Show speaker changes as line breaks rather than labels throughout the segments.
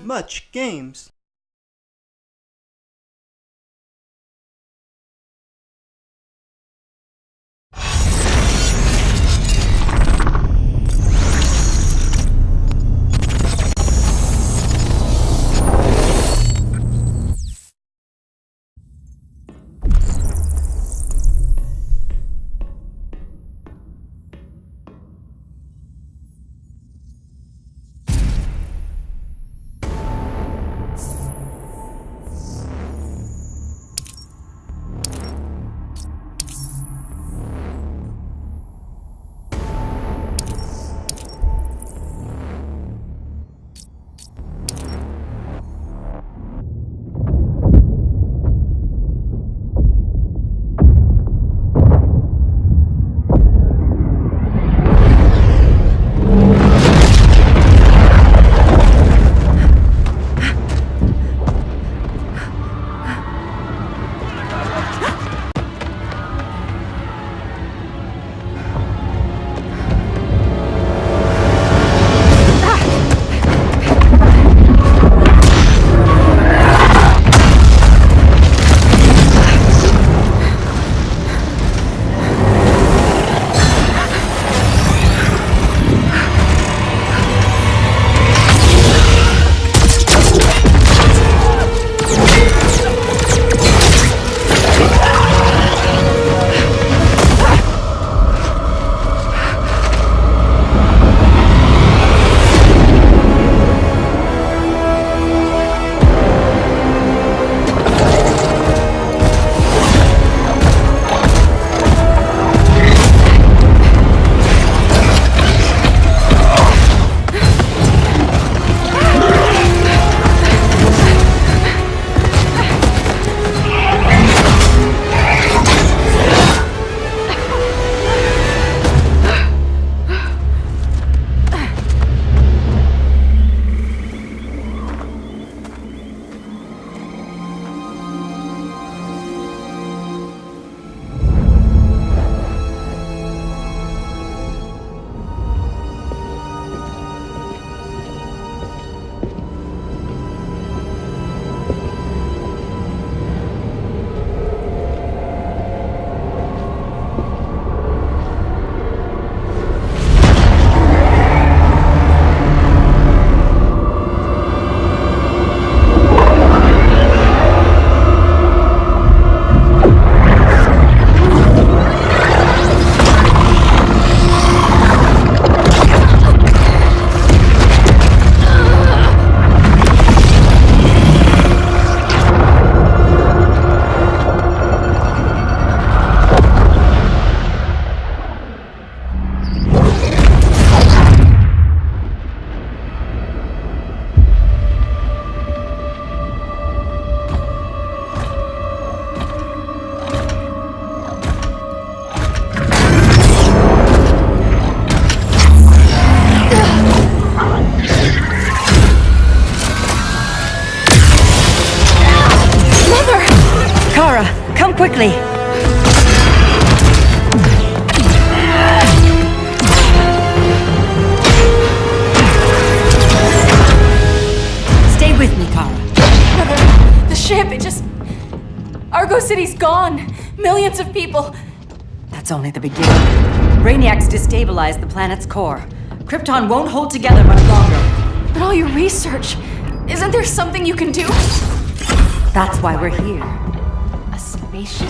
Much games.
quickly! Stay with me, Kara.
The ship, it just... Argo City's gone. Millions of people.
That's only the beginning. Brainiac's destabilized the planet's core. Krypton won't hold together much longer.
But all your research, isn't there something you can do?
That's why we're here.
A spaceship?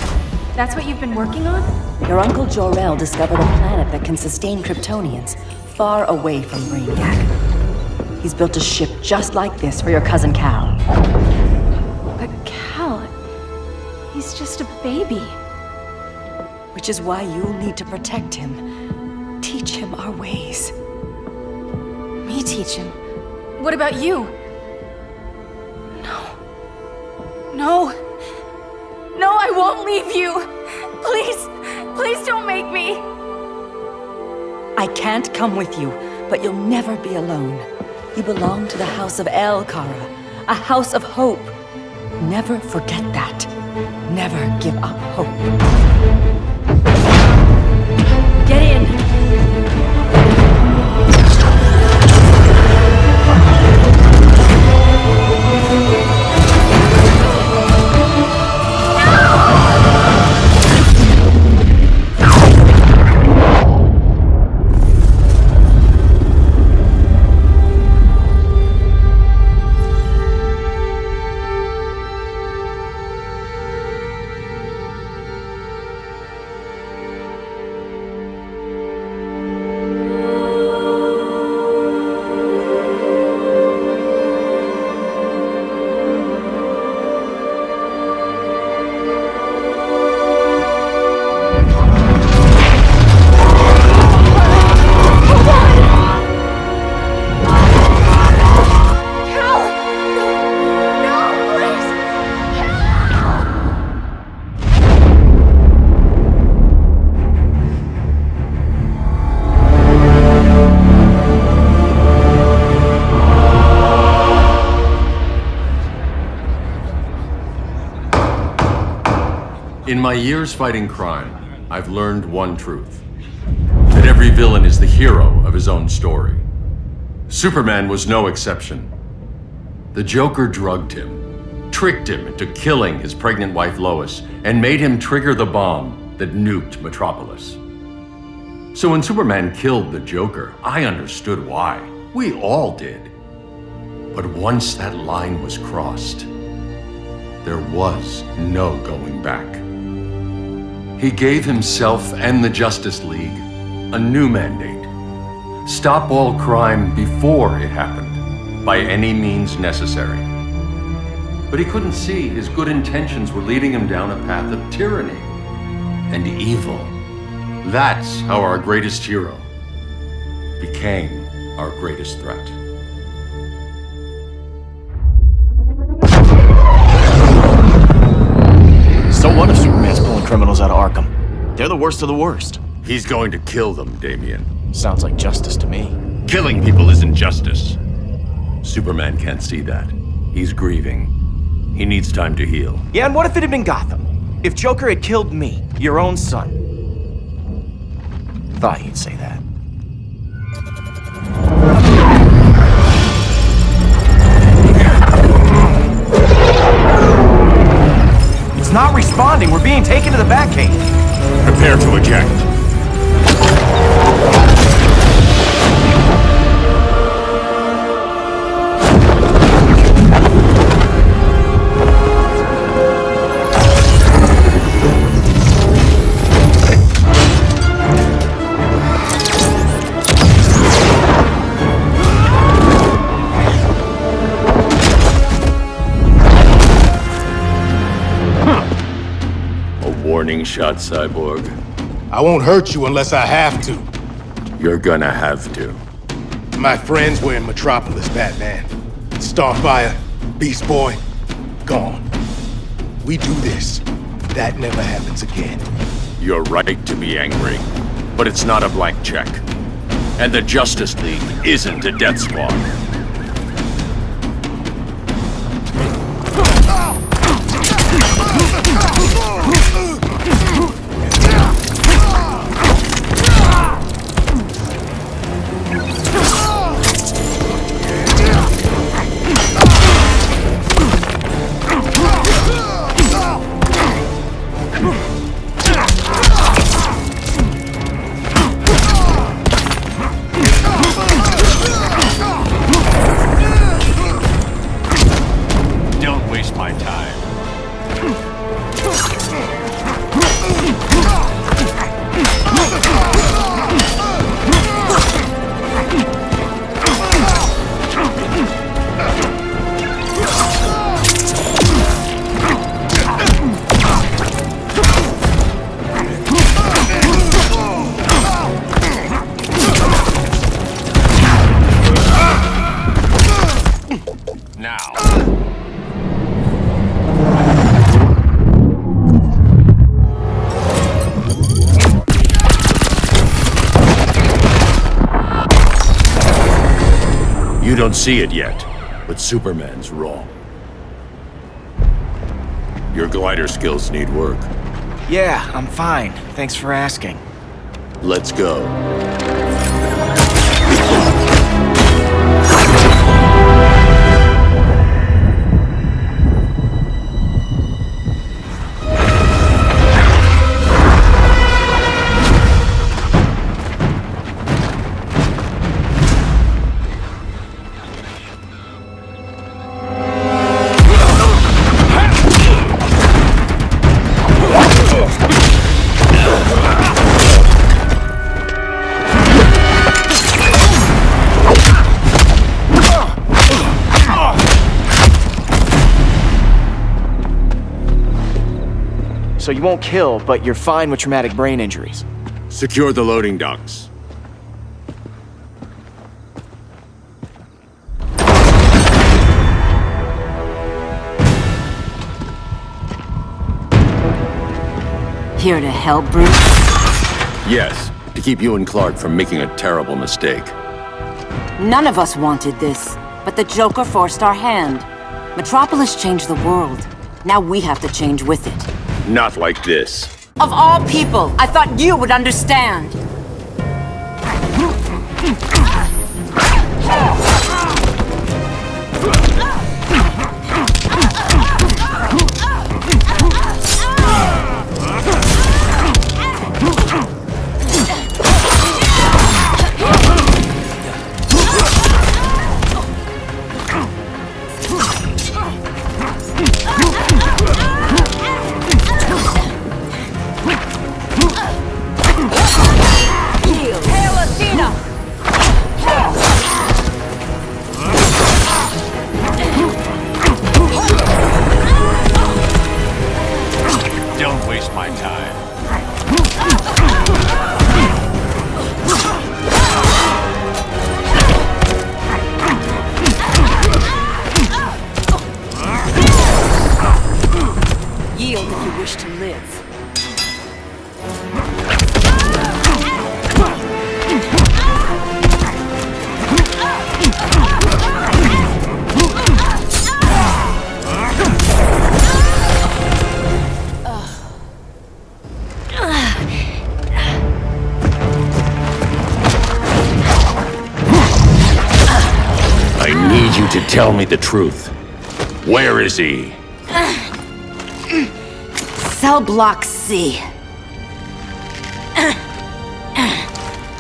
That's what you've been working on?
Your uncle Jor-El discovered a planet that can sustain Kryptonians, far away from Brainiac. He's built a ship just like this for your cousin Cal.
But Cal... he's just a baby.
Which is why you'll need to protect him. Teach him our ways.
Me teach him? What about you? No. No! No, I won't leave you! Please, please don't make me!
I can't come with you, but you'll never be alone. You belong to the House of El, Kara. A house of hope. Never forget that. Never give up hope.
In my years fighting crime, I've learned one truth. That every villain is the hero of his own story. Superman was no exception. The Joker drugged him, tricked him into killing his pregnant wife Lois, and made him trigger the bomb that nuked Metropolis. So when Superman killed the Joker, I understood why. We all did. But once that line was crossed, there was no going back. He gave himself and the Justice League a new mandate. Stop all crime before it happened, by any means necessary. But he couldn't see his good intentions were leading him down a path of tyranny and evil. That's how our greatest hero became our greatest threat.
So what if Superman's pulling criminals out of Arkham? They're the worst of the worst.
He's going to kill them, Damian.
Sounds like justice to me.
Killing people isn't justice. Superman can't see that. He's grieving. He needs time to heal.
Yeah, and what if it had been Gotham? If Joker had killed me, your own son? Thought you'd say that. It's not responding. We're being taken to the Batcave.
Prepare to eject. Warning shot, Cyborg.
I won't hurt you unless I have to.
You're gonna have to.
My friends were in Metropolis, Batman. Starfire, Beast Boy, gone. We do this. That never happens again.
You're right to be angry, but it's not a blank check. And the Justice League isn't a death squad. You don't see it yet, but Superman's wrong. Your glider skills need work.
Yeah, I'm fine. Thanks for asking.
Let's go.
So you won't kill, but you're fine with traumatic brain injuries.
Secure the loading docks.
Here to help, Bruce?
Yes, to keep you and Clark from making a terrible mistake.
None of us wanted this, but the Joker forced our hand. Metropolis changed the world. Now we have to change with it.
Not like this.
Of all people, I thought you would understand.
Don't waste my time.
Yield if you wish to live.
I need you to tell me the truth. Where is he?
Cell block C.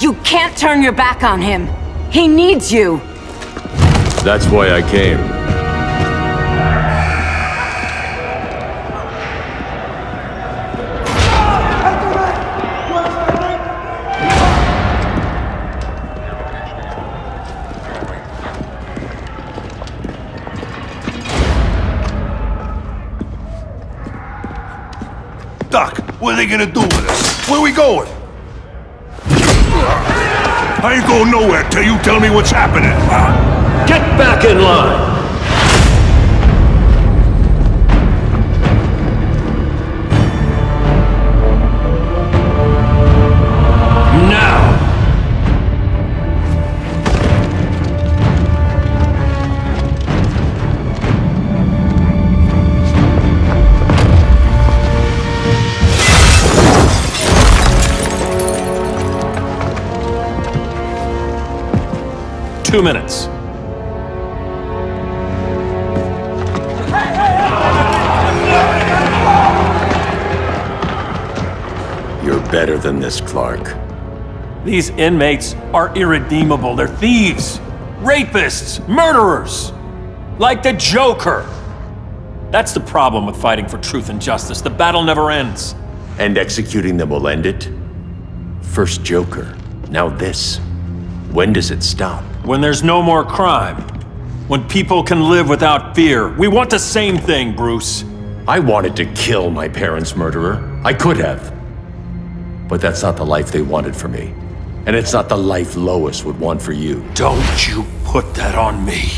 You can't turn your back on him. He needs you.
That's why I came.
Doc, what are they gonna do with us? Where we going? I ain't going nowhere till you tell me what's happening.
Get back in line! Now!
2 minutes.
You're better than this, Clark.
These inmates are irredeemable. They're thieves, rapists, murderers. Like the Joker. That's the problem with fighting for truth and justice. The battle never ends.
And executing them will end it? First Joker, now this. When does it stop?
When there's no more crime. When people can live without fear. We want the same thing, Bruce.
I wanted to kill my parents' murderer. I could have. But that's not the life they wanted for me. And it's not the life Lois would want for you.
Don't you put that on me.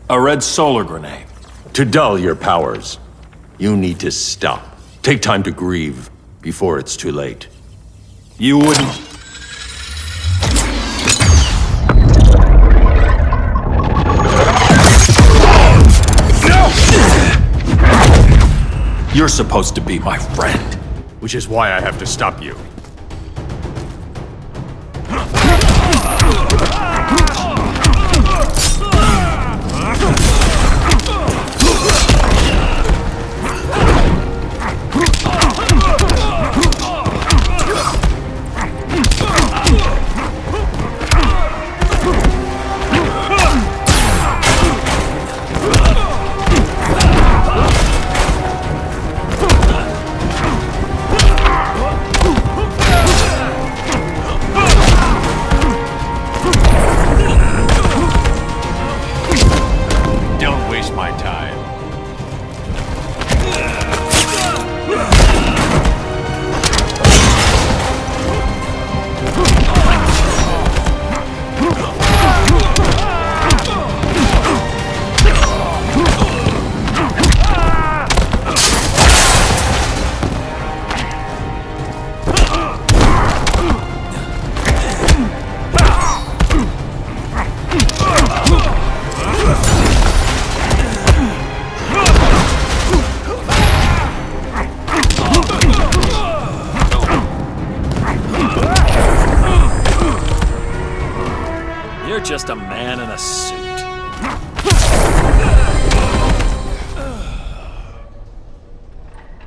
A red solar grenade.
To dull your powers, you need to stop. Take time to grieve before it's too late.
You wouldn't... You're supposed to be my friend.
Which is why I have to stop you.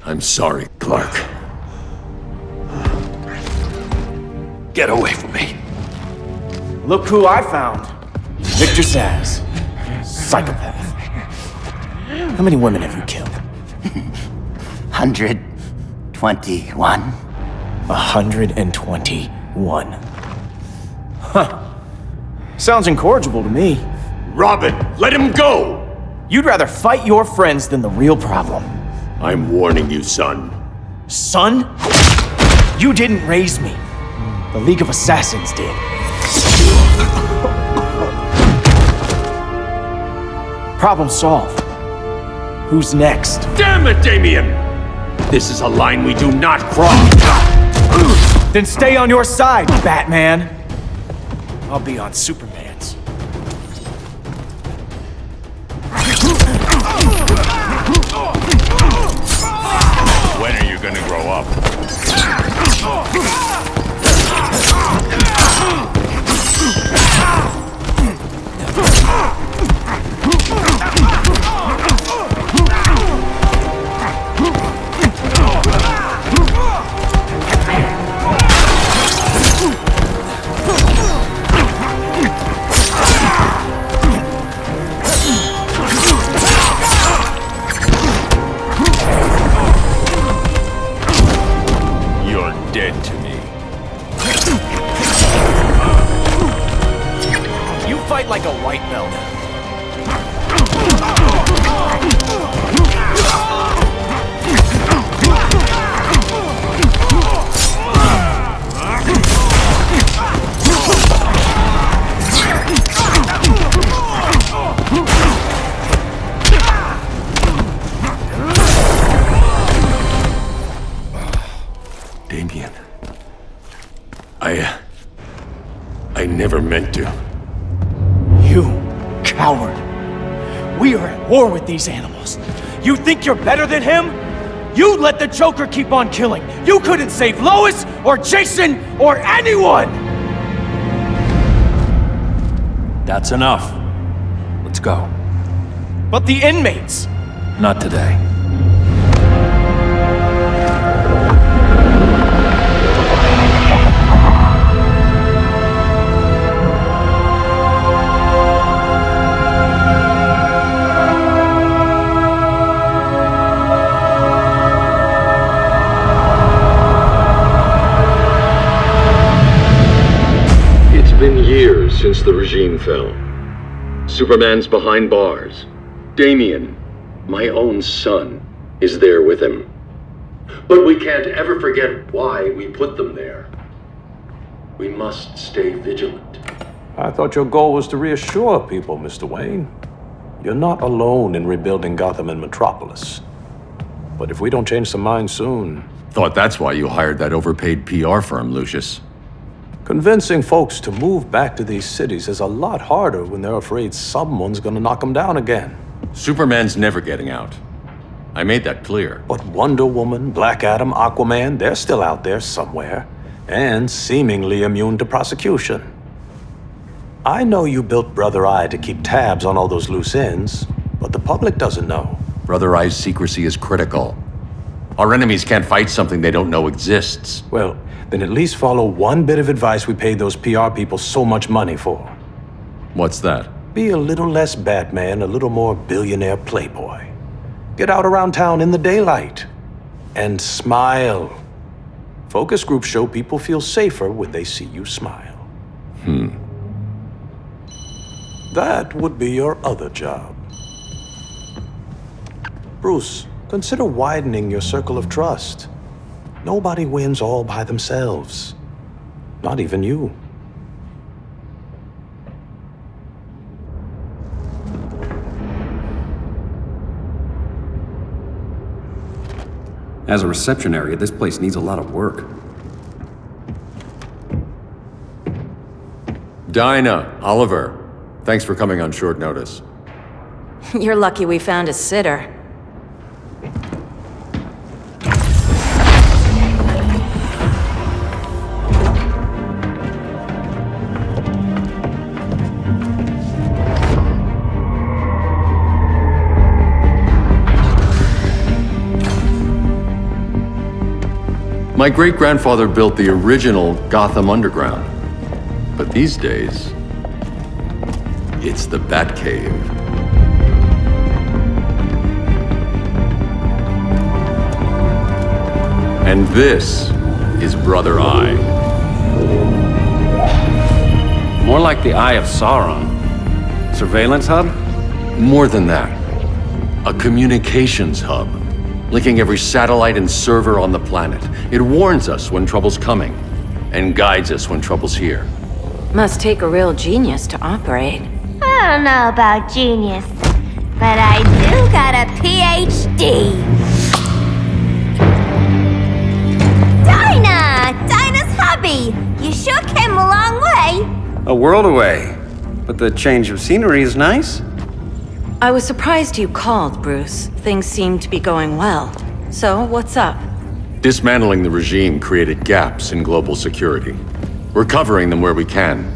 I'm sorry, Clark.
Get away from me.
Look who I found. Victor Zsasz. Psychopath. How many women have you killed?
121.
121. Huh. Sounds incorrigible to me.
Robin, let him go!
You'd rather fight your friends than the real problem.
I'm warning you, son.
Son? You didn't raise me. The League of Assassins did. Problem solved. Who's next?
Damn it, Damien! This is a line we do not cross.
Then stay on your side, Batman. I'll be on Superman's.
When are you gonna grow up?
Like a white belt.
Damien. I never meant to.
You coward. We are at war with these animals. You think you're better than him? You let the Joker keep on killing. You couldn't save Lois or Jason or anyone!
That's enough. Let's go.
But the inmates!
Not today.
It's been years since the regime fell. Superman's behind bars. Damien, my own son, is there with him. But we can't ever forget why we put them there. We must stay vigilant.
I thought your goal was to reassure people, Mr. Wayne. You're not alone in rebuilding Gotham and Metropolis. But if we don't change some minds soon...
Thought that's why you hired that overpaid PR firm, Lucius.
Convincing folks to move back to these cities is a lot harder when they're afraid someone's gonna knock them down again.
Superman's never getting out. I made that clear.
But Wonder Woman, Black Adam, Aquaman, they're still out there somewhere, and seemingly immune to prosecution. I know you built Brother Eye to keep tabs on all those loose ends, but the public doesn't know.
Brother Eye's secrecy is critical. Our enemies can't fight something they don't know exists.
Well, then at least follow one bit of advice we paid those PR people so much money for.
What's that?
Be a little less Batman, a little more billionaire playboy. Get out around town in the daylight. And smile. Focus groups show people feel safer when they see you smile. That would be your other job. Bruce, consider widening your circle of trust. Nobody wins all by themselves. Not even you.
As a reception area, this place needs a lot of work.
Dinah, Oliver, thanks for coming on short notice.
You're lucky we found a sitter.
My great-grandfather built the original Gotham Underground. But these days, it's the Batcave. And this is Brother Eye.
More like the Eye of Sauron. Surveillance hub?
More than that. A communications hub, linking every satellite and server on the planet. It warns us when trouble's coming, and guides us when trouble's here.
Must take a real genius to operate.
I don't know about genius, but I do got a PhD. Dinah's hubby! You sure came a long way.
A world away. But the change of scenery is nice.
I was surprised you called, Bruce. Things seem to be going well. So, what's up?
Dismantling the regime created gaps in global security. We're covering them where we can,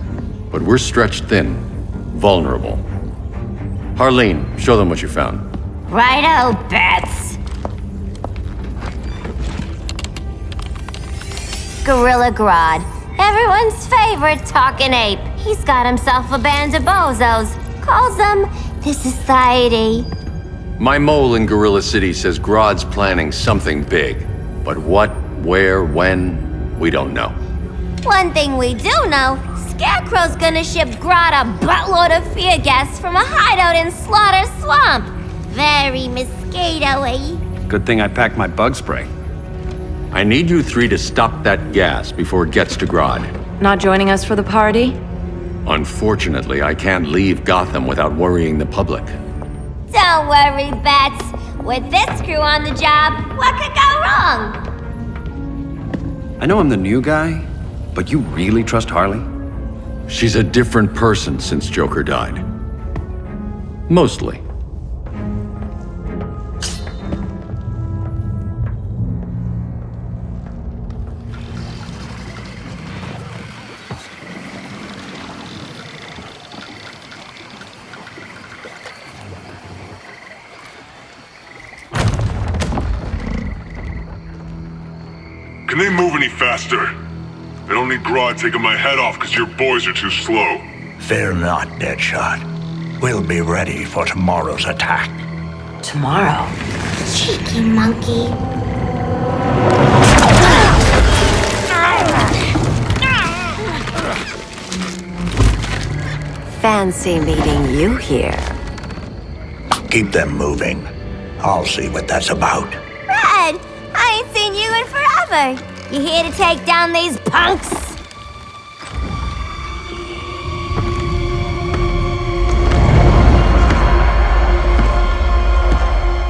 but we're stretched thin, vulnerable. Harleen, show them what you found.
Righto, Bats. Gorilla Grodd, everyone's favorite talking ape. He's got himself a band of bozos. Calls them the Society.
My mole in Gorilla City says Grodd's planning something big. But what, where, when, we don't know.
One thing we do know, Scarecrow's gonna ship Grodd a buttload of fear gas from a hideout in Slaughter Swamp. Very mosquito-y.
Good thing I packed my bug spray.
I need you three to stop that gas before it gets to Grodd.
Not joining us for the party?
Unfortunately, I can't leave Gotham without worrying the public.
Don't worry, Bats. With this crew on the job, what could go wrong?
I know I'm the new guy, but you really trust Harley?
She's a different person since Joker died. Mostly.
Can they move any faster? I don't need Grodd taking my head off because your boys are too slow.
Fear not, Deadshot. We'll be ready for tomorrow's attack.
Tomorrow?
Cheeky monkey.
Fancy meeting you here.
Keep them moving. I'll see what that's about.
Red, I ain't seen you in forever. You here to take down these punks?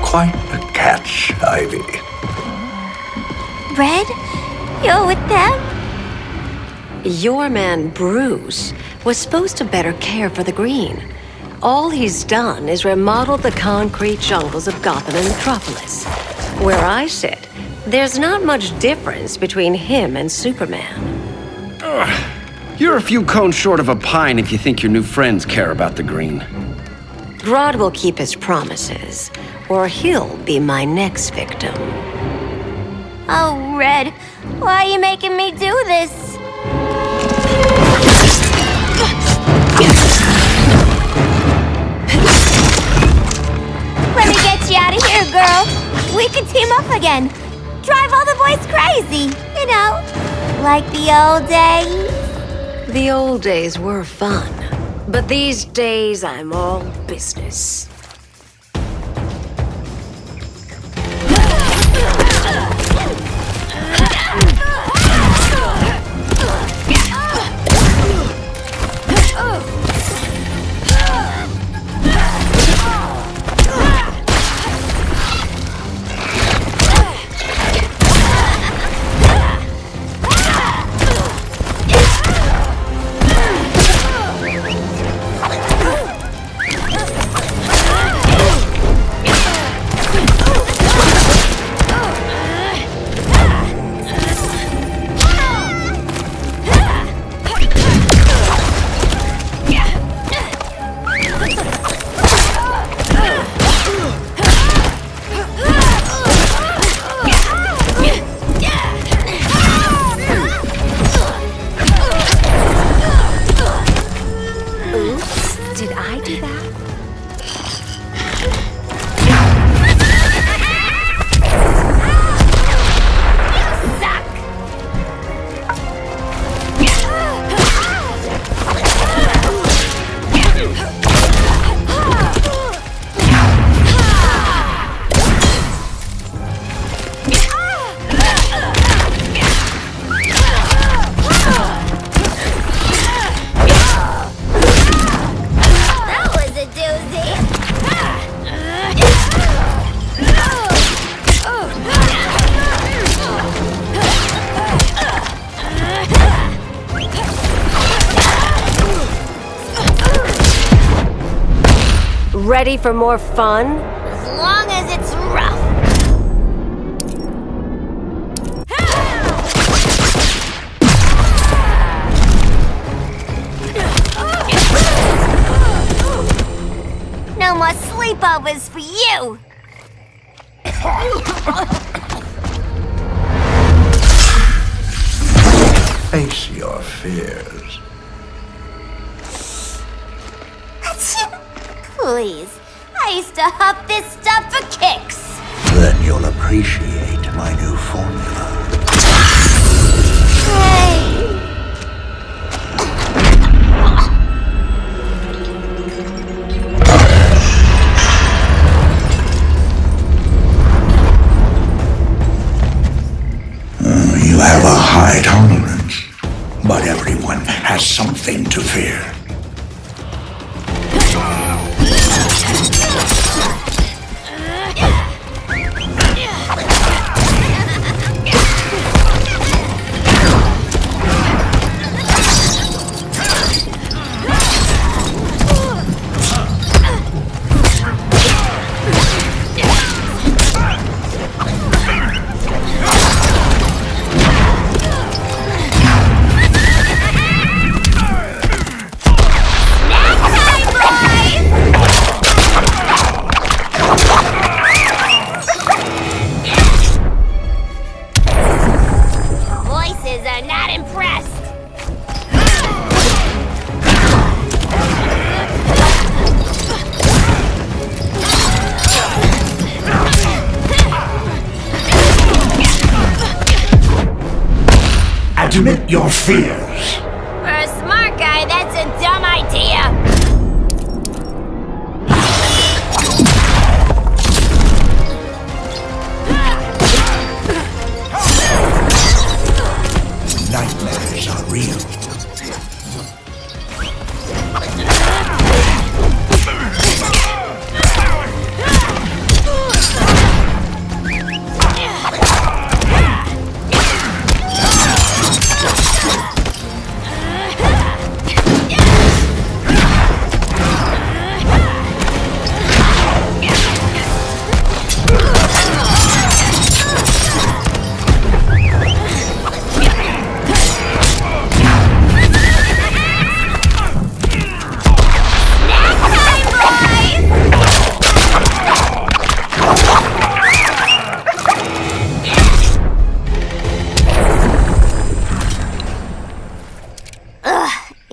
Quite the catch, Ivy.
Red, you're with them?
Your man, Bruce, was supposed to better care for the Green. All he's done is remodel the concrete jungles of Gotham and Metropolis. Where I sit, there's not much difference between him and Superman.
You're a few cones short of a pine if you think your new friends care about the Green.
Grodd will keep his promises, or he'll be my next victim.
Oh, Red, why are you making me do this? Let me get you out of here, girl. We can team up again. Drive all the boys crazy, you know, like the old days.
The old days were fun, but these days I'm all business. Ready for more fun?
As long as it's rough. No more sleepovers for you!
Face your fears.
Please, I used to huff this stuff for kicks.
Then you'll appreciate my new formula.
Hey.
You have a high tolerance, but everyone has something to fear. Admit your fears.
For a smart guy, that's a dumb idea.
Nightmares are real.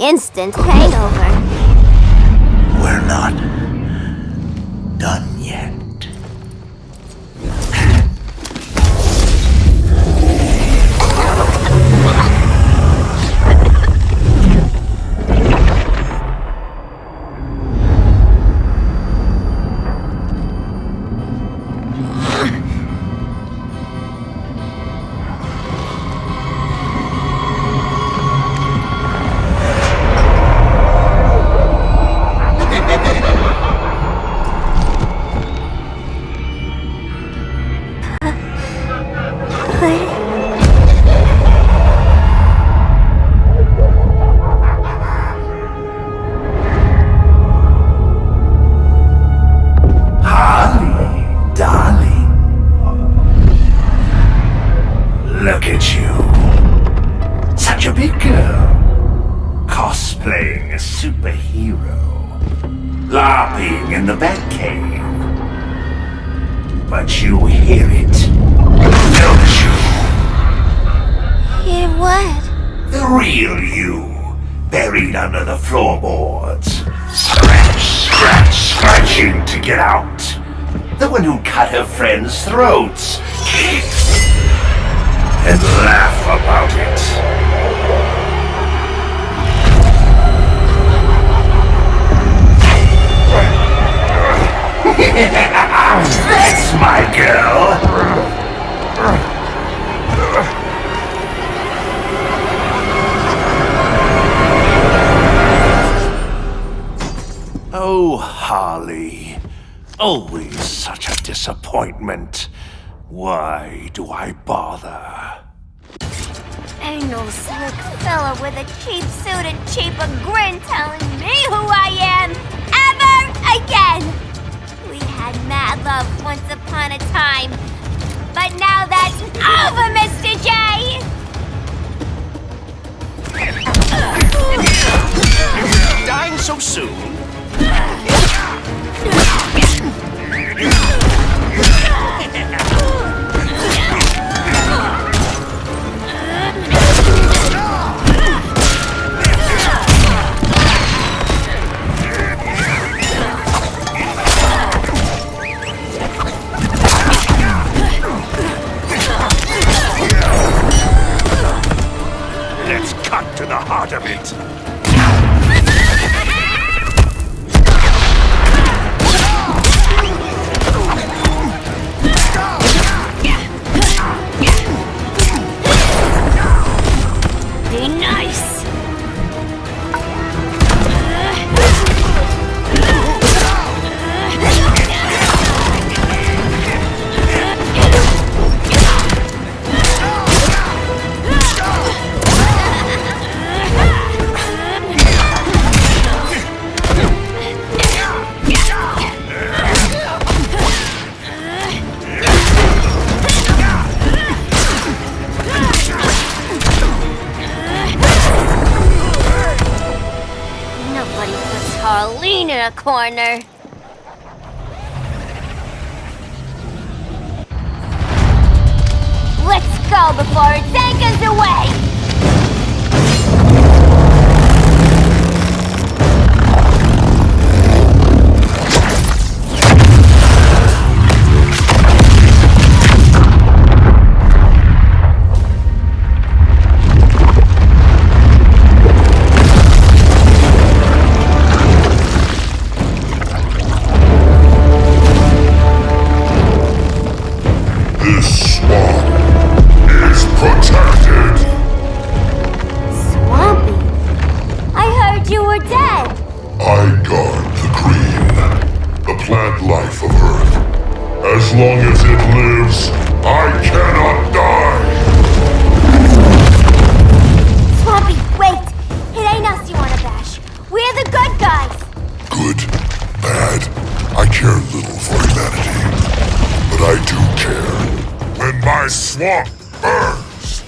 Instant hangover.
We're not done yet. Look at you. Such a big girl. Cosplaying a superhero. LARPing in the Batcave. But you hear it, don't you?
Hear what?
The real you, buried under the floorboards. Scratching to get out. The one who cut her friends' throats. And laugh about it. That's my girl. Oh, Harley. Always such a disappointment. Why do I bother?
Ain't no slick fella with a cheap suit and cheaper grin telling me who I am ever again! had mad love once upon a time. But now that's over, Mr. J!
Dying so soon? Let's cut to the heart of it.
Be nice! Nobody puts Harleen in a corner. Let's go before it takes us away!
This swamp is protected.
Swampy? I heard you were dead.
I guard the green, the plant life of Earth. As long as it lives, I cannot die.
Swampy, wait! It ain't us you wanna bash. We're the good guys.
Good, bad, I care little for humanity. But I do care when my swamp burns.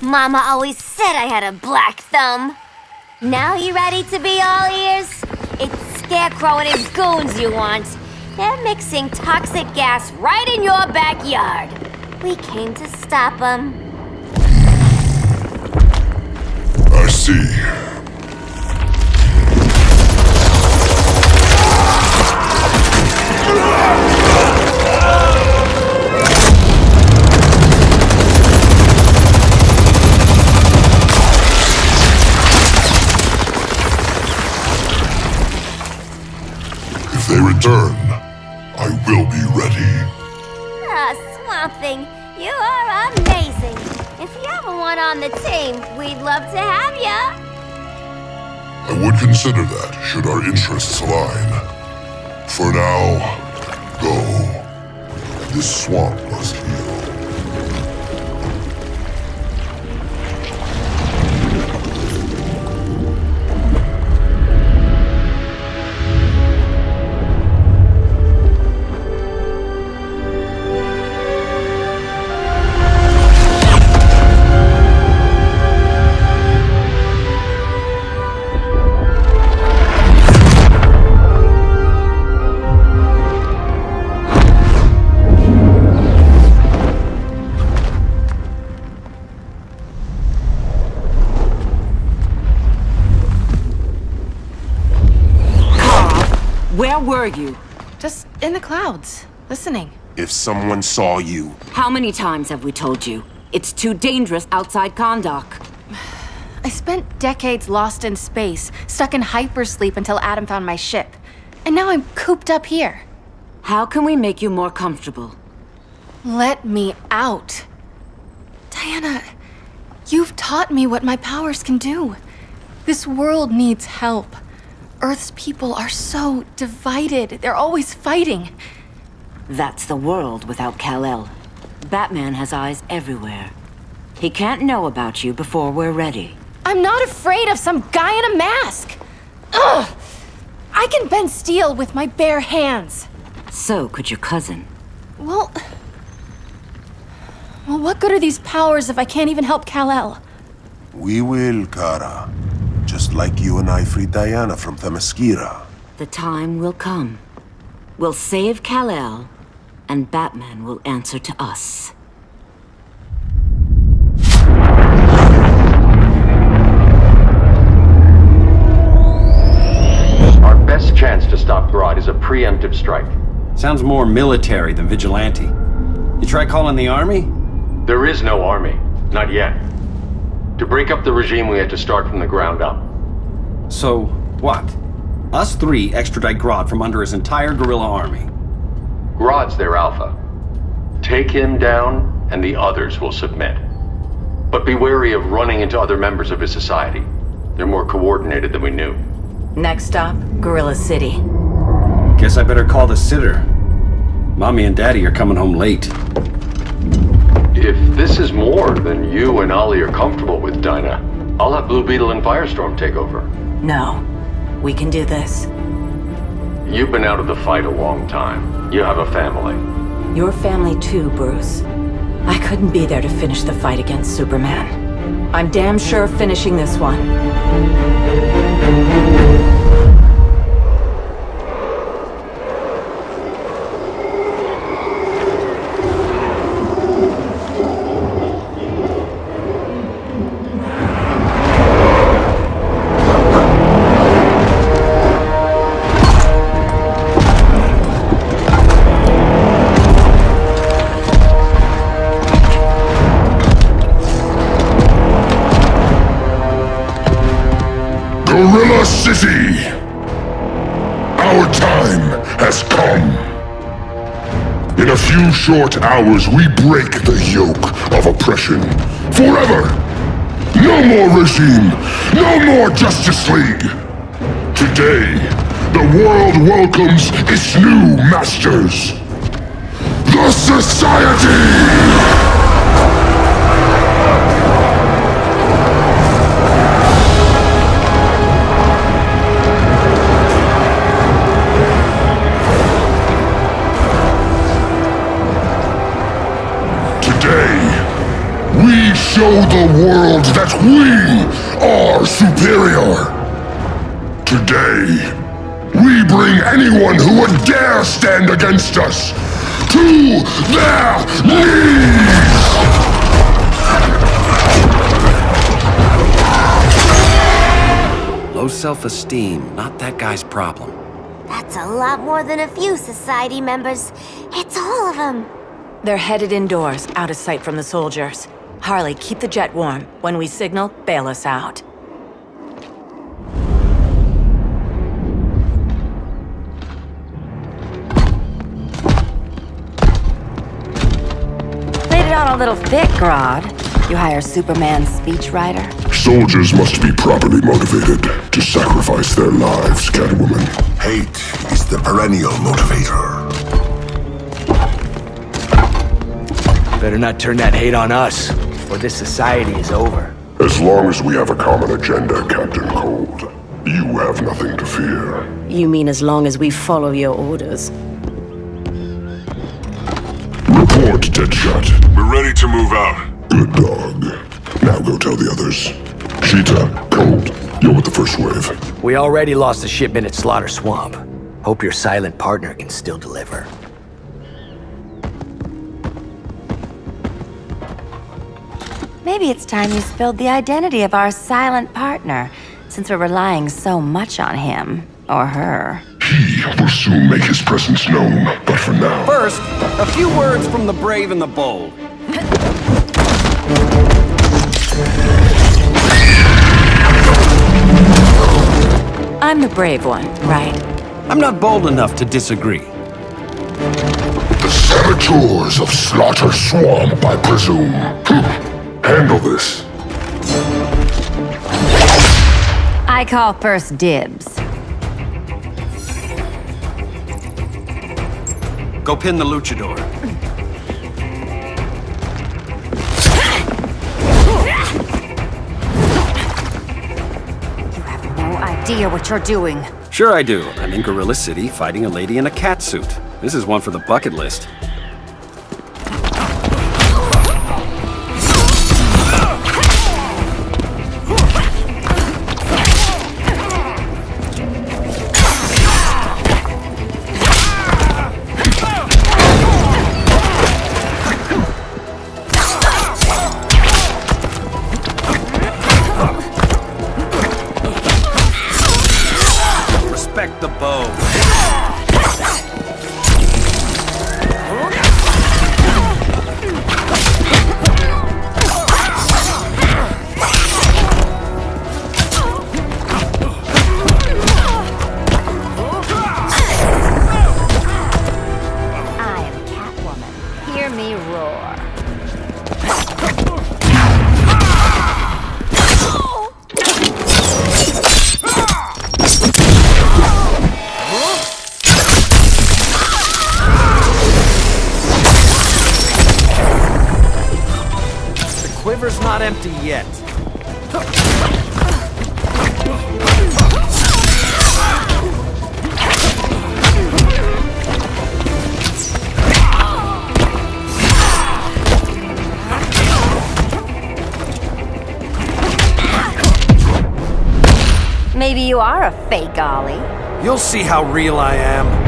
Mama always said I had a black thumb. Now you ready to be all ears? It's Scarecrow and his goons you want. They're mixing toxic gas right in your backyard. We came to stop them.
I see. return, I will be ready.
Ah, Swamp Thing, you are amazing. If you ever want on the team, we'd love to have ya.
I would consider that, should our interests align. For now, go. This swamp must heal.
Where were you?
Just in the clouds, listening.
If someone saw you...
How many times have we told you? It's too dangerous outside Kondak.
I spent decades lost in space, stuck in hypersleep until Adam found my ship. And now I'm cooped up here.
How can we make you more comfortable?
Let me out. Diana, you've taught me what my powers can do. This world needs help. Earth's people are so divided. They're always fighting.
That's the world without Kal-El. Batman has eyes everywhere. He can't know about you before we're ready.
I'm not afraid of some guy in a mask. Ugh! I can bend steel with my bare hands.
So could your cousin.
Well, what good are these powers if I can't even help Kal-El?
We will, Kara. Just like you and I freed Diana from Themyscira.
The time will come. We'll save Kal-El, and Batman will answer to us.
Our best chance to stop Grodd is a preemptive strike.
Sounds more military than vigilante. You try calling the army?
There is no army. Not yet. To break up the regime, we had to start from the ground up.
So, what? Us three extradite Grodd from under his entire guerrilla army.
Grodd's their alpha. Take him down, and the others will submit. But be wary of running into other members of his society. They're more coordinated than we knew.
Next stop, Gorilla City.
Guess I better call the sitter. Mommy and Daddy are coming home late.
If this is more than you and Ollie are comfortable with, Dinah, I'll have Blue Beetle and Firestorm take over.
No. We can do this.
You've been out of the fight a long time. You have a family.
Your family too, Bruce. I couldn't be there to finish the fight against Superman. I'm damn sure finishing this one.
Gorilla City! Our time has come. In a few short hours, we break the yoke of oppression. Forever! No more regime! No more Justice League! Today, the world welcomes its new masters. The Society! We show the world that we are superior. Today, we bring anyone who would dare stand against us to their knees!
Low self-esteem, not that guy's problem.
That's a lot more than a few Society members. It's all of them.
They're headed indoors, out of sight from the soldiers. Harley, keep the jet warm. When we signal, bail us out. a little thick, Grodd. You hire Superman's speechwriter?
Soldiers must be properly motivated to sacrifice their lives, Catwoman.
Hate is the perennial motivator.
Better not turn that hate on us, or this society is over.
As long as we have a common agenda, Captain Cold, you have nothing to fear.
You mean as long as we follow your orders?
Report, Deadshot. We're ready to move out. Good dog. Now go tell the others. Cheetah, Cold, you're with the first wave.
We already lost a shipment at Slaughter Swamp. Hope your silent partner can still deliver.
Maybe it's time you spilled the identity of our silent partner, since we're relying so much on him, or her.
He will soon make his presence known, but for now...
First, a few words from the brave and the bold.
I'm the brave one, right?
I'm not bold enough to disagree.
The saboteurs of Slaughter Swamp, I presume. Handle this.
I call first dibs.
Go pin the luchador.
You have no idea what you're doing.
Sure I do. I'm in Gorilla City fighting a lady in a cat suit. This is one for the bucket list. The bow.
I am Catwoman. Hear me roar.
Quiver's not empty yet.
Maybe you are a fake Ollie.
You'll see how real I am.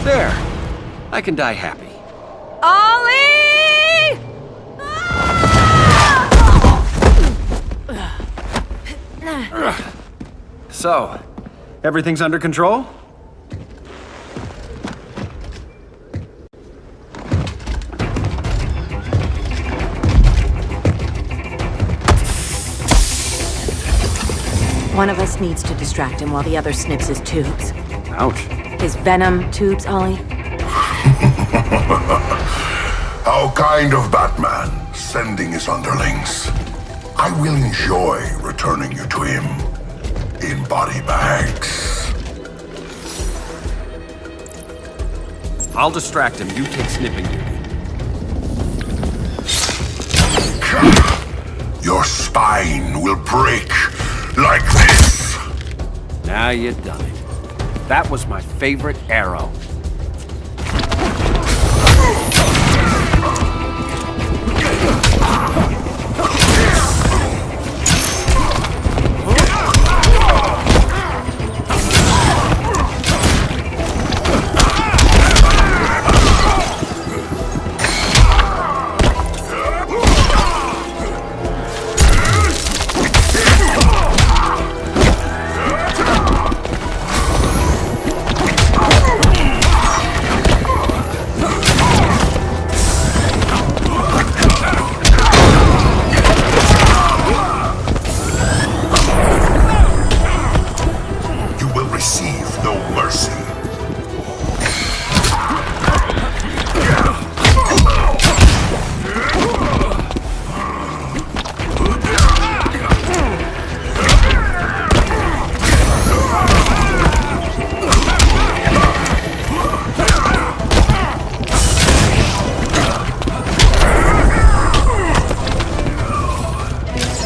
There. I can die happy.
Ollie!
So, everything's under control?
One of us needs to distract him while the other snips his tubes.
Ouch.
His venom tubes, Ollie.
How kind of Batman, sending his underlings. I will enjoy returning you to him in body bags.
I'll distract him. You take snipping duty.
Your spine will break like this.
Now you've done it. That was my favorite arrow.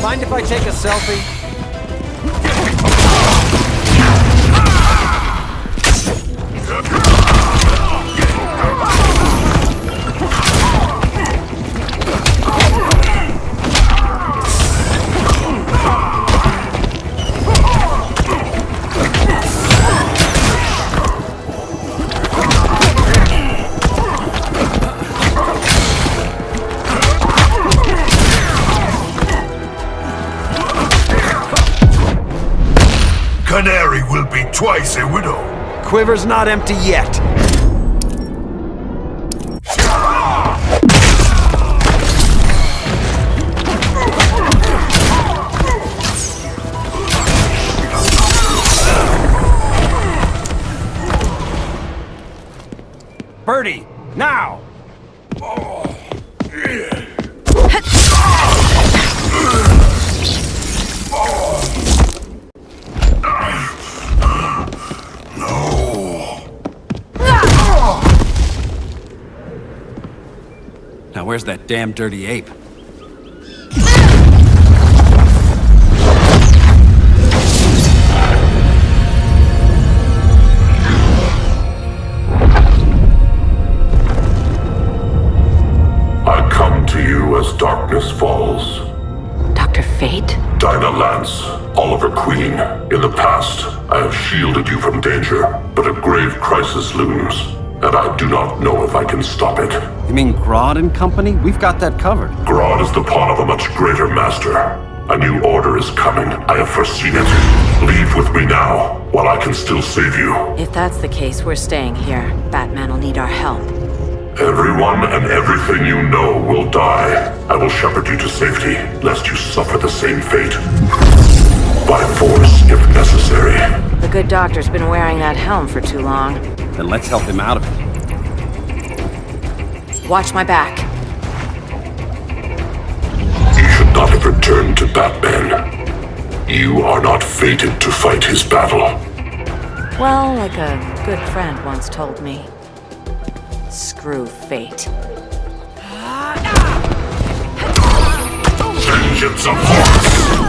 Mind if I take a selfie?
Canary will be twice a widow.
Quiver's not empty yet.
Birdie, now! Now where's that damn dirty ape?
I come to you as darkness falls.
Dr. Fate?
Dinah Lance, Oliver Queen. In the past, I have shielded you from danger, but a grave crisis looms, and I do not know if I can stop it.
You mean Grodd and company? We've got that covered.
Grodd is the pawn of a much greater master. A new order is coming. I have foreseen it. Leave with me now, while I can still save you.
If that's the case, we're staying here. Batman will need our help.
Everyone and everything you know will die. I will shepherd you to safety, lest you suffer the same fate. By force, if necessary.
The good doctor's been wearing that helm for too long.
Then let's help him out of it.
Watch my back.
You should not have returned to Batman. You are not fated to fight his battle.
Well, like a good friend once told me. Screw fate.
Vengeance of Horus!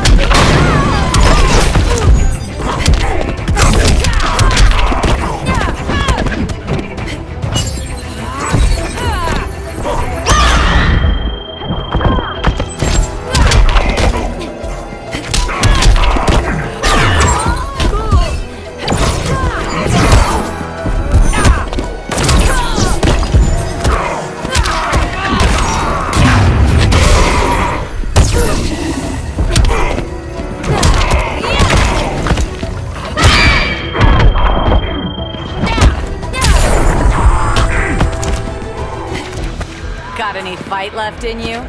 Got any fight left in you?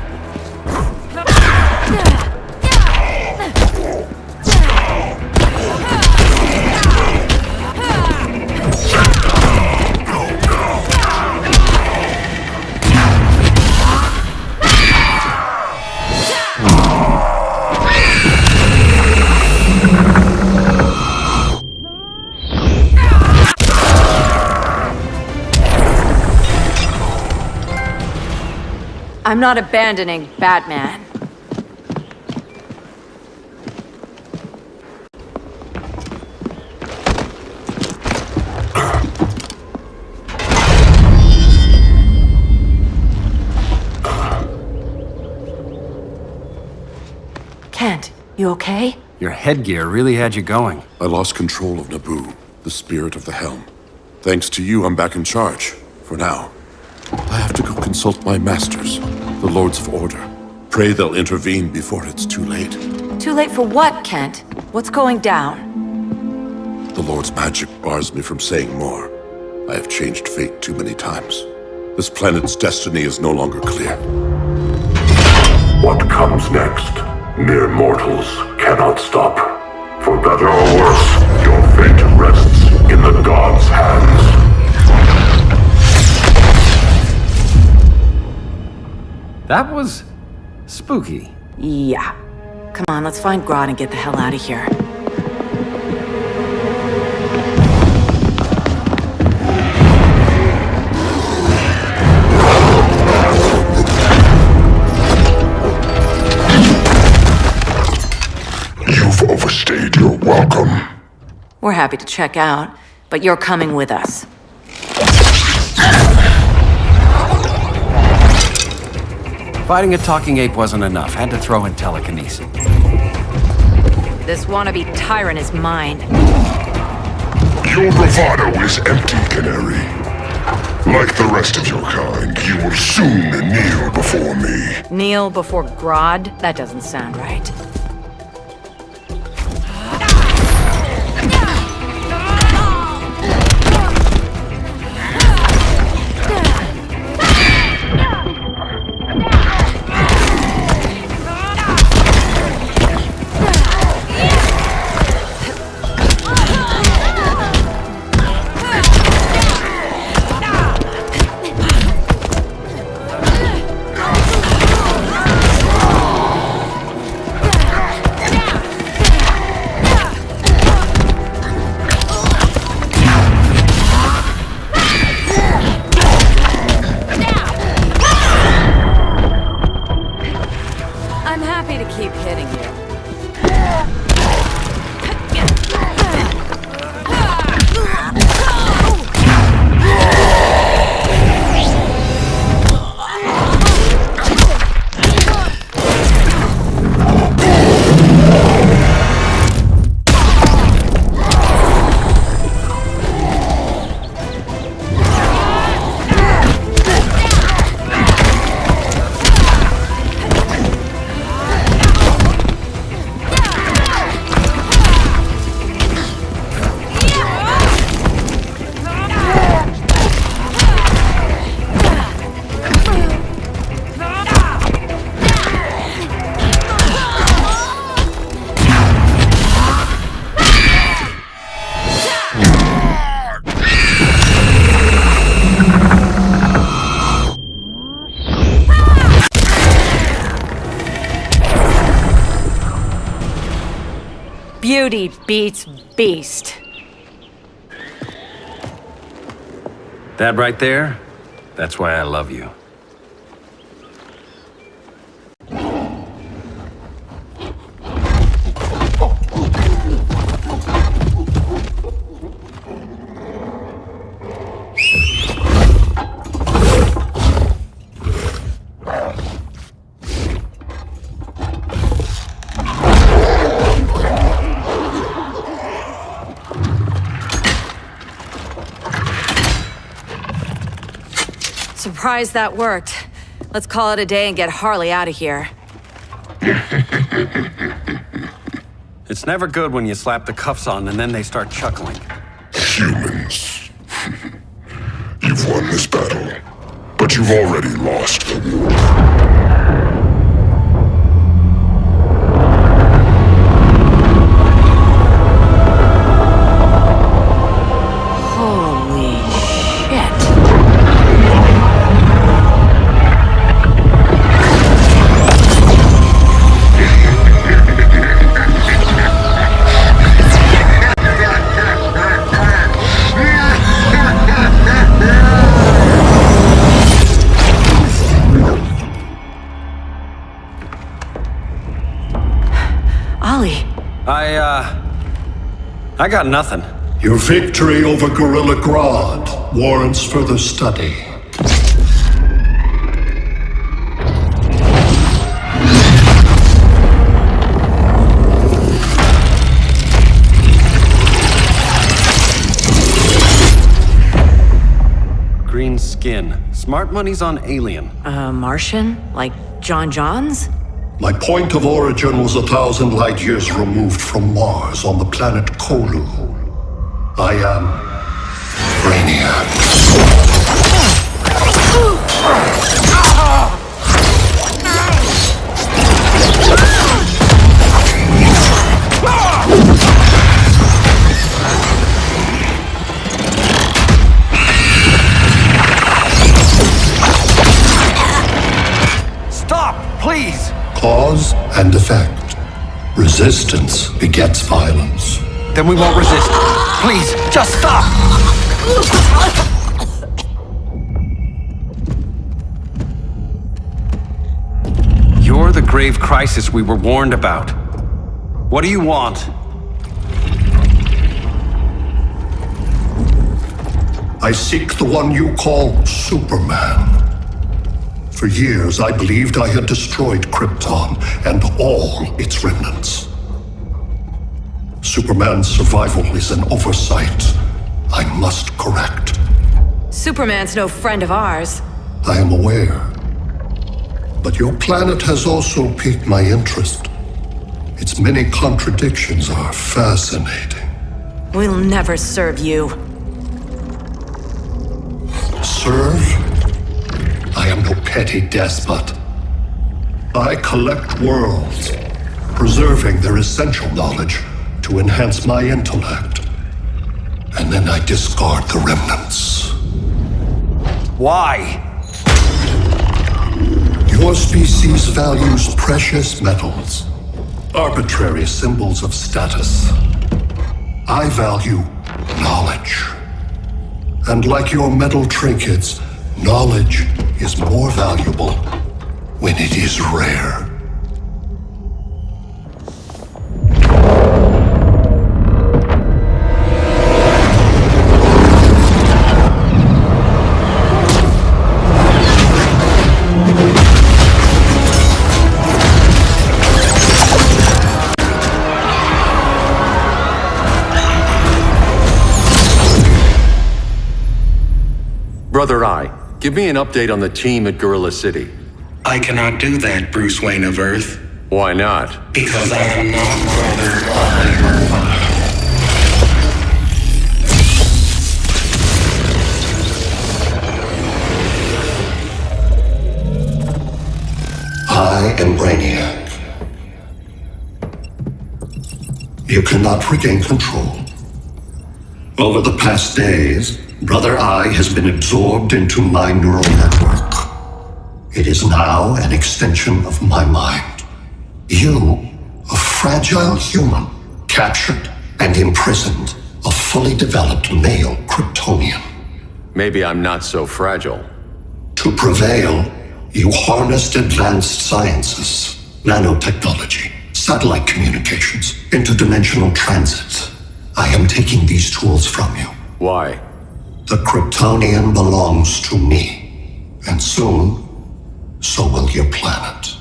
I'm not abandoning Batman. Kent, you okay?
Your headgear really had you going.
I lost control of Naboo, the spirit of the helm. Thanks to you, I'm back in charge. For now. I have to go consult my masters, the Lords of Order. Pray they'll intervene before it's too late.
Too late for what, Kent? What's going down?
The Lord's magic bars me from saying more. I have changed fate too many times. This planet's destiny is no longer clear.
What comes next, mere mortals cannot stop. For better or worse, your fate rests in the gods' hands.
That was spooky.
Yeah. Come on, let's find Grodd and get the hell out of here.
Welcome.
We're happy to check out, but you're coming with us.
Fighting a talking ape wasn't enough. Had to throw in telekinesis.
This wannabe tyrant is mine.
Your bravado is empty, Canary. Like the rest of your kind, you will soon kneel before me.
Kneel before Grodd? That doesn't sound right. Beauty beats beast.
That right there, that's why I love you.
Surprised that worked. Let's call it a day and get Harley out of here.
It's never good when you slap the cuffs on and then they start chuckling.
Humans. You've won this battle, but you've already lost the war.
I got nothing.
Your victory over Gorilla Grodd warrants further study.
Green skin. Smart money's on alien.
Martian? Like John Johns?
My point of origin was 1,000 light years removed from Mars on the planet Kolu. I am Brainiac.
Stop, please!
Cause and effect. Resistance begets violence.
Then we won't resist. Please, just stop! You're the grave crisis we were warned about. What do you want?
I seek the one you call Superman. For years, I believed I had destroyed Krypton and all its remnants. Superman's survival is an oversight I must correct.
Superman's no friend of ours.
I am aware. But your planet has also piqued my interest. Its many contradictions are fascinating.
We'll never serve you.
Serve? I am no petty despot. I collect worlds, preserving their essential knowledge to enhance my intellect. And then I discard the remnants.
Why?
Your species values precious metals, arbitrary symbols of status. I value knowledge. And like your metal trinkets, knowledge is more valuable when it is rare.
Brother Eye, give me an update on the team at Gorilla City.
I cannot do that, Bruce Wayne of Earth.
Why not?
Because I am not Brother Eye.
I am Brainiac. You cannot regain control. Over the past days, Brother Eye has been absorbed into my neural network. It is now an extension of my mind. You, a fragile human, captured and imprisoned a fully developed male Kryptonian.
Maybe I'm not so fragile.
To prevail, you harnessed advanced sciences, nanotechnology, satellite communications, interdimensional transit. I am taking these tools from you.
Why?
The Kryptonian belongs to me. And soon, so will your planet.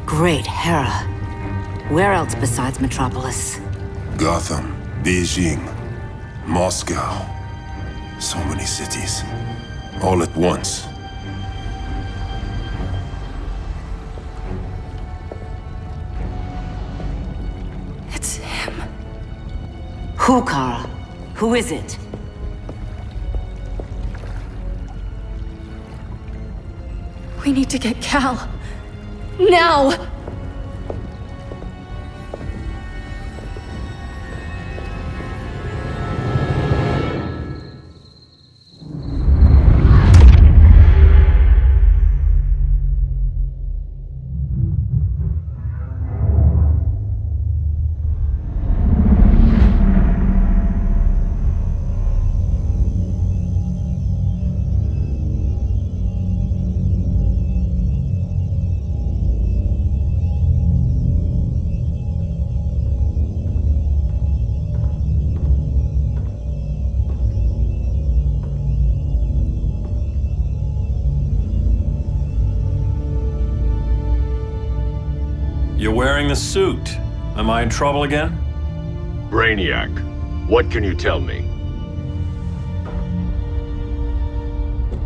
Great Hera. Where else besides Metropolis?
Gotham, Beijing, Moscow. So many cities. All at once.
It's him.
Who, Kara? Who is it?
We need to get Cal. Now!
You're wearing the suit. Am I in trouble again?
Brainiac, what can you tell me?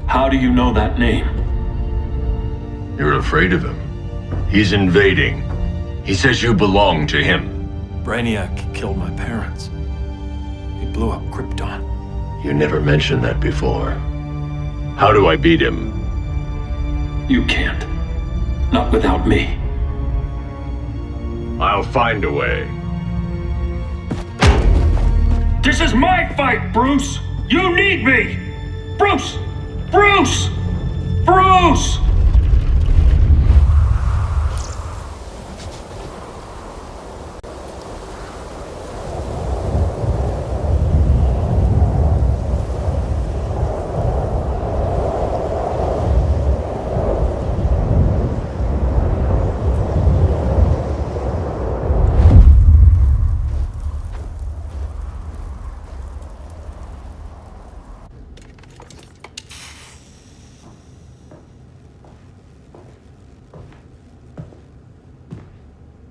How do you know that name?
You're afraid of him. He's invading. He says you belong to him.
Brainiac killed my parents. He blew up Krypton.
You never mentioned that before. How do I beat him?
You can't. Not without me.
I'll find a way.
This is my fight, Bruce! You need me! Bruce! Bruce! Bruce!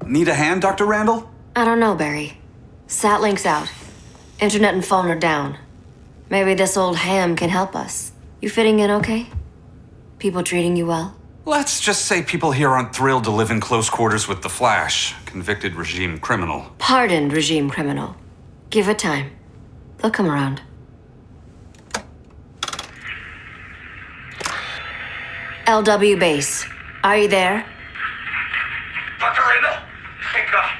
Need a hand, Dr. Randall?
I don't know, Barry. Satlink's out. Internet and phone are down. Maybe this old ham can help us. You fitting in okay? People treating you well?
Let's just say people here aren't thrilled to live in close quarters with the Flash, convicted regime criminal.
Pardoned regime criminal. Give it time. They'll come around. LW base. Are you there?
Dr. Randall? Thank God.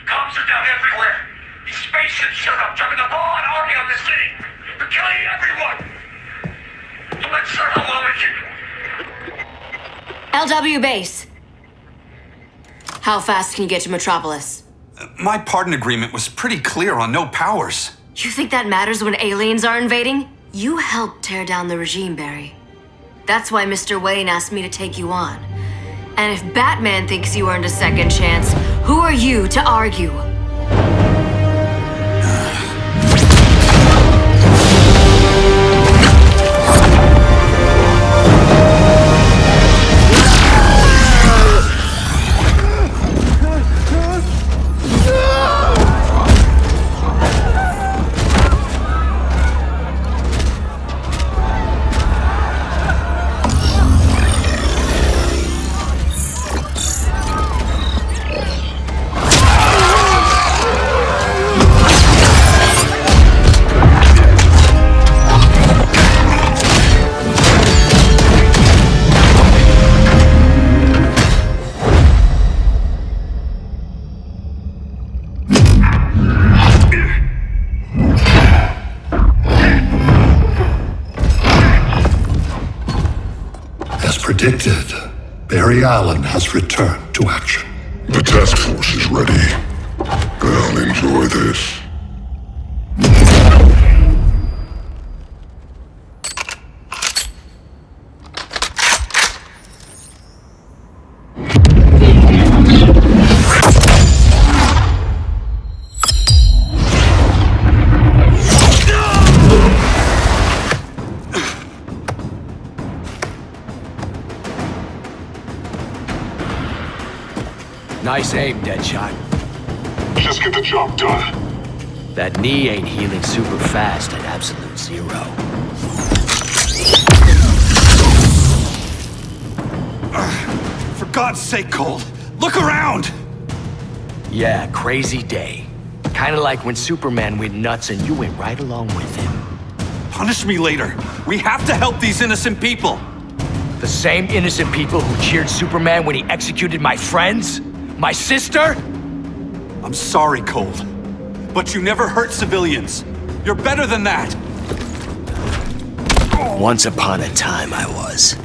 Cops are down everywhere. These spaceships showed up, driving the ball and army on the city. They're killing everyone. I'm not sure how long it can...
LW base. How fast can you get to Metropolis?
My pardon agreement was pretty clear on no powers.
You think that matters when aliens are invading? You helped tear down the regime, Barry. That's why Mr. Wayne asked me to take you on. And if Batman thinks you earned a second chance, who are you to argue?
Predicted, Barry Allen has returned to action.
The task force is ready. They'll enjoy this.
Nice aim, Deadshot.
Just get the job done.
That knee ain't healing super fast at absolute zero.
For God's sake, Cole, look around!
Yeah, crazy day. Kinda like when Superman went nuts and you went right along with him.
Punish me later. We have to help these innocent people.
The same innocent people who cheered Superman when he executed my friends? My sister?
I'm sorry, Cole, but you never hurt civilians. You're better than that.
Once upon a time, I was.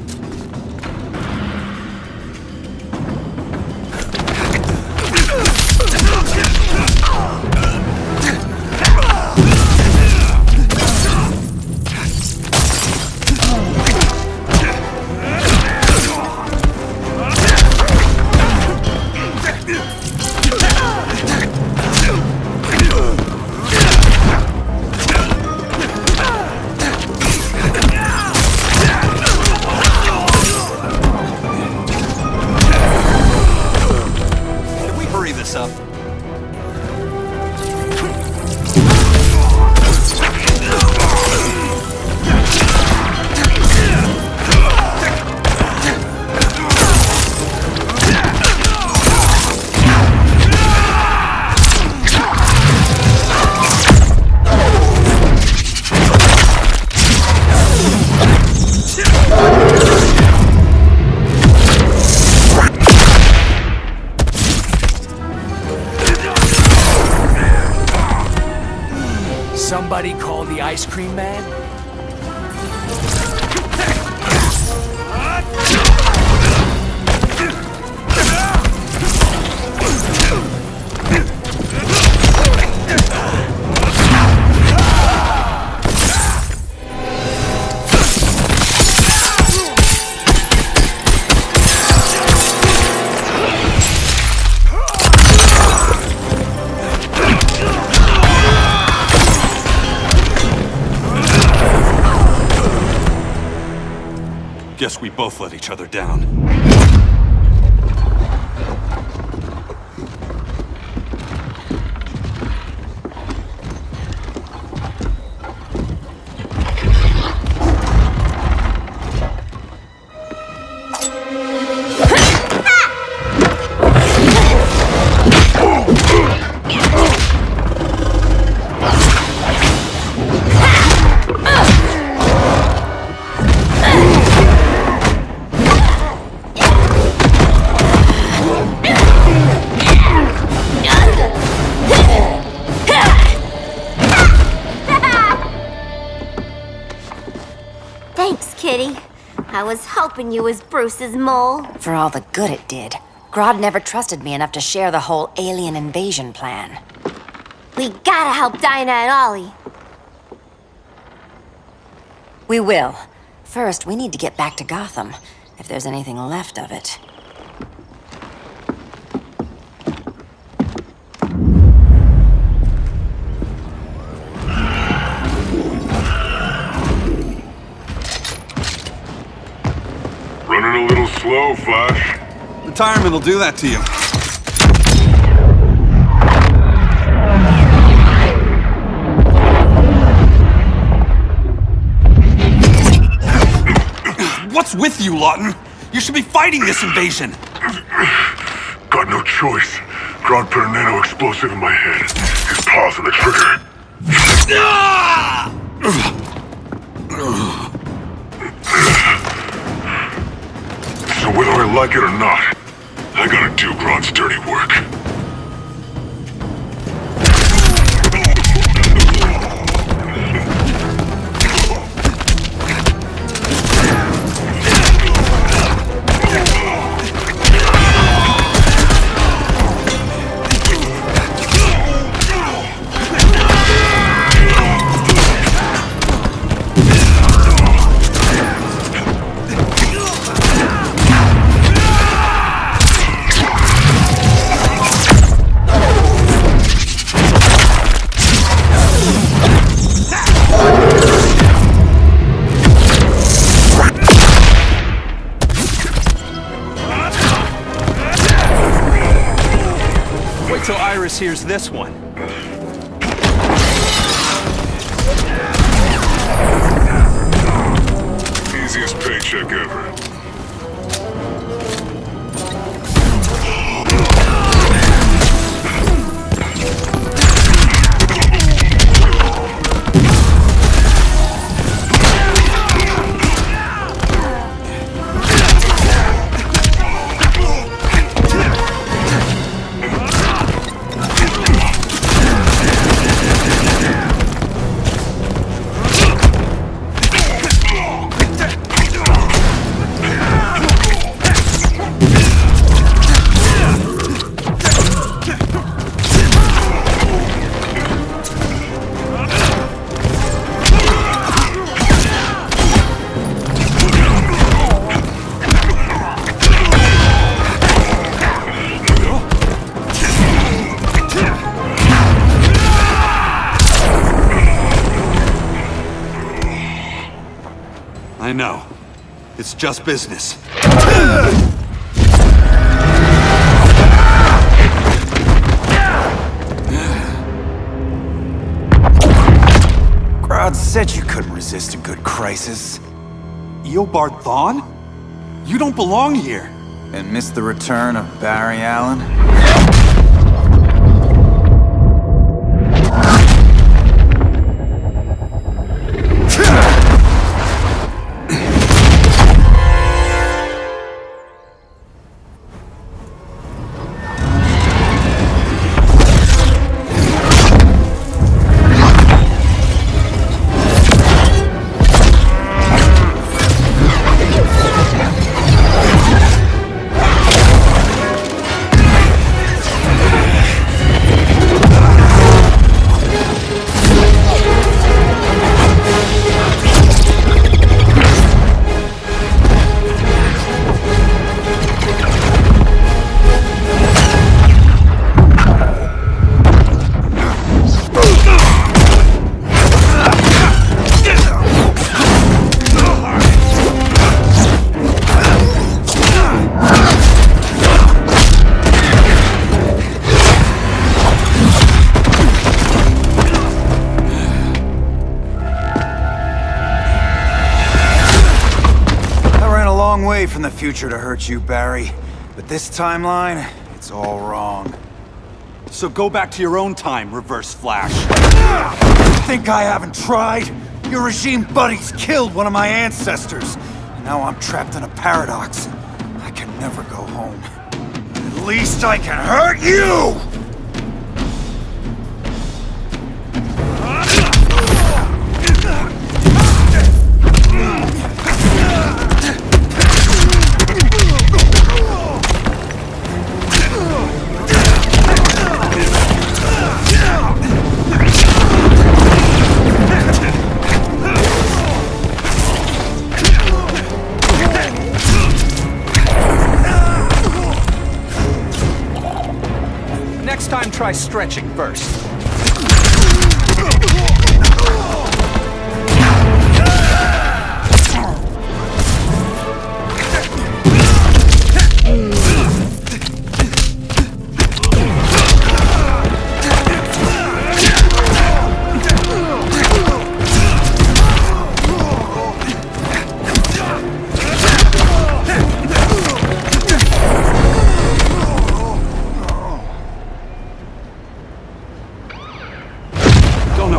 somebody call the ice cream man?
Guess we both let each other down.
I was hoping you was Bruce's mole.
For all the good it did. Grodd never trusted me enough to share the whole alien invasion plan.
We gotta help Dinah and Ollie.
We will. First, we need to get back to Gotham, if there's anything left of it.
Running a little slow, Flash.
Retirement will do that to you. What's with you, Lawton? You should be fighting this invasion.
Got no choice. Grodd put a nano explosive in my head. His paws on the trigger. So whether I like it or not, I gotta do Grodd's dirty work.
Here's this one.
Easiest paycheck ever.
I know. It's just business. Grodd said you couldn't resist a good crisis. Eobard Thawne? You don't belong here.
And miss the return of Barry Allen? from the future to hurt you, Barry. But this timeline, it's all wrong.
So go back to your own time, Reverse Flash.
Think I haven't tried? Your regime buddies killed one of my ancestors. And now I'm trapped in a paradox. I can never go home. At least I can hurt you!
Next time, try stretching first.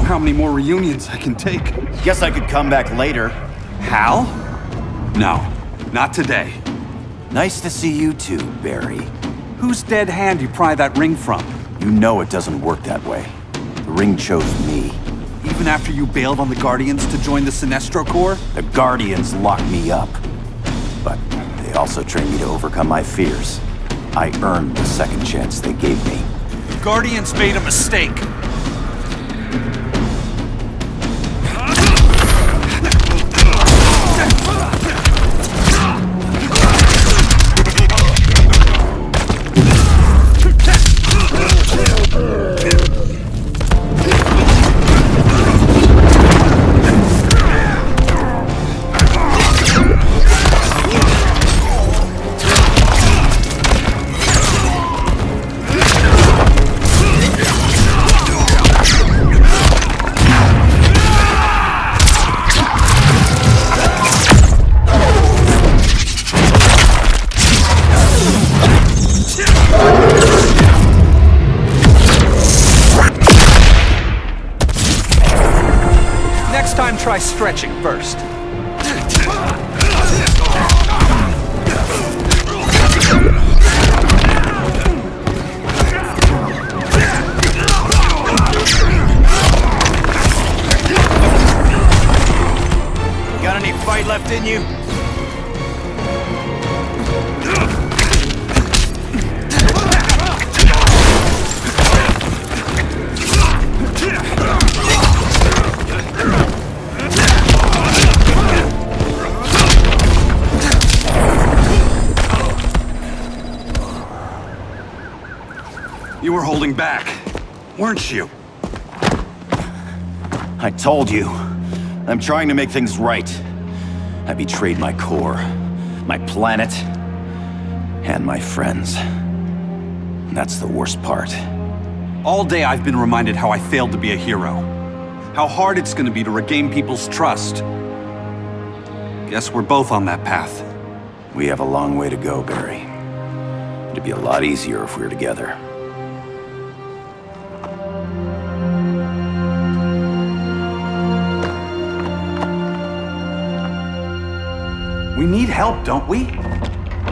How many more reunions I can take.
Guess I could come back later.
Hal? No, not today.
Nice to see you too, Barry.
Whose dead hand you pry that ring from?
You know it doesn't work that way. The ring chose me.
Even after you bailed on the Guardians to join the Sinestro Corps?
The Guardians locked me up. But they also trained me to overcome my fears. I earned the second chance they gave me.
The Guardians made a mistake. Try stretching first.
Got any fight left in you?
You were holding back, weren't you?
I told you. I'm trying to make things right. I betrayed my core, my planet, and my friends. That's the worst part.
All day I've been reminded how I failed to be a hero. How hard it's gonna be to regain people's trust. Guess we're both on that path.
We have a long way to go, Barry. It'd be a lot easier if we were together.
We need help, don't we?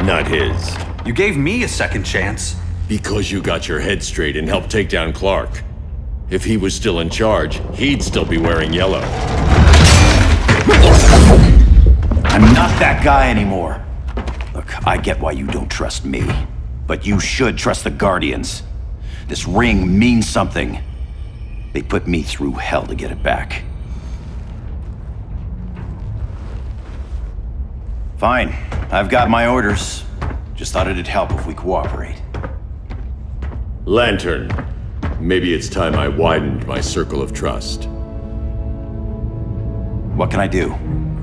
Not his.
You gave me a second chance.
Because you got your head straight and helped take down Clark. If he was still in charge, he'd still be wearing yellow.
I'm not that guy anymore. Look, I get why you don't trust me. But you should trust the Guardians. This ring means something. They put me through hell to get it back. Fine. I've got my orders. Just thought it'd help if we cooperate.
Lantern. Maybe it's time I widened my circle of trust.
What can I do?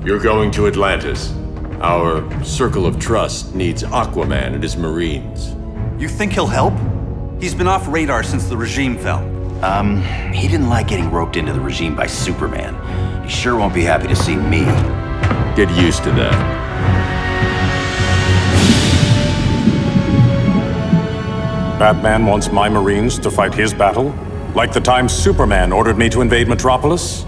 You're going to Atlantis. Our circle of trust needs Aquaman and his Marines.
You think he'll help? He's been off radar since the regime fell.
He didn't like getting roped into the regime by Superman. He sure won't be happy to see me.
Get used to that.
Batman wants my Marines to fight his battle? Like the time Superman ordered me to invade Metropolis?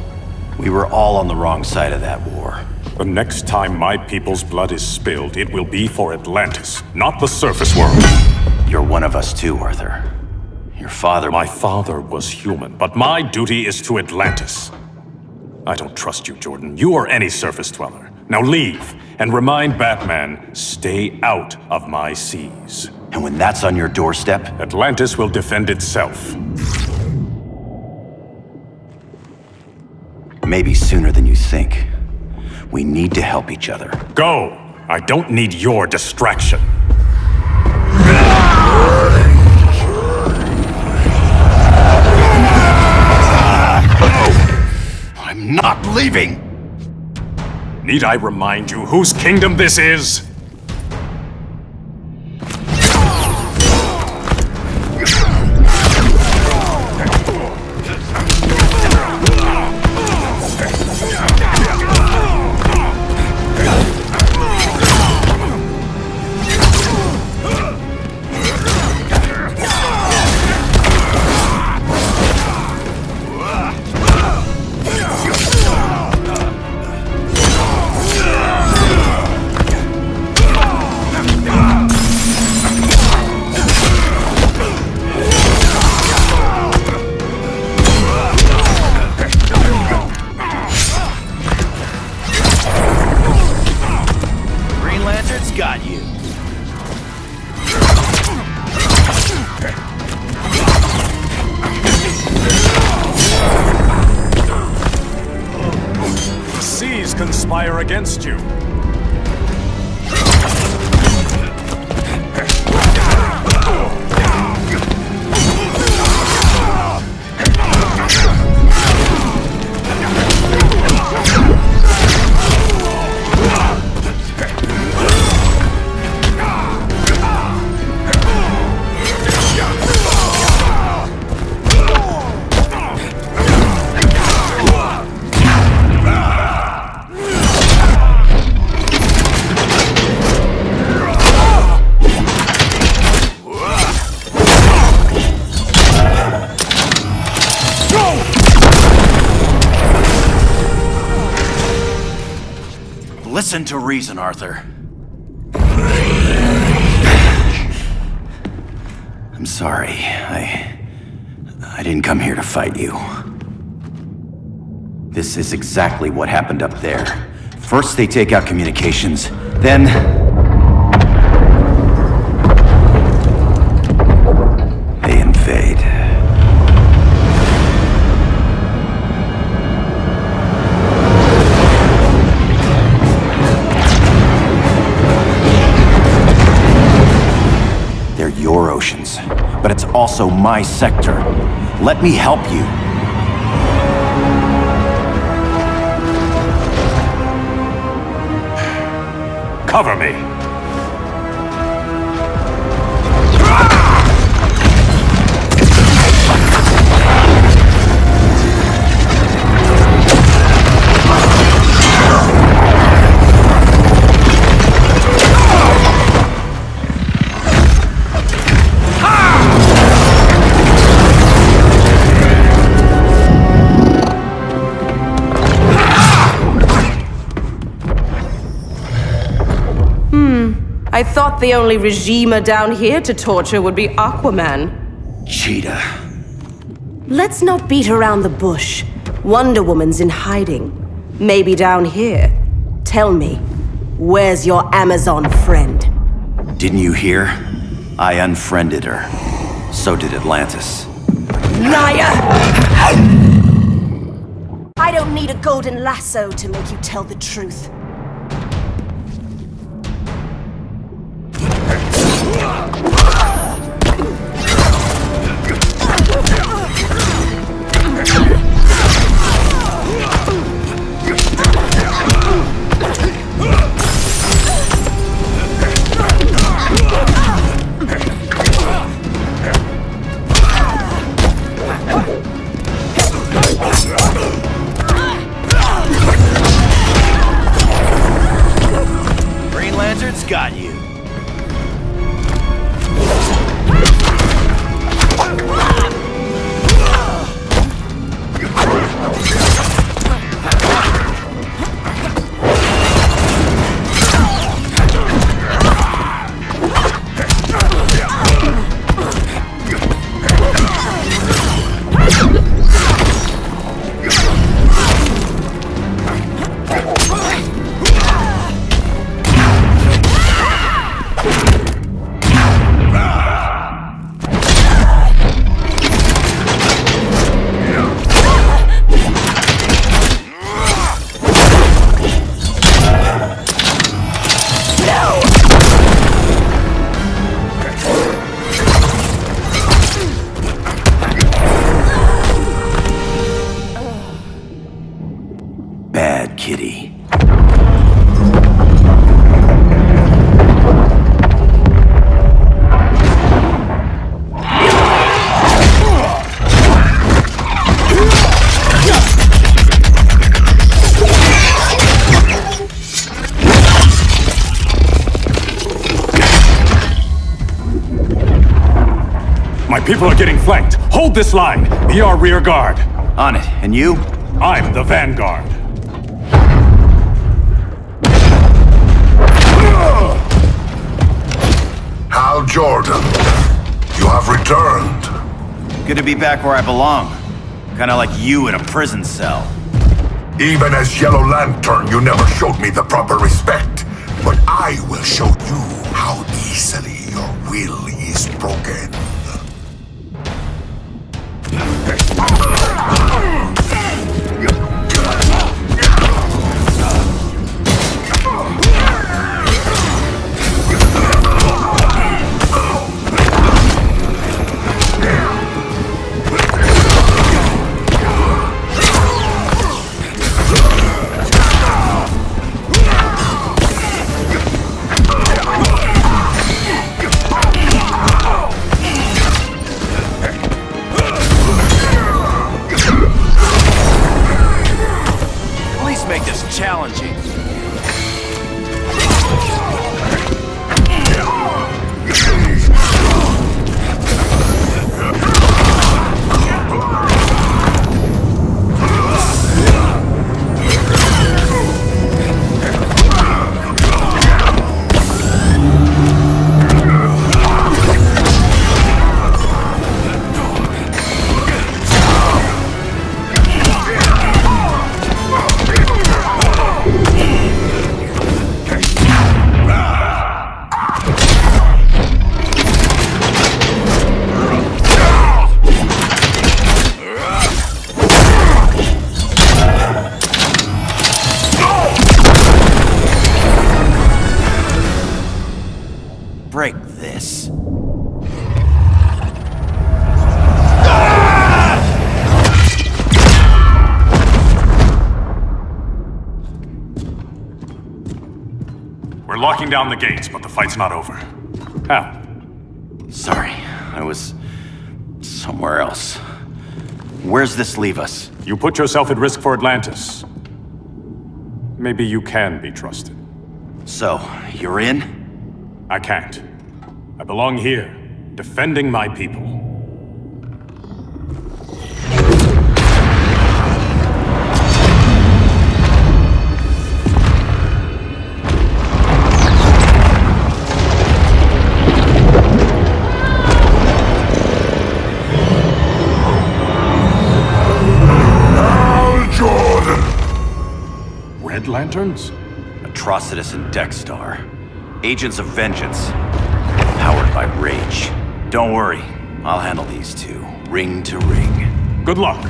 We were all on the wrong side of that war.
The next time my people's blood is spilled, it will be for Atlantis, not the surface world.
You're one of us too, Arthur. Your father...
My father was human, but my duty is to Atlantis. I don't trust you, Jordan. You or any surface dweller. Now leave, and remind Batman, stay out of my seas.
And when that's on your doorstep?
Atlantis will defend itself.
Maybe sooner than you think. We need to help each other.
Go! I don't need your distraction.
I'm not leaving!
Need I remind you whose kingdom this is?
Got you.
The seas conspire against you.
Listen to reason, Arthur. I'm sorry. I didn't come here to fight you. This is exactly what happened up there. First they take out communications, then... they invade. They're your oceans, but it's also my sector. Let me help you.
Cover me.
I thought the only regimer down here to torture would be Aquaman.
Cheetah.
Let's not beat around the bush. Wonder Woman's in hiding. Maybe down here. Tell me, where's your Amazon friend?
Didn't you hear? I unfriended her. So did Atlantis.
Liar! I don't need a golden lasso to make you tell the truth.
My people are getting flanked. Hold this line. Be our rear guard.
On it. And you?
I'm the vanguard.
Hal Jordan, you have returned.
Good to be back where I belong. Kinda like you in a prison cell.
Even as Yellow Lantern, you never showed me the proper respect. But I will show you how easily your will is broken.
Make this challenging. Break this.
We're locking down the gates, but the fight's not over. Hal.
Sorry, I was somewhere else. Where's this leave us?
You put yourself at risk for Atlantis. Maybe you can be trusted.
So, you're in?
I can't. I belong here, defending my people. Red Lanterns?
Atrocitus and Dexstar. Agents of Vengeance. Powered by rage. Don't worry, I'll handle these two, ring to ring.
Good luck.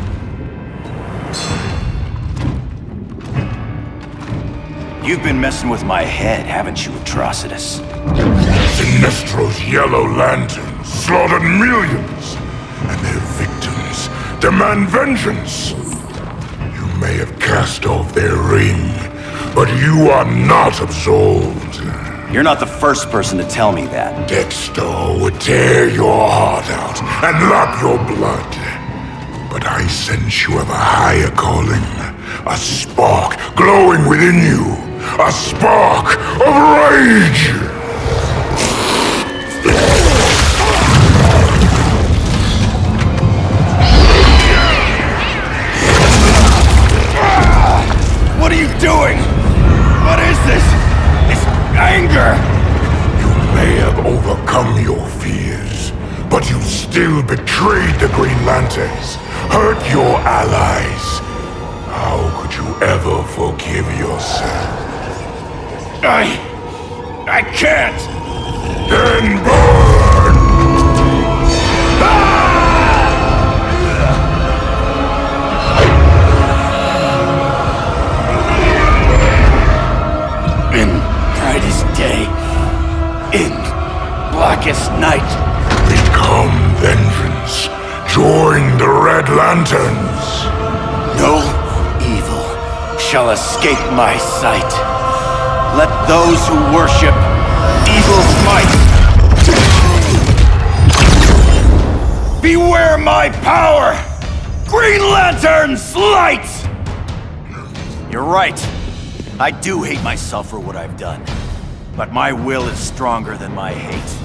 You've been messing with my head, haven't you, Atrocitus?
Sinestro's Yellow Lanterns slaughtered millions, and their victims demand vengeance. You may have cast off their ring, but you are not absolved.
You're not the first person to tell me that.
Dexter would tear your heart out and lap your blood. But I sense you have a higher calling. A spark glowing within you. A spark of rage!
What are you doing? What is this? This anger!
You may have overcome your fears, but you still betrayed the Green Lanterns, hurt your allies. How could you ever forgive yourself?
I can't!
Then burn!
In brightest day, in blackest night.
Become vengeance. Join the Red Lanterns.
No evil shall escape my sight. Let those who worship evil's might beware my power! Green Lantern's light! You're right. I do hate myself for what I've done. But my will is stronger than my hate.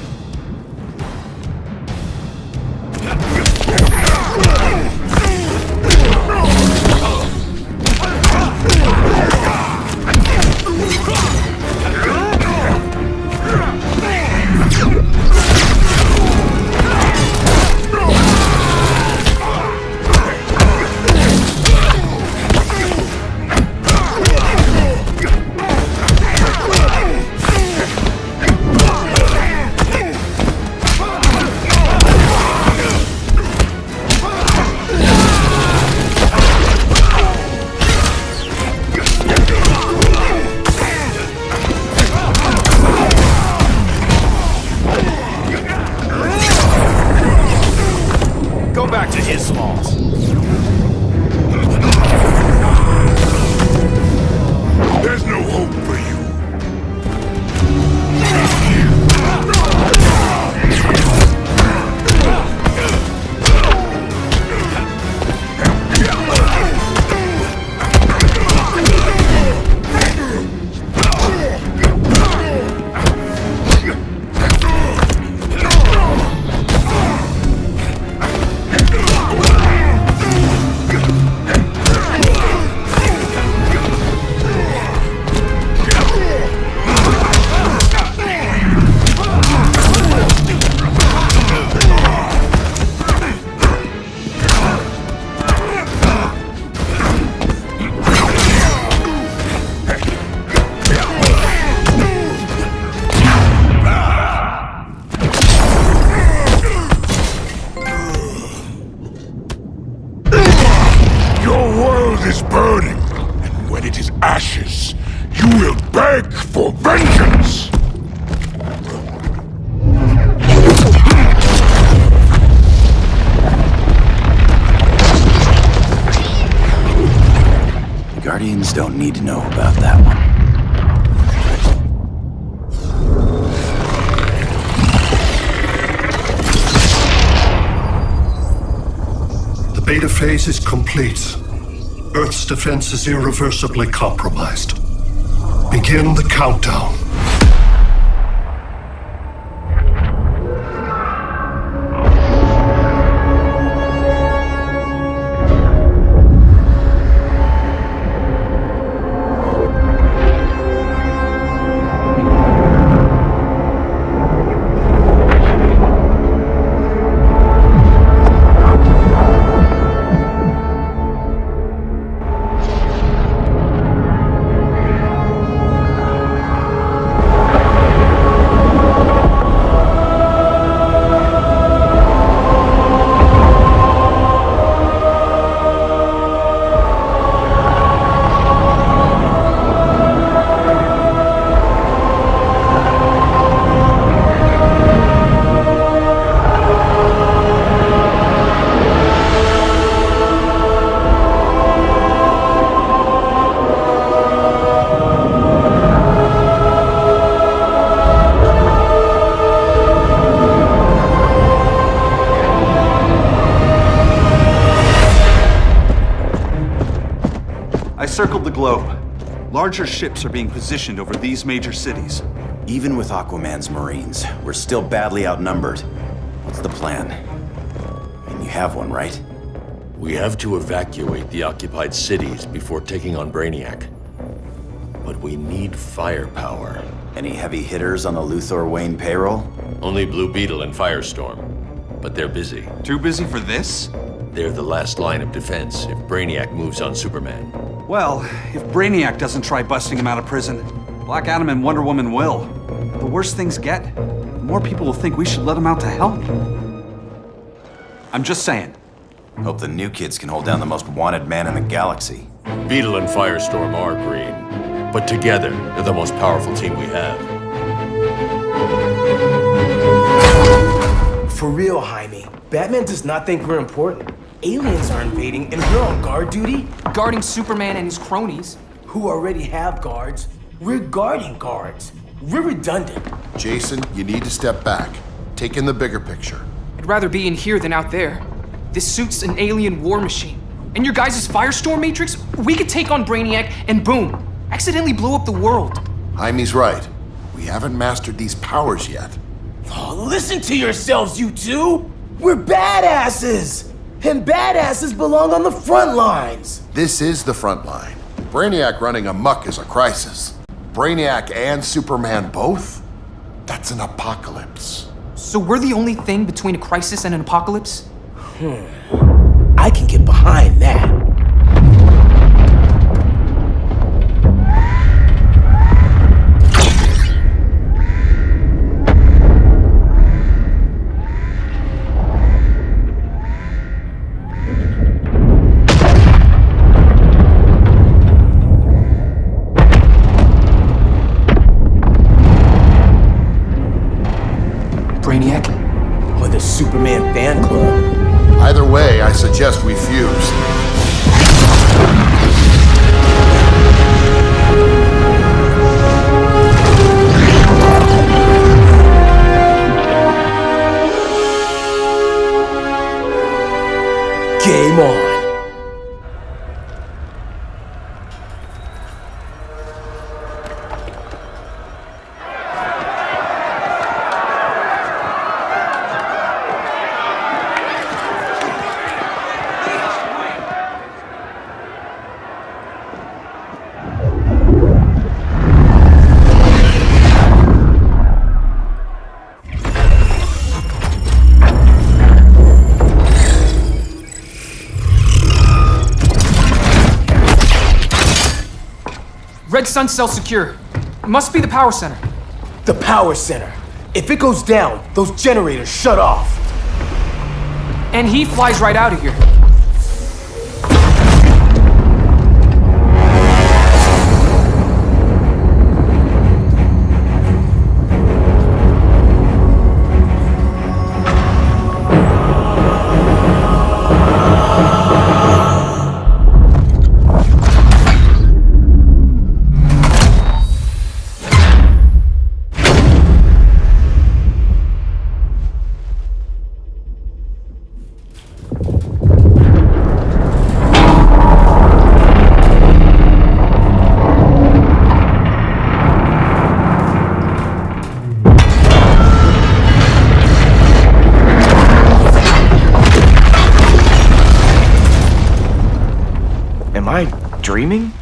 Go back to his laws.
There's no hope for you. Is burning, and when it is ashes, you will beg for vengeance!
The Guardians don't need to know about that one.
The beta phase is complete. Earth's defense is irreversibly compromised. Begin the countdown.
I circled the globe. Larger ships are being positioned over these major cities.
Even with Aquaman's Marines, we're still badly outnumbered. What's the plan? And you have one, right?
We have to evacuate the occupied cities before taking on Brainiac. But we need firepower.
Any heavy hitters on the Luthor Wayne payroll?
Only Blue Beetle and Firestorm. But they're busy.
Too busy for this?
They're the last line of defense if Brainiac moves on Superman.
Well, if Brainiac doesn't try busting him out of prison, Black Adam and Wonder Woman will. The worse things get, the more people will think we should let him out to help. I'm just saying.
Hope the new kids can hold down the most wanted man in the galaxy.
Beetle and Firestorm are green, but together, they're the most powerful team we have.
For real, Jaime. Batman does not think we're important. Aliens are invading and we're on guard duty?
Guarding Superman and his cronies.
Who already have guards. We're guarding guards. We're redundant.
Jason, you need to step back. Take in the bigger picture.
I'd rather be in here than out there. This suit's an alien war machine. And your guys' Firestorm Matrix, we could take on Brainiac and boom, accidentally blow up the world.
Jaime's right. We haven't mastered these powers yet.
Oh, listen to yourselves, you two! We're badasses! And badasses belong on the front lines!
This is the front line. Brainiac running amok is a crisis. Brainiac and Superman both? That's an apocalypse.
So we're the only thing between a crisis and an apocalypse?
I can get behind that.
Brainiac?
Or the Superman fan club?
Either way, just refused.
Game on.
Red Sun cell secure. Must be the power center.
The power center. If it goes down, those generators shut off.
And he flies right out of here.
Am I dreaming?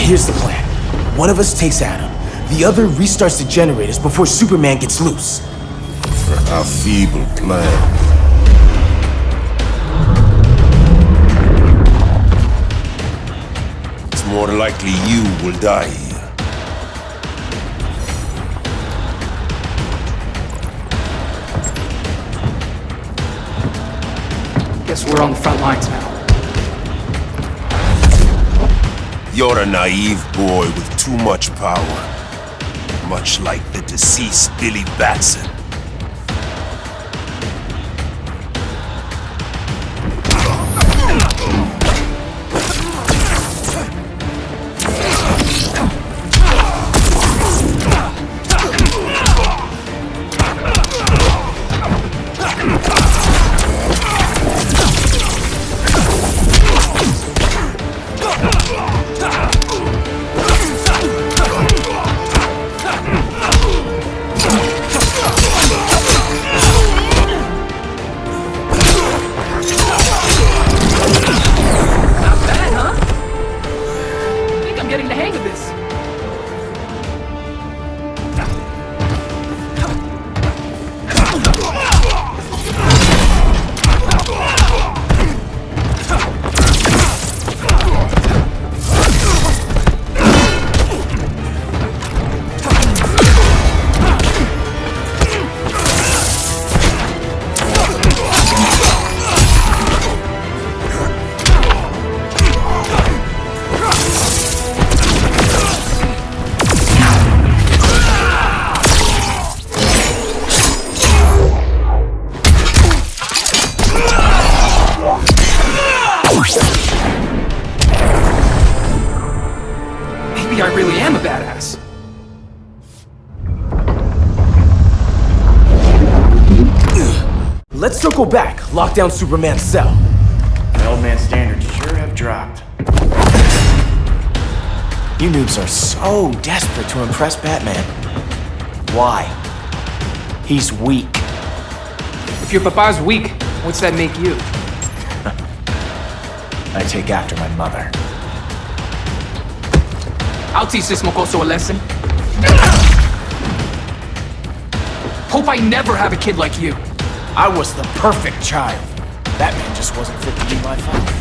Here's the plan. One of us takes Adam. The other restarts the generators before Superman gets loose.
A feeble plan. It's more likely you will die here.
Guess we're on the front lines now.
You're a naive boy with too much power. Much like the deceased Billy Batson.
Maybe I really am a badass.
Let's circle back, lock down Superman's cell.
The old man's standards sure have dropped.
You noobs are so desperate to impress Batman. Why? He's weak.
If your papa's weak, what's that make you?
I take after my mother.
I'll teach this mocoso a lesson. Hope I never have a kid like you.
I was the perfect child. That man just wasn't fit to be my father.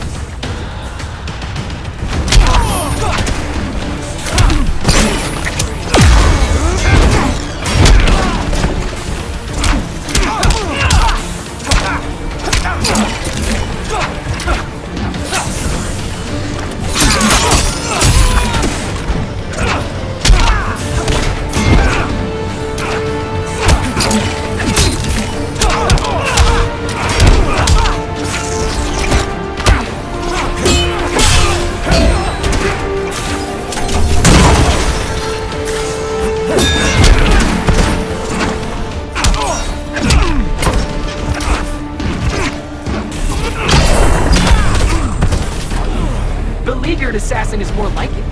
Beleaguered assassin is more like it.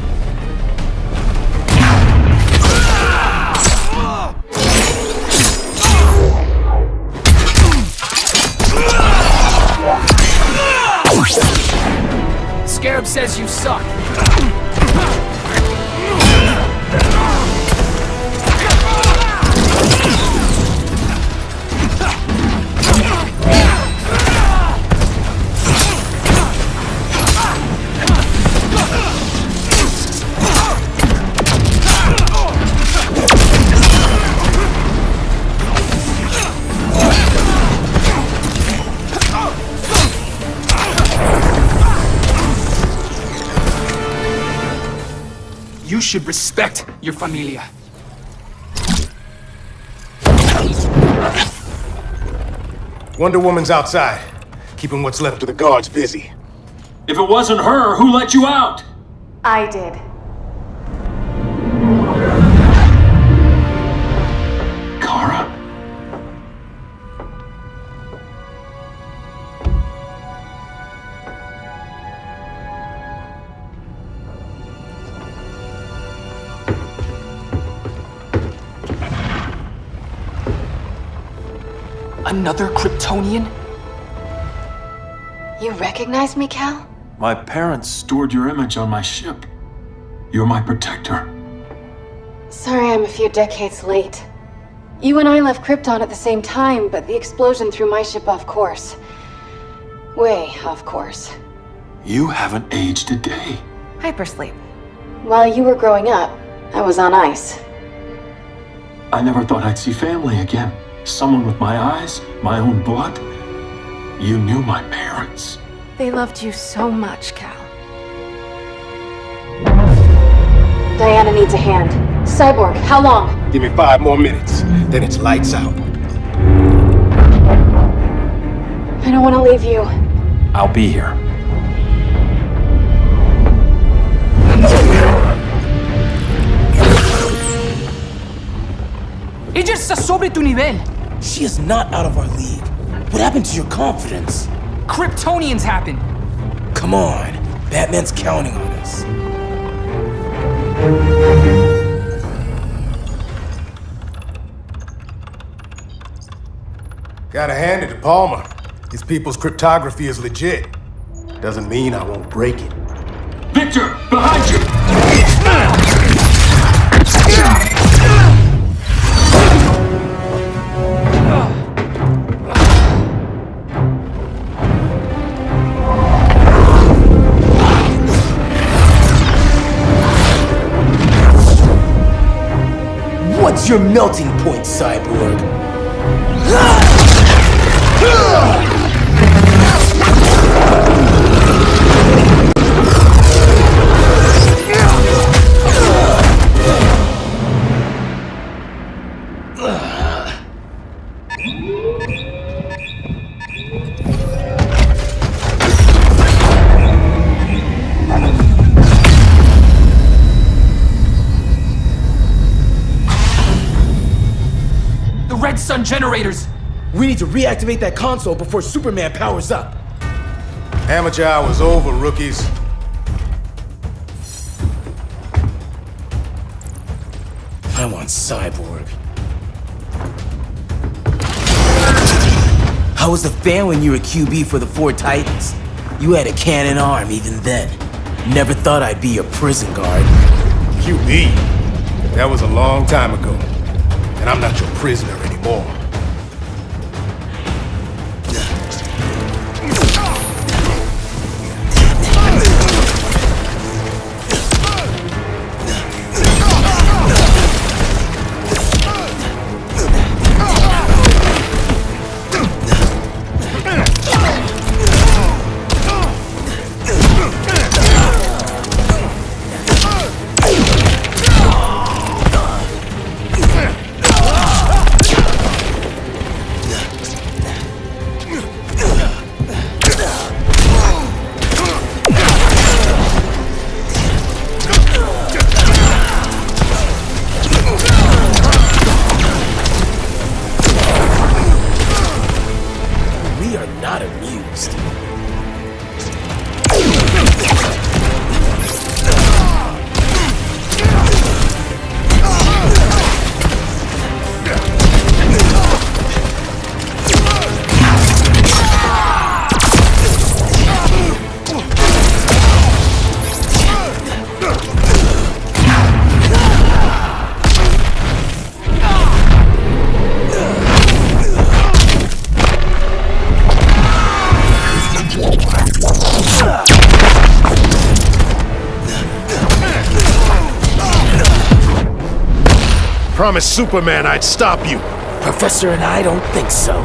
Scarab says you suck. You should respect your familia.
Wonder Woman's outside, keeping what's left of the guards busy.
If it wasn't her, who let you out?
I did.
Kara?
Another Kryptonian?
You recognize me, Cal?
My parents stored your image on my ship. You're my protector.
Sorry I'm a few decades late. You and I left Krypton at the same time, but the explosion threw my ship off course. Way off course.
You haven't aged a day.
Hypersleep. While you were growing up, I was on ice.
I never thought I'd see family again. Someone with my eyes, my own blood. You knew my parents.
They loved you so much, Cal. Diana needs a hand. Cyborg, how long?
Give me 5 more minutes, then it's lights out.
I don't want to leave you.
I'll be here.
Ella está sobre tu nivel.
She is not out of our league. What happened to your confidence?
Kryptonians happen.
Come on. Batman's counting on us.
Gotta hand it to Palmer. His people's cryptography is legit. Doesn't mean I won't break it.
Victor, behind you!
What's your melting point, Cyborg?
Red Sun generators!
We need to reactivate that console before Superman powers up.
Amateur hour's over, rookies.
I want Cyborg. I was a fan when you were QB for the 4 Titans. You had a cannon arm even then. Never thought I'd be your prison guard.
QB? That was a long time ago. And I'm not your prisoner anymore. promised Superman I'd stop you.
Professor and I don't think so.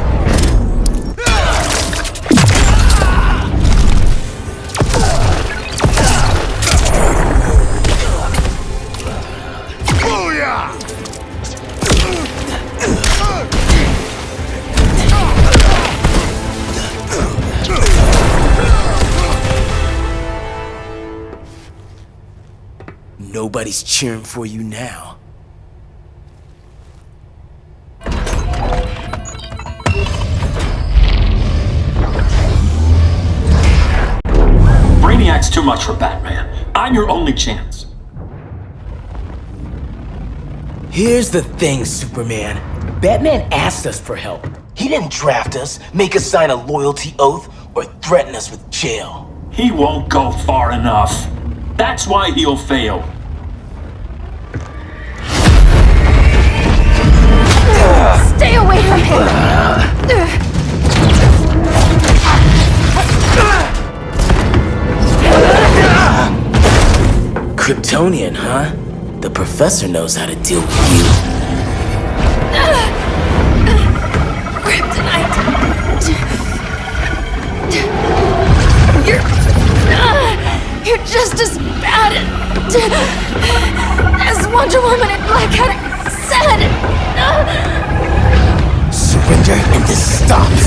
Nobody's cheering for you now.
Brainiac's too much for Batman. I'm your only chance.
Here's the thing, Superman. Batman asked us for help. He didn't draft us, make us sign a loyalty oath, or threaten us with jail.
He won't go far enough. That's why he'll fail.
Stay away from him!
Kryptonian, huh? The professor knows how to deal with you.
Kryptonite! You're just as bad as Wonder Woman and Black Cat said!
Surrender and this stops!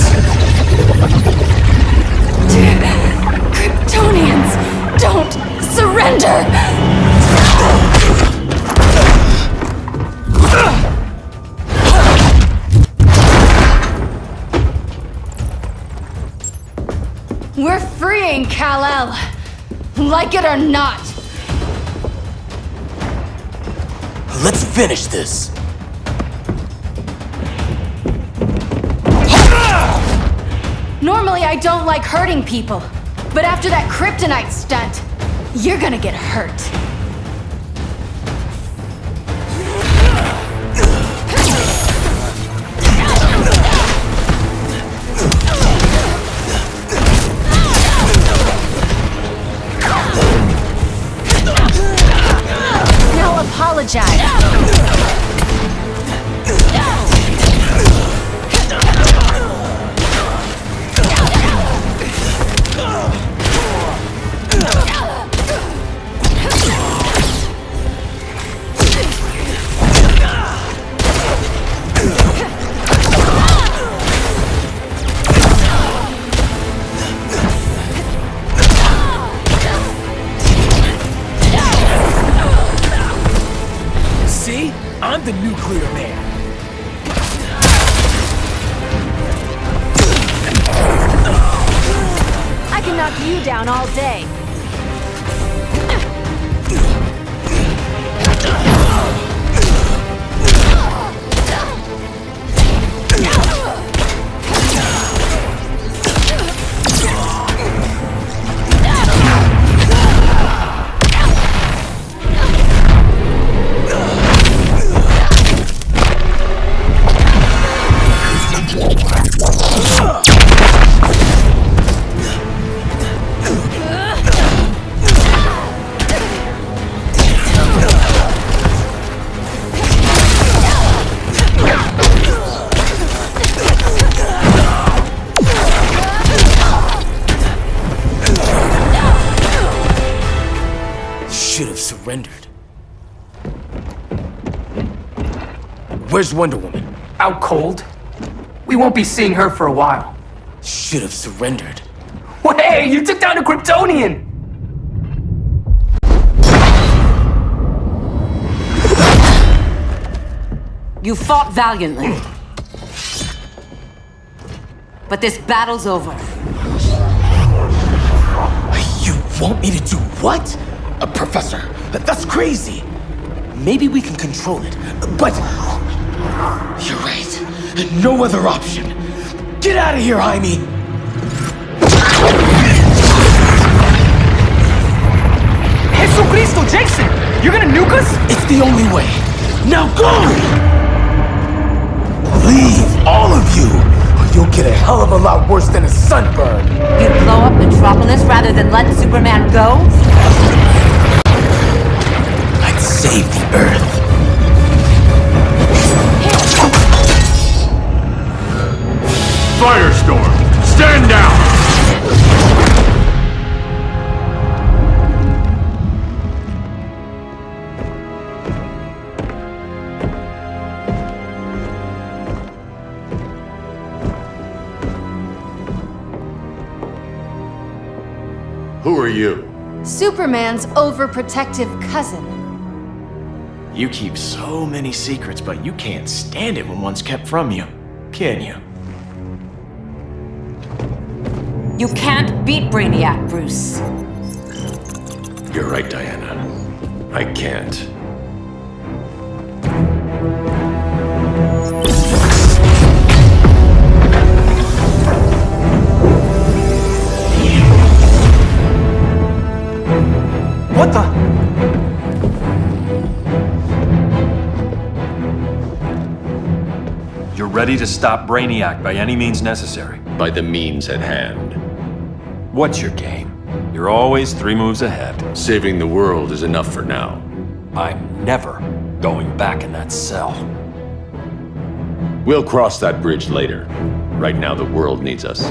Kryptonians don't surrender! We're freeing Kal-El, like it or not.
Let's finish this.
Normally I don't like hurting people, but after that kryptonite stunt, you're gonna get hurt. Now apologize.
See? I'm the nuclear man.
I can knock you down all day.
Should have surrendered. Where's Wonder Woman?
Out cold. We won't be seeing her for a while.
Should have surrendered.
Well, hey, you took down a Kryptonian!
You fought valiantly. But this battle's over.
You want me to do what? Professor, that's crazy. Maybe we can control it, but... You're right. No other option. Get out of here, Jaime!
Jesucristo, Jason! You're gonna nuke us?
It's the only way. Now go! Leave, all of you, or you'll get a hell of a lot worse than a sunburn.
You'd blow up Metropolis rather than let Superman go?
I'd save the Earth.
Firestorm! Stand down! Who are you?
Superman's overprotective cousin.
You keep so many secrets, but you can't stand it when one's kept from you, can you?
You can't beat Brainiac, Bruce.
You're right, Diana. I can't.
What the? You're ready to stop Brainiac by any means necessary.
By the means at hand.
What's your game? You're always 3 moves ahead.
Saving the world is enough for now.
I'm never going back in that cell.
We'll cross that bridge later. Right now, the world needs us.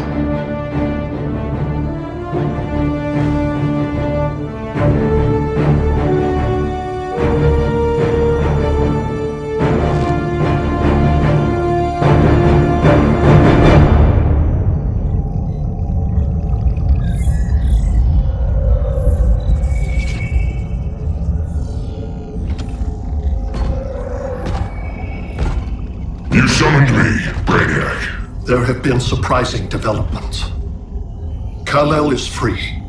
You summoned me, Brainiac.
There have been surprising developments. Kal-El is free,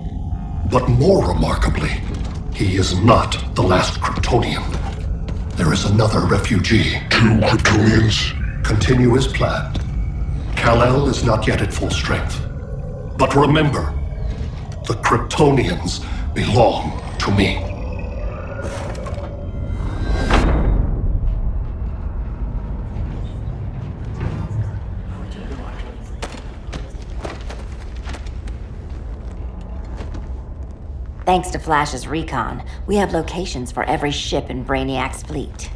but more remarkably, he is not the last Kryptonian. There is another refugee.
2 Kryptonians?
Continue as planned. Kal-El is not yet at full strength. But remember, the Kryptonians belong to me.
Thanks to Flash's recon, we have locations for every ship in Brainiac's fleet.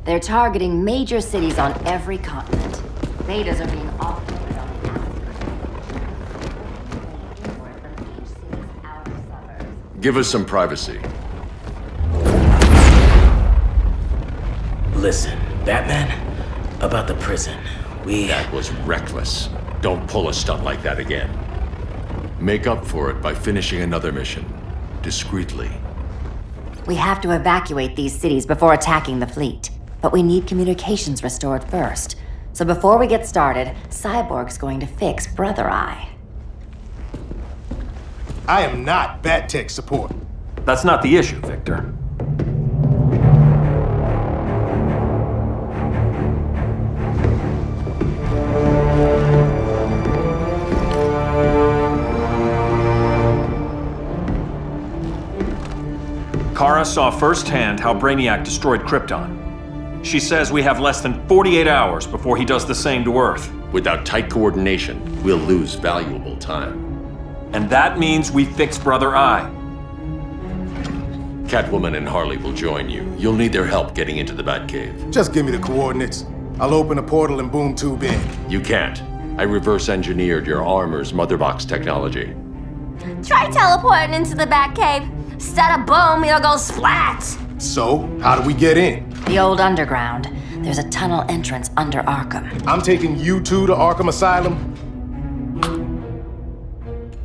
They're targeting major cities on every continent. Betas are being offloaded on the outskirts.
Give us some privacy.
Listen, Batman, about the prison,
That was reckless. Don't pull a stunt like that again. Make up for it by finishing another mission. Discreetly.
We have to evacuate these cities before attacking the fleet. But we need communications restored first. So before we get started, Cyborg's going to fix Brother Eye.
I am not Bat Tech support.
That's not the issue, Victor. Kara saw firsthand how Brainiac destroyed Krypton. She says we have less than 48 hours before he does the same to Earth.
Without tight coordination, we'll lose valuable time.
And that means we fix Brother Eye.
Catwoman and Harley will join you. You'll need their help getting into the Batcave.
Just give me the coordinates. I'll open a portal and boom tube in.
You can't. I reverse engineered your armor's motherbox technology.
Try teleporting into the Batcave. Instead of boom, you'll go splat.
So, how do we get in?
The old underground. There's a tunnel entrance under Arkham.
I'm taking you two to Arkham Asylum.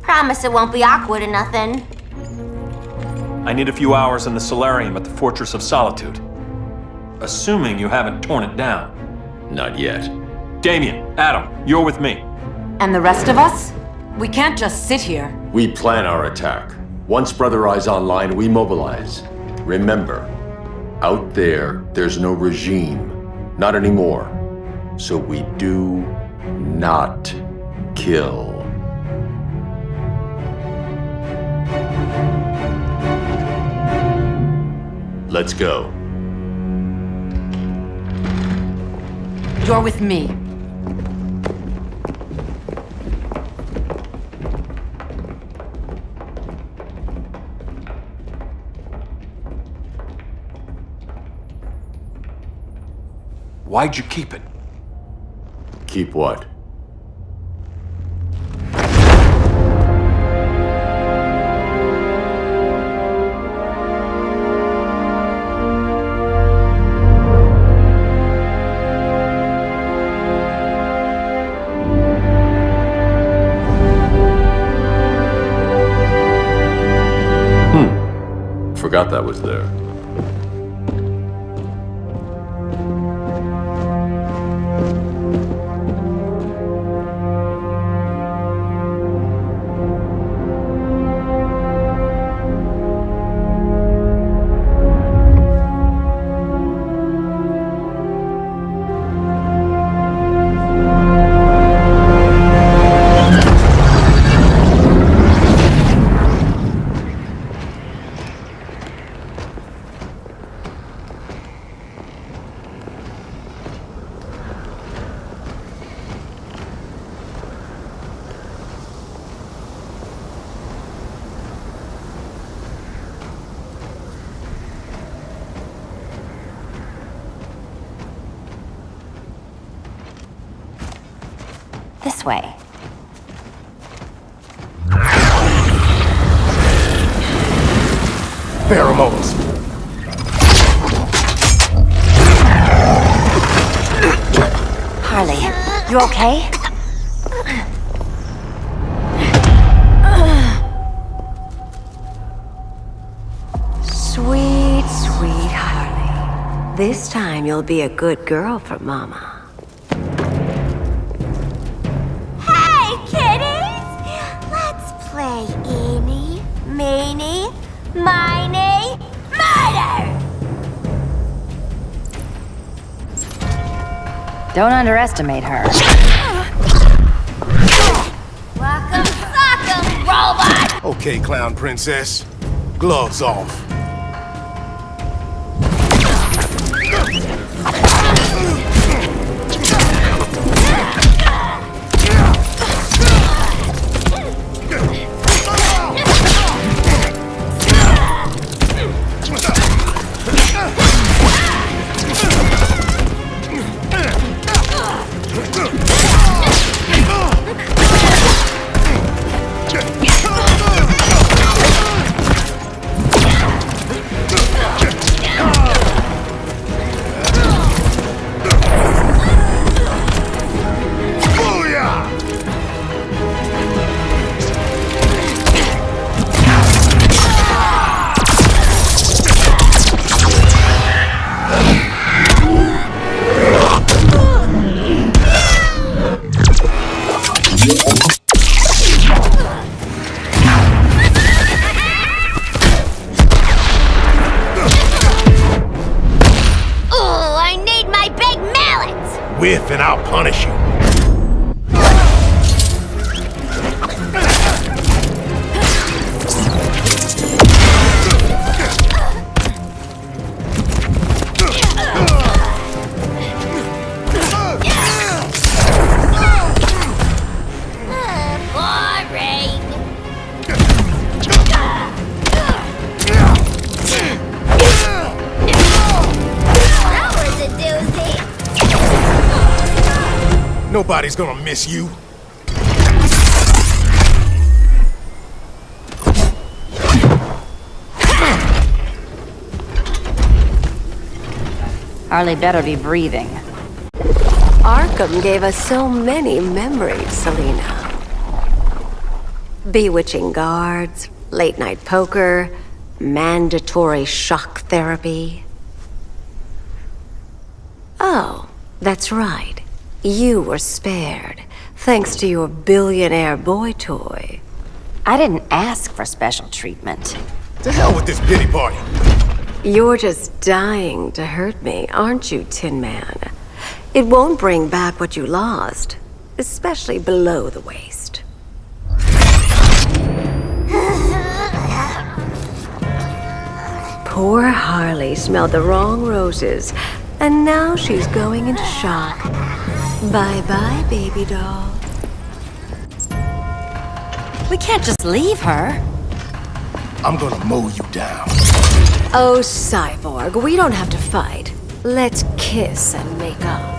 Promise it won't be awkward or nothing.
I need a few hours in the solarium at the Fortress of Solitude. Assuming you haven't torn it down.
Not yet.
Damien, Adam, you're with me.
And the rest of us? We can't just sit here.
We plan our attack. Once Brother Eye's online, we mobilize. Remember, out there, there's no regime. Not anymore. So we do not kill. Let's go.
You're with me.
Why'd you keep it?
Keep what?
Forgot that was there.
This way.
Pheromones.
Harley, you okay? Sweet, sweet Harley. This time you'll be a good girl for Mama.
Hey, kiddies! Let's play Eeny, Meeny, Miny, Murder!
Don't underestimate her.
Welcome, sock'em, robot!
Okay, clown princess. Gloves off. Whiff and I'll punish you. Nobody's gonna miss you.
Harley better be breathing.
Arkham gave us so many memories, Selina. Bewitching guards, late-night poker, mandatory shock therapy. Oh, that's right. You were spared, thanks to your billionaire boy toy.
I didn't ask for special treatment.
To hell with this pity party.
You're just dying to hurt me, aren't you, Tin Man? It won't bring back what you lost, especially below the waist. Poor Harley smelled the wrong roses, and now she's going into shock. Bye-bye, baby doll.
We can't just leave her.
I'm gonna mow you down.
Oh, Cyborg, we don't have to fight. Let's kiss and make up.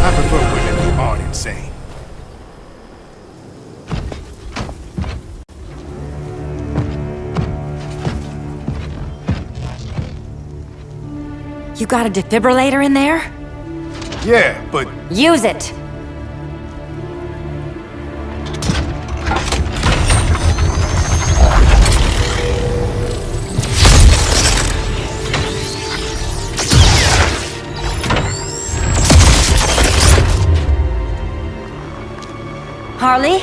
I prefer women who aren't insane.
You got a defibrillator in there?
Yeah, but...
Use it! Harley?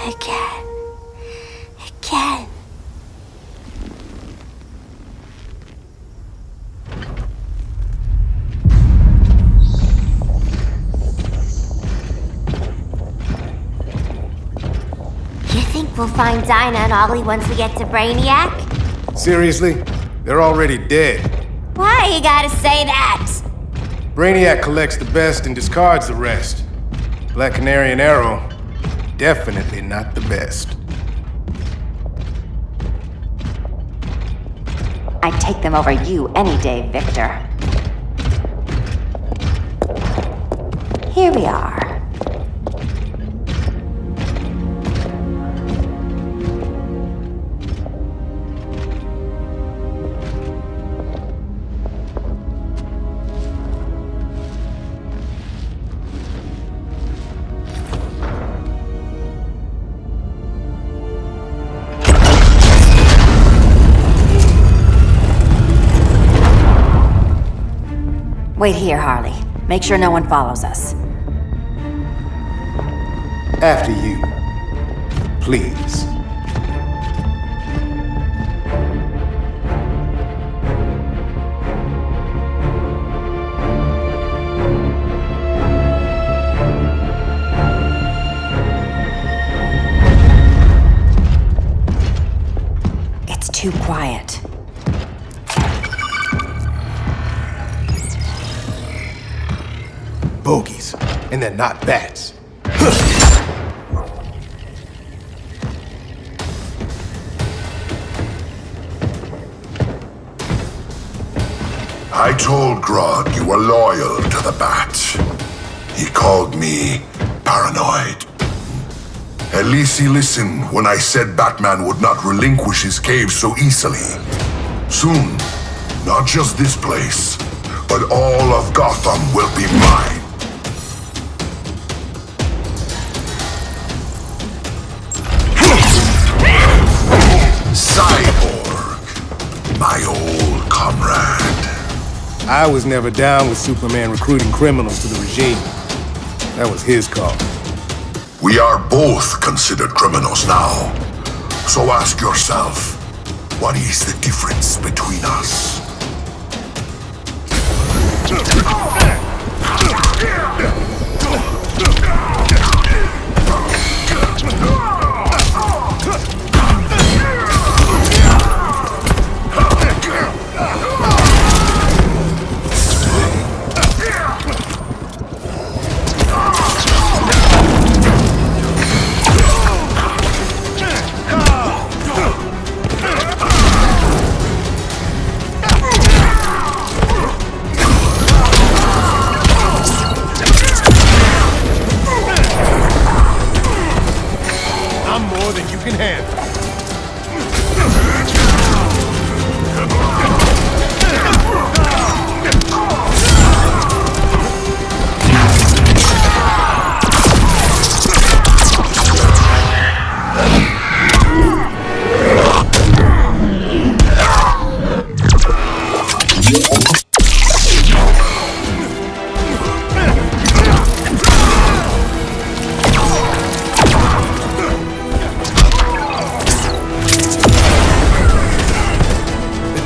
Again. You think we'll find Dinah and Ollie once we get to Brainiac?
Seriously? They're already dead.
Why you gotta say that?
Brainiac collects the best and discards the rest. Black Canary and Arrow, definitely not the best.
I'd take them over you any day, Victor. Here we are. Wait here, Harley. Make sure no one follows us.
After you. Please.
It's too quiet.
Bogies. And they're not bats.
I told Grodd you were loyal to the Bat. He called me paranoid. At least he listened when I said Batman would not relinquish his cave so easily. Soon, not just this place, but all of Gotham will be mine. Cyborg, my old comrade.
I was never down with Superman recruiting criminals to the regime. That was his call.
We are both considered criminals now. So ask yourself, what is the difference between us?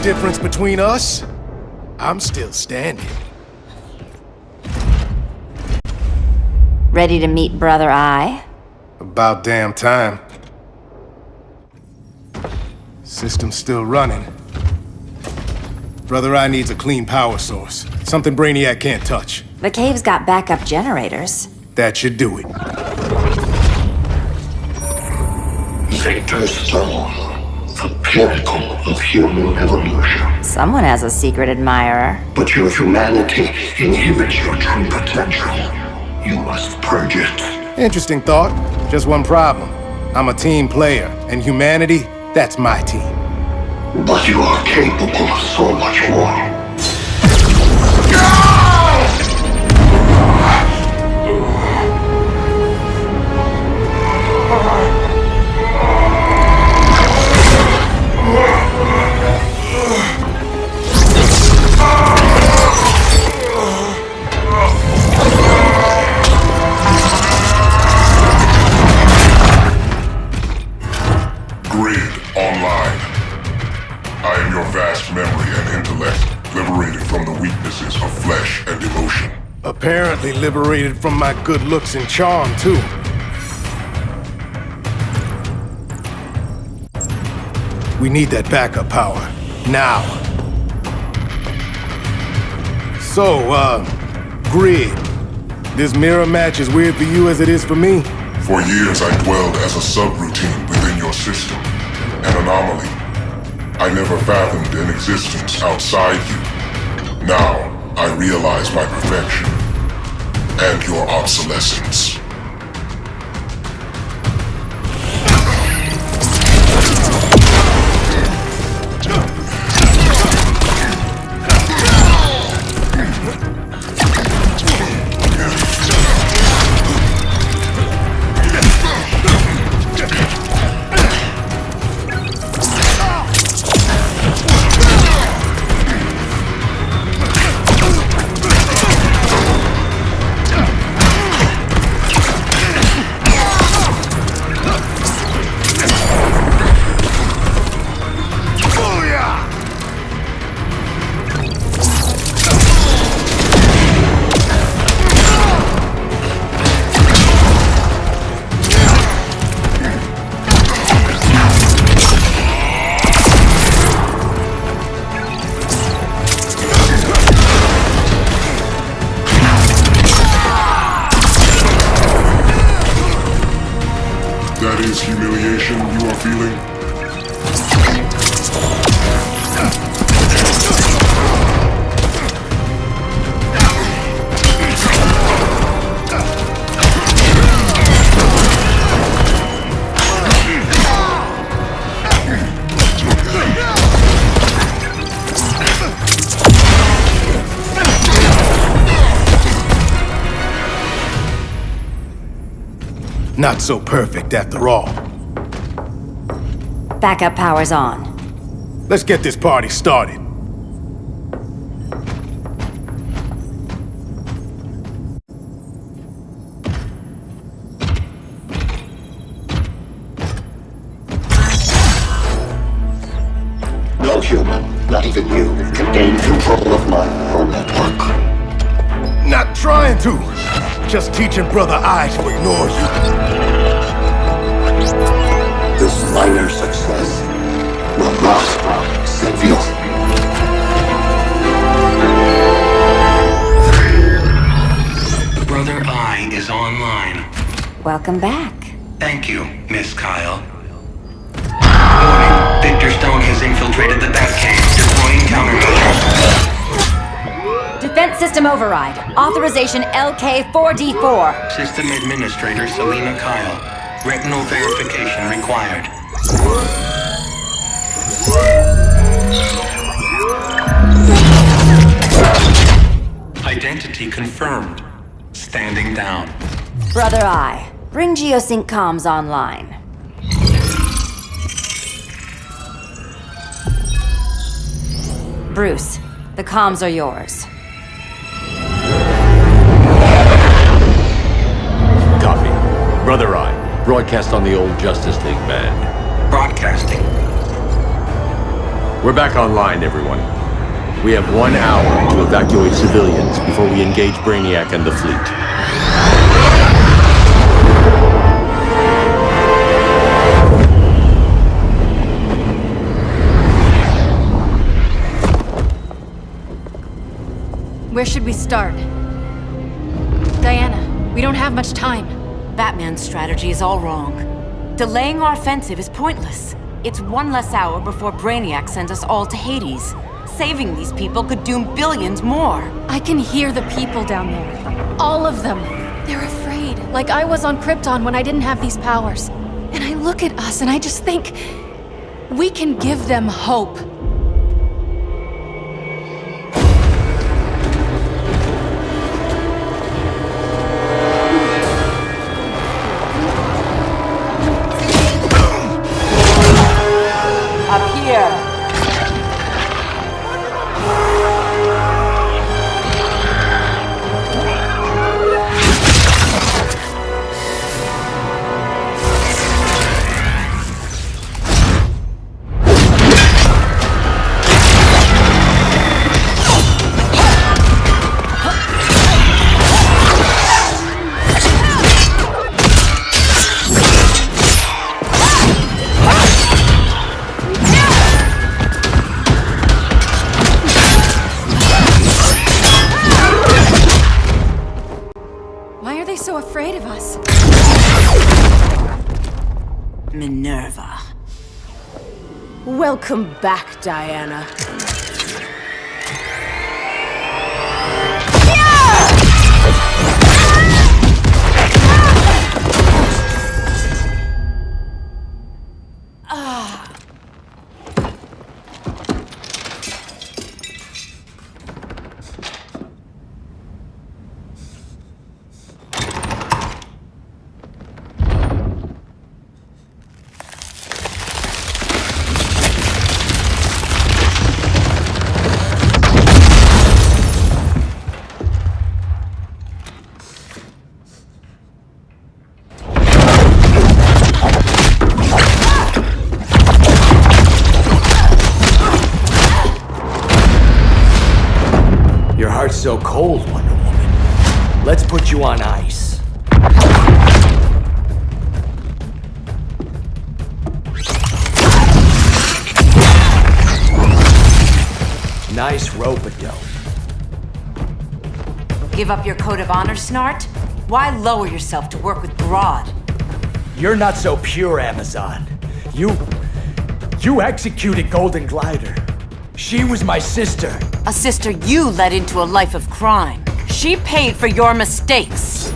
Difference between us? I'm still standing.
Ready to meet Brother Eye?
About damn time. System's still running. Brother Eye needs a clean power source. Something Brainiac can't touch.
The cave's got backup generators.
That should do it.
Victor Stone. the pinnacle of human evolution.
Someone has a secret admirer.
But your humanity inhibits your true potential. You must purge it.
Interesting thought. Just one problem. I'm a team player, and humanity, that's my team.
But you are capable of so much more.
Apparently liberated from my good looks and charm, too. We need that backup power. Now. So, Grid. This mirror match as weird for you as it is for me?
For years I dwelled as a subroutine within your system. An anomaly. I never fathomed an existence outside you. Now, I realize my perfection. And your obsolescence. That is humiliation you are feeling?
Not so perfect after all.
Backup power's on.
Let's get this party started.
No human, not even you, can gain control of my neural network.
Not trying to. Just teaching Brother I to ignore you.
This minor success will not save you.
Brother I is online.
Welcome back.
Thank you, Miss Kyle. Warning, Victor Stone has infiltrated the Batcave, deploying countermeasures.
Defense system override. Authorization LK4D4.
System Administrator Selena Kyle. Retinal verification required. Identity confirmed. Standing down.
Brother I, bring Geosync comms online. Bruce, the comms are yours.
Copy. Brother I, broadcast on the old Justice League band.
Broadcasting.
We're back online, everyone. We have 1 hour to evacuate civilians before we engage Brainiac and the fleet.
Where should we start? Diana, we don't have much time.
Batman's strategy is all wrong. Delaying our offensive is pointless.
It's one less hour before Brainiac sends us all to Hades. Saving these people could doom billions more.
I can hear the people down there. All of them. They're afraid, like I was on Krypton when I didn't have these powers. And I look at us and I just think, we can give them hope.
Up here.
Afraid of us.
Minerva.
Welcome back, Diana.
So cold, Wonder Woman. Let's put you on ice. Nice rope-a-dope.
Give up your code of honor, Snart? Why lower yourself to work with Grodd?
You're not so pure, Amazon. You executed Golden Glider. She was my sister.
A sister you led into a life of crime. She paid for your mistakes.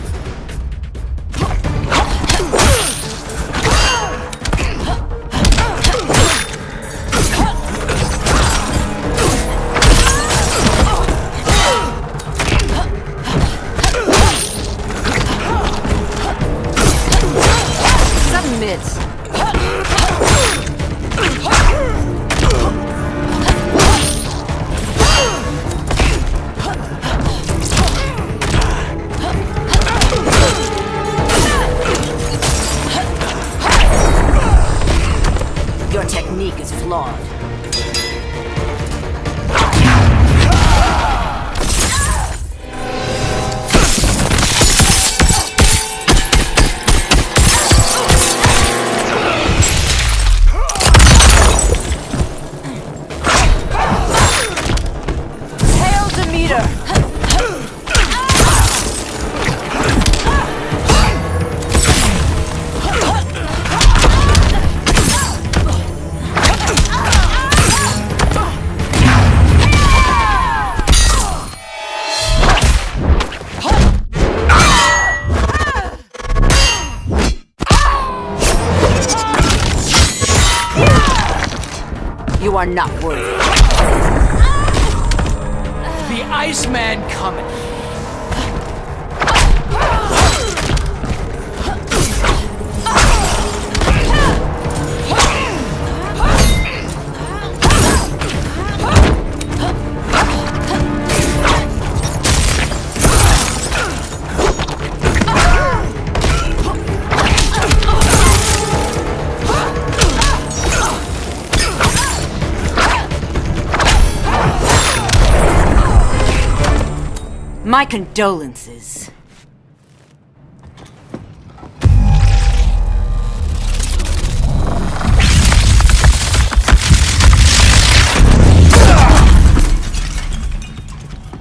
Submit. Your technique is flawed. Hail Demeter! You are not worthy.
The Iceman coming.
My condolences.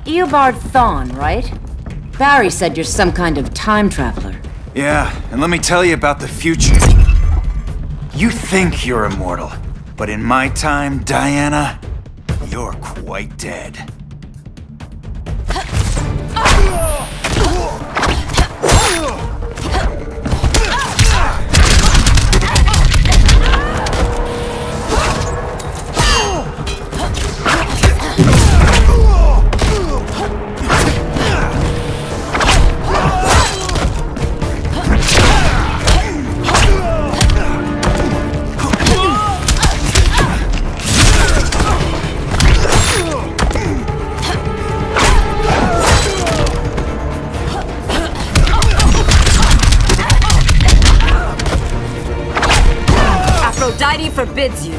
Eobard Thawne, right? Barry said you're some kind of time traveler.
Yeah, and let me tell you about the future. You think you're immortal, but in my time, Diana, you're quite dead.
Aphrodite forbids you.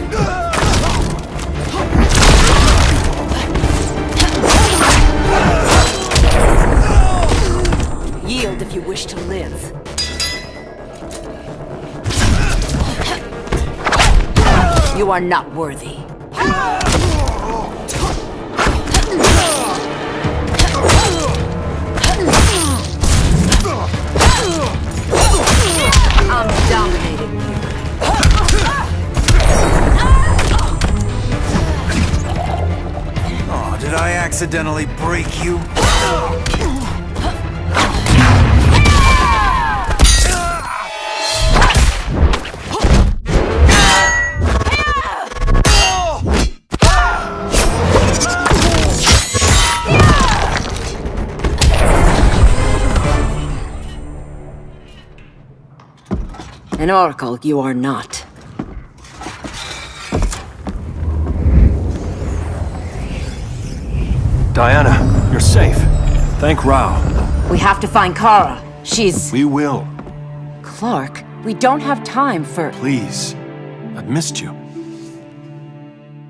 Yield if you wish to live. You are not worthy. I'm dominating you.
Oh, did I accidentally break you?
An oracle you are not.
Diana, you're safe. Thank Rao.
We have to find Kara. She's...
We will.
Clark, we don't have time for...
Please. I've missed you.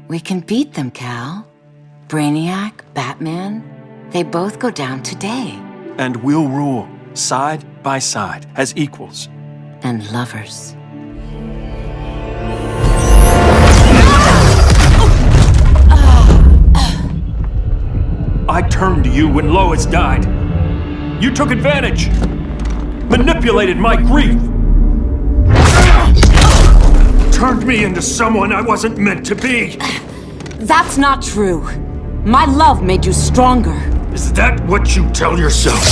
We can beat them, Cal. Brainiac, Batman, they both go down today.
And we'll rule, side by side, as equals.
And lovers.
I turned to you when Lois died. You took advantage. Manipulated my grief. Turned me into someone I wasn't meant to be.
That's not true. My love made you stronger.
Is that what you tell yourself?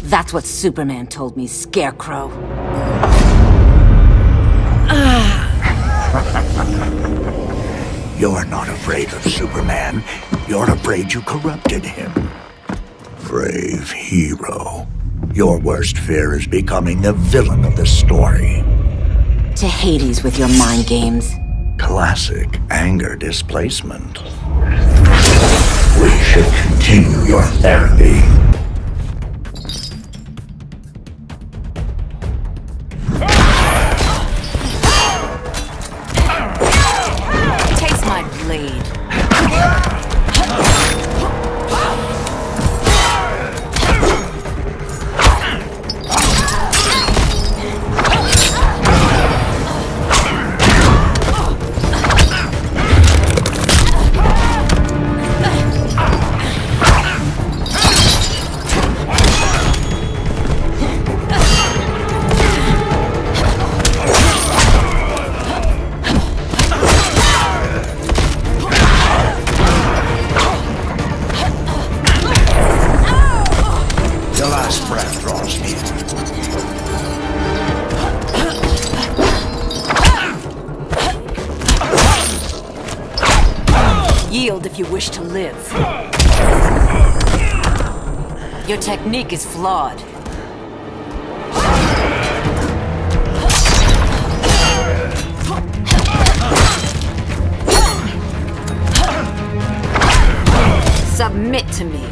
That's what Superman told me, Scarecrow.
You're not afraid of Superman. You're afraid you corrupted him. Brave hero. Your worst fear is becoming the villain of the story.
To Hades with your mind games.
Classic anger displacement. We should continue your therapy.
Taste my blade. Yield if you wish to live. Your technique is flawed. Submit to me.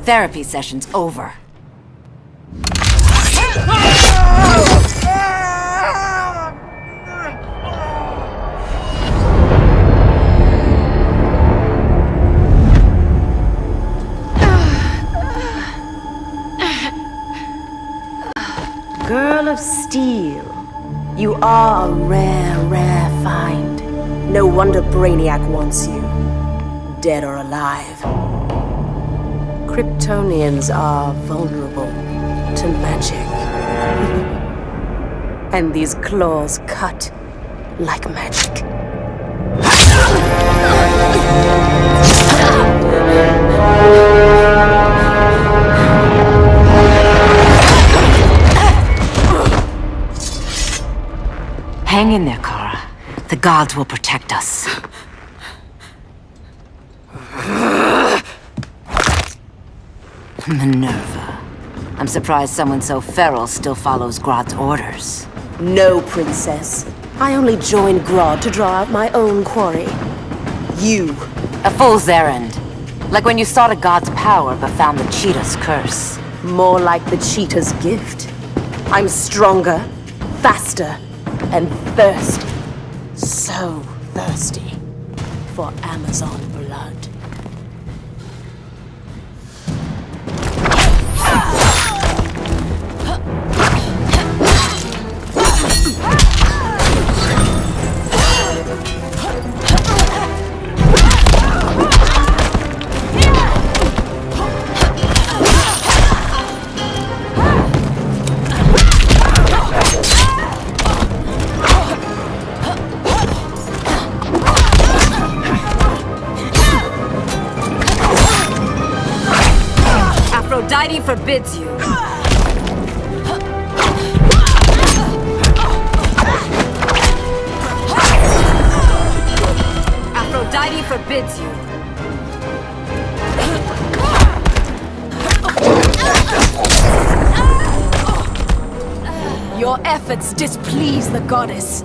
therapy session's over.
Girl of Steel, you are a rare, rare find. No wonder Brainiac wants you, dead or alive. Kryptonians are vulnerable to magic. And these claws cut like magic.
Hang in there, Kara. The gods will protect us. Minerva. I'm surprised someone so feral still follows Grodd's orders.
No, Princess. I only joined Grodd to draw out my own quarry. You.
A fool's errand. Like when you sought a god's power but found the cheetah's curse.
More like the cheetah's gift. I'm stronger, faster, and thirsty. So thirsty for Amazon blood.
Aphrodite forbids you. Aphrodite forbids you.
Your efforts displease the goddess.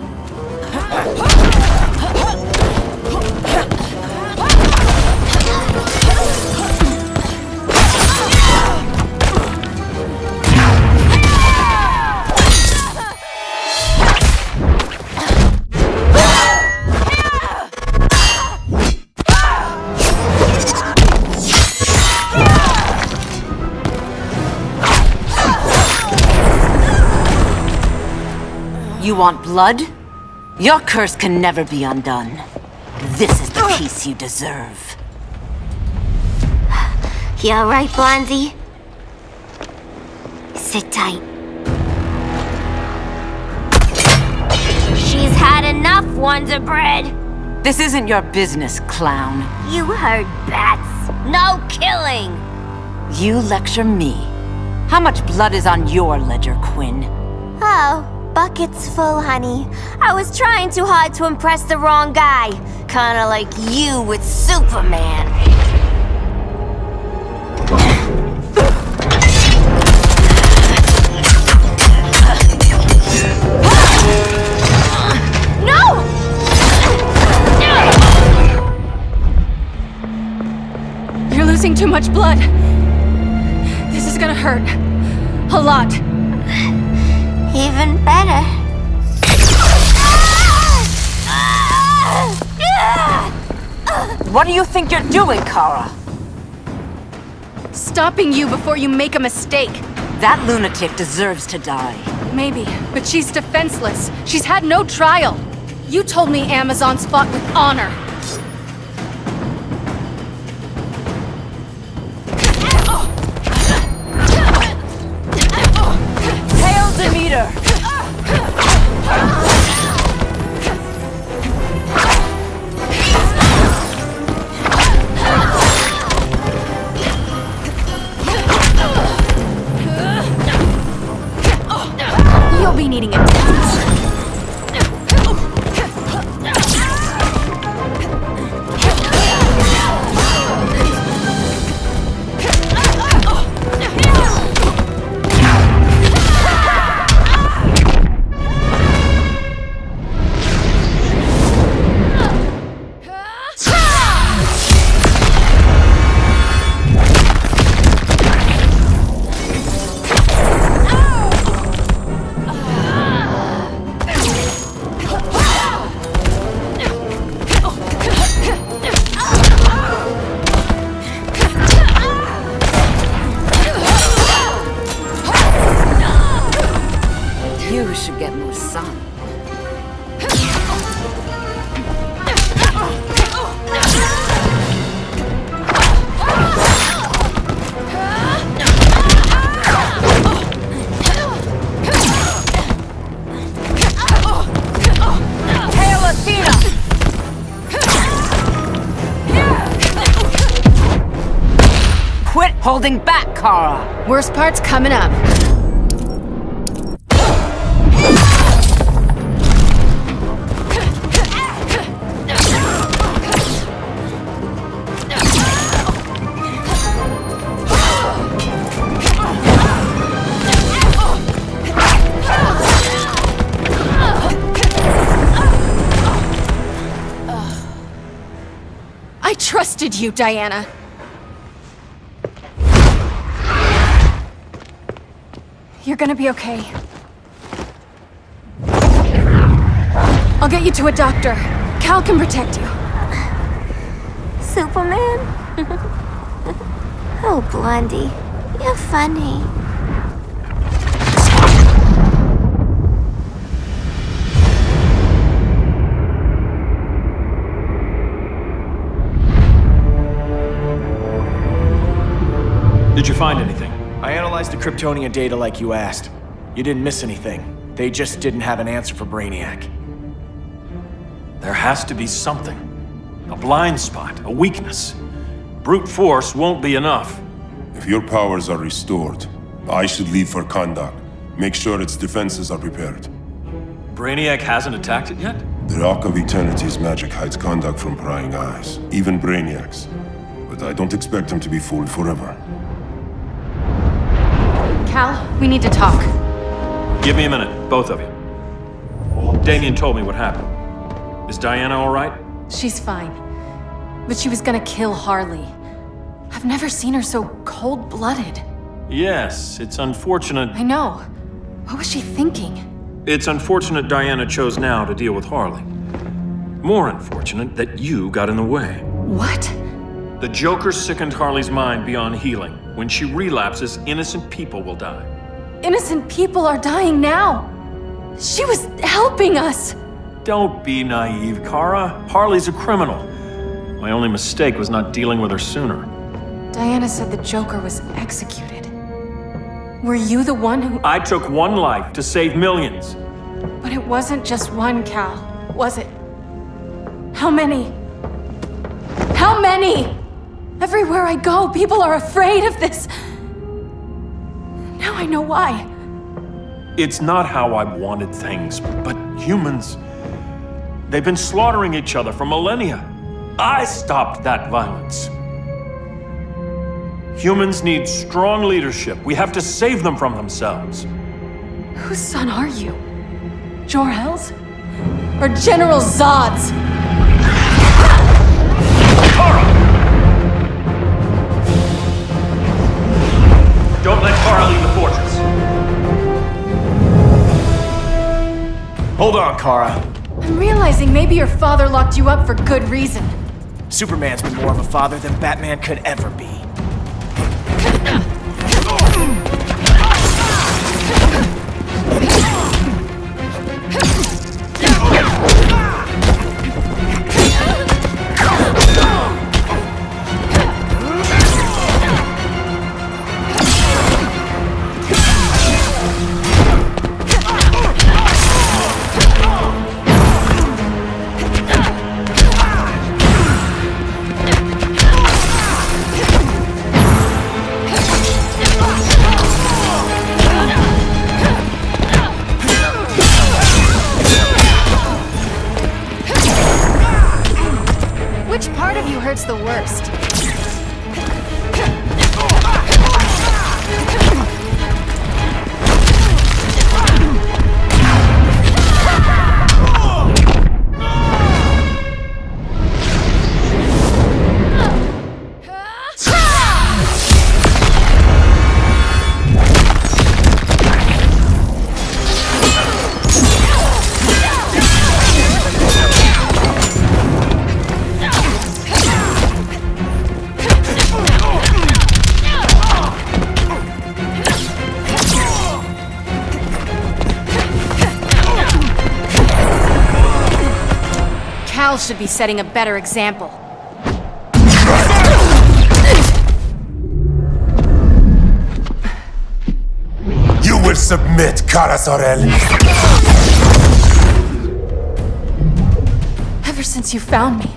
You want blood? Your curse can never be undone. This is the peace you deserve.
You alright, Blondie? Sit tight. She's had enough, Wonder Bread.
This isn't your business, clown.
You heard bats. No killing.
You lecture me. How much blood is on your ledger, Quinn?
Oh, bucket's full, honey. I was trying too hard to impress the wrong guy. Kinda like you with Superman. No!
You're losing too much blood. This is gonna hurt. A lot.
Even better.
What do you think you're doing, Kara?
Stopping you before you make a mistake.
That lunatic deserves to die.
Maybe, but she's defenseless. She's had no trial. You told me Amazons fought with honor.
Hail Demeter!
You'll be needing attendance.
should get more sun. Quit holding back, Kara!
Worst part's coming up. I trusted you, Diana. You're gonna be okay. I'll get you to a doctor. Cal can protect you.
Superman? Oh, Blondie, you're funny.
Did you find anything? I analyzed the Kryptonian data like you asked. You didn't miss anything. They just didn't have an answer for Brainiac.
There has to be something. A blind spot, a weakness. Brute force won't be enough.
If your powers are restored, I should leave for Kondak. Make sure its defenses are prepared.
Brainiac hasn't attacked it yet?
The Rock of Eternity's magic hides Kondak from prying eyes, even Brainiac's. But I don't expect him to be fooled forever.
Cal, we need to talk.
Give me a minute, both of you. Damien told me what happened. Is Diana all right?
She's fine. But she was gonna kill Harley. I've never seen her so cold-blooded.
Yes, it's unfortunate.
I know. What was she thinking?
It's unfortunate Diana chose now to deal with Harley. More unfortunate that you got in the way.
What?
The Joker sickened Harley's mind beyond healing. When she relapses, innocent people will die.
Innocent people are dying now. She was helping us.
Don't be naive, Kara. Harley's a criminal. My only mistake was not dealing with her sooner.
Diana said the Joker was executed. Were you the one who...
I took one life to save millions.
But it wasn't just one, Cal, was it? How many? How many? Everywhere I go, people are afraid of this. Now I know why.
It's not how I wanted things, but humans... They've been slaughtering each other for millennia. I stopped that violence. Humans need strong leadership. We have to save them from themselves.
Whose son are you? Jor-El's? Or General Zod's?
Don't let Kara leave the fortress.
Hold on, Kara.
I'm realizing maybe your father locked you up for good reason.
Superman's been more of a father than Batman could ever be.
should be setting a better example.
You will submit, Kara Zor-El.
Ever since you found me,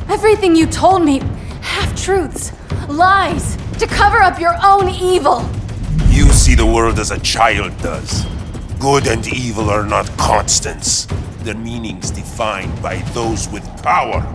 everything you told me, half-truths, lies, to cover up your own evil.
You see the world as a child does. Good and evil are not constants. Their meanings defined by those with power.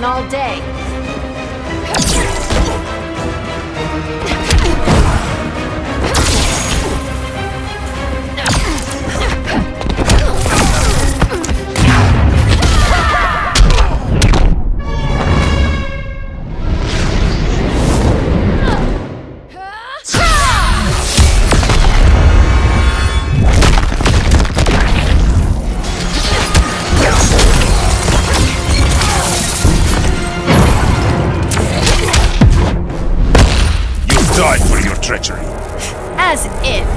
All day.
Die for your treachery.
As if.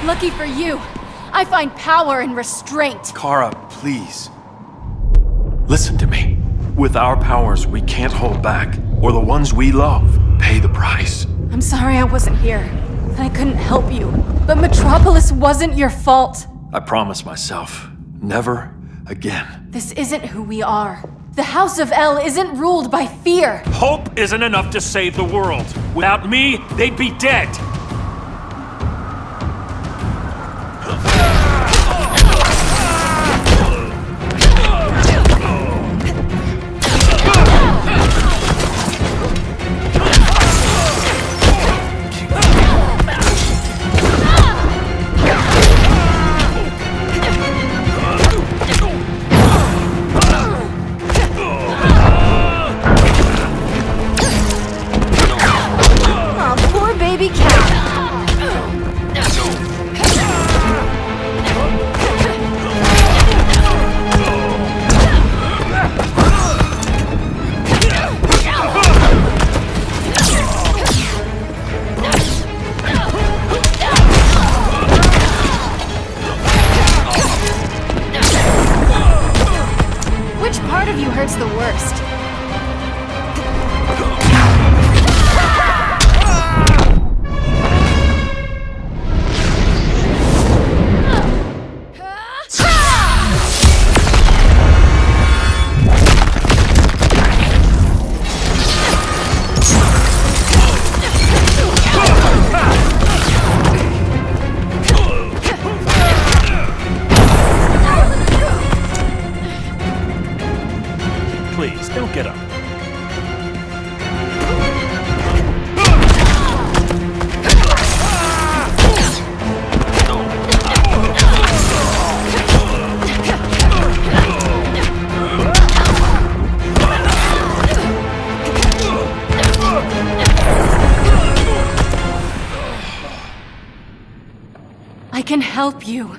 Lucky for you, I find power in restraint.
Kara, please. Listen to me. With our powers, we can't hold back, or the ones we love pay the price.
I'm sorry I wasn't here, and I couldn't help you. But Metropolis wasn't your fault.
I promise myself, never again.
This isn't who we are. The House of El isn't ruled by fear.
Hope isn't enough to save the world. Without me, they'd be dead.
can help you.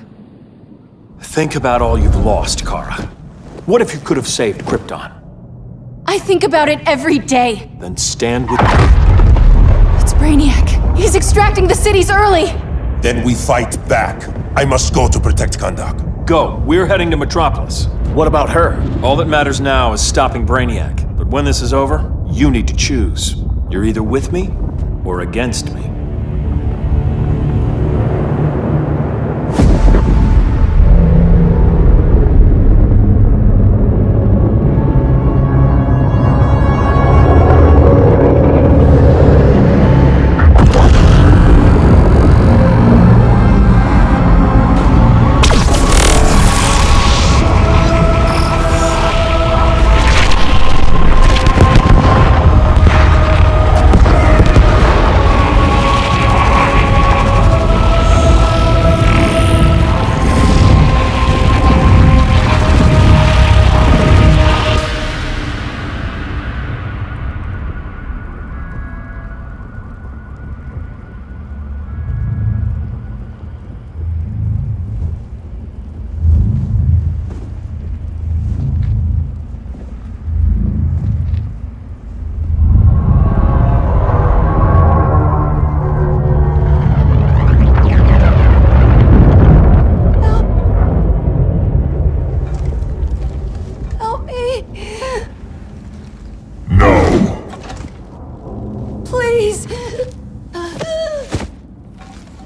Think about all you've lost, Kara. What if you could have saved Krypton?
I think about it every day.
Then stand with me.
Brainiac, he's extracting the cities early!
Then we fight back. I must go to protect Kahndaq.
Go. We're heading to Metropolis.
What about her?
All that matters now is stopping Brainiac. But when this is over, you need to choose. You're either with me or against me.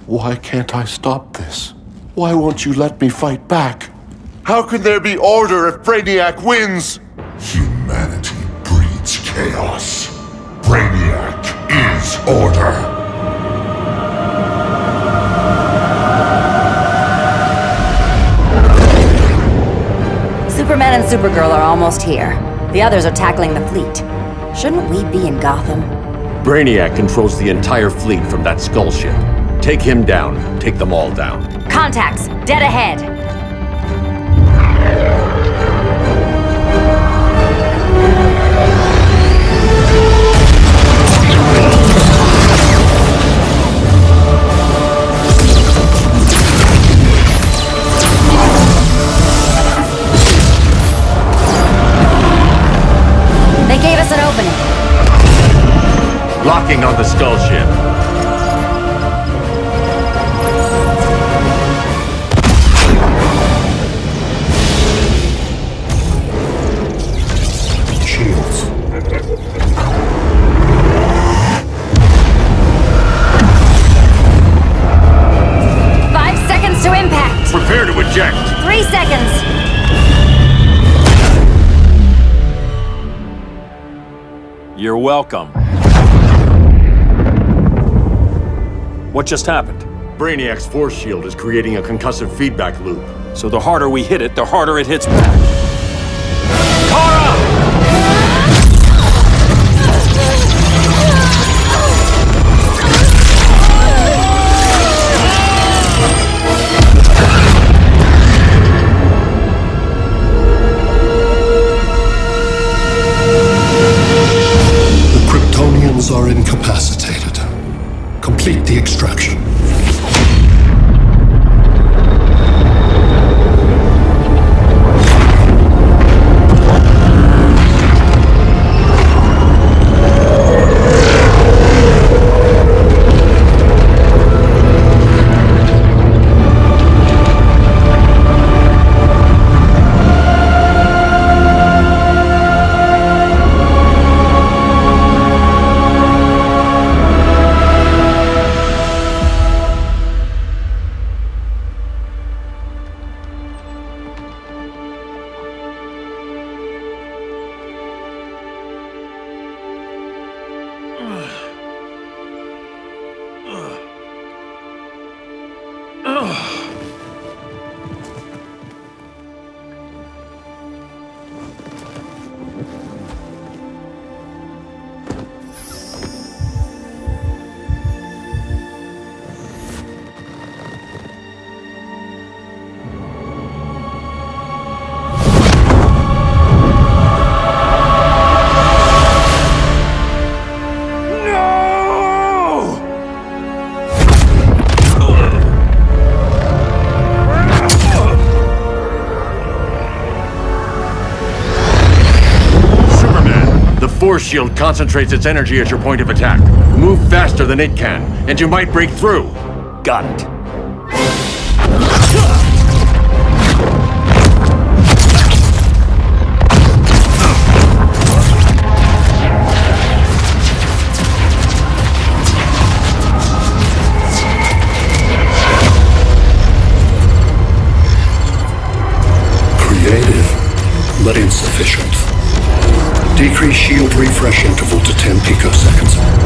Why can't I stop this? Why won't you let me fight back? How can there be order if Brainiac wins?
Humanity breeds chaos. Brainiac is order.
Superman and Supergirl are almost here. The others are tackling the fleet. Shouldn't we be in Gotham?
Brainiac controls the entire fleet from that skull ship. Take him down. Take them all down.
Contacts, dead ahead. They gave us an opening.
Locking on the skull ship.
Shields.
To impact!
Prepare to eject!
3 seconds!
You're welcome. What just happened?
Brainiac's force shield is creating a concussive feedback loop.
So the harder we hit it, the harder it hits back. Kara!
Are incapacitated. Complete the extraction.
Force shield concentrates its energy at your point of attack. Move faster than it can, and you might break through.
Got it.
Creative, but insufficient. Decrease shield refresh interval to 10 picoseconds.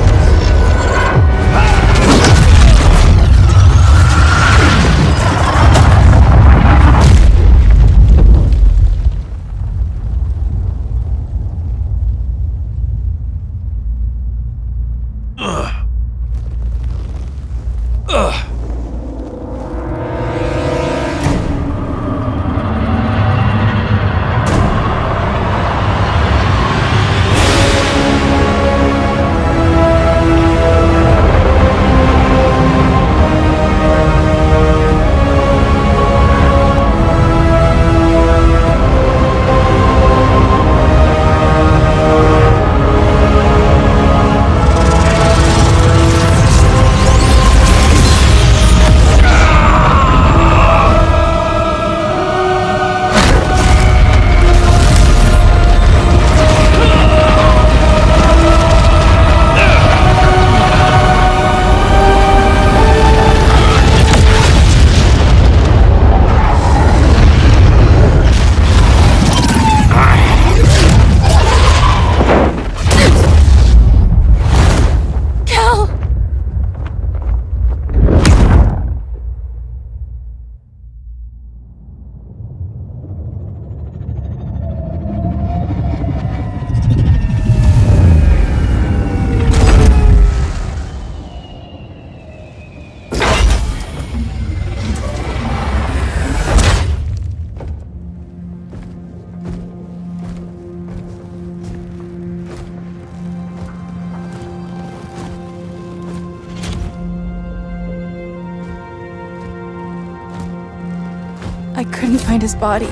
I couldn't find his body.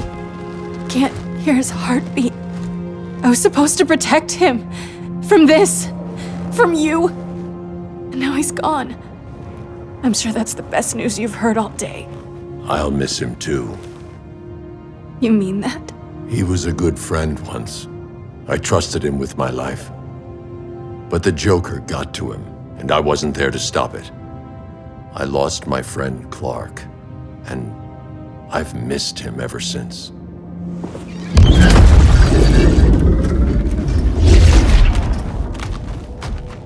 Can't hear his heartbeat. I was supposed to protect him. From this. From you. And now he's gone. I'm sure that's the best news you've heard all day.
I'll miss him too.
You mean that?
He was a good friend once. I trusted him with my life. But the Joker got to him, and I wasn't there to stop it. I lost my friend Clark, and I've missed him ever since.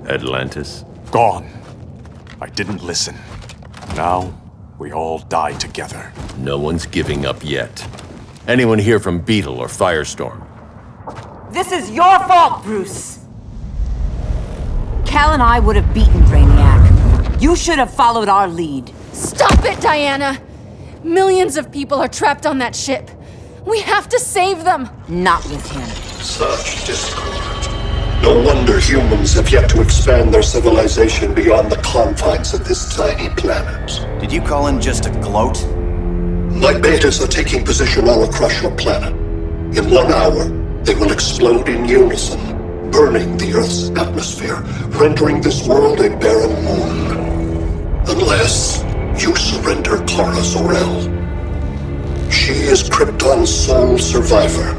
Atlantis?
Gone. I didn't listen. Now, we all die together.
No one's giving up yet. Anyone here from Beetle or Firestorm?
This is your fault, Bruce! Cal and I would have beaten Brainiac. You should have followed our lead.
Stop it, Diana! Millions of people are trapped on that ship. We have to save them!
Not with him.
Such discord. No wonder humans have yet to expand their civilization beyond the confines of this tiny planet.
Did you call in just to gloat?
My betas are taking position all across your planet. In 1 hour, they will explode in unison, burning the Earth's atmosphere, rendering this world a barren moon. Unless you surrender Clara Zor-El. She is Krypton's sole survivor,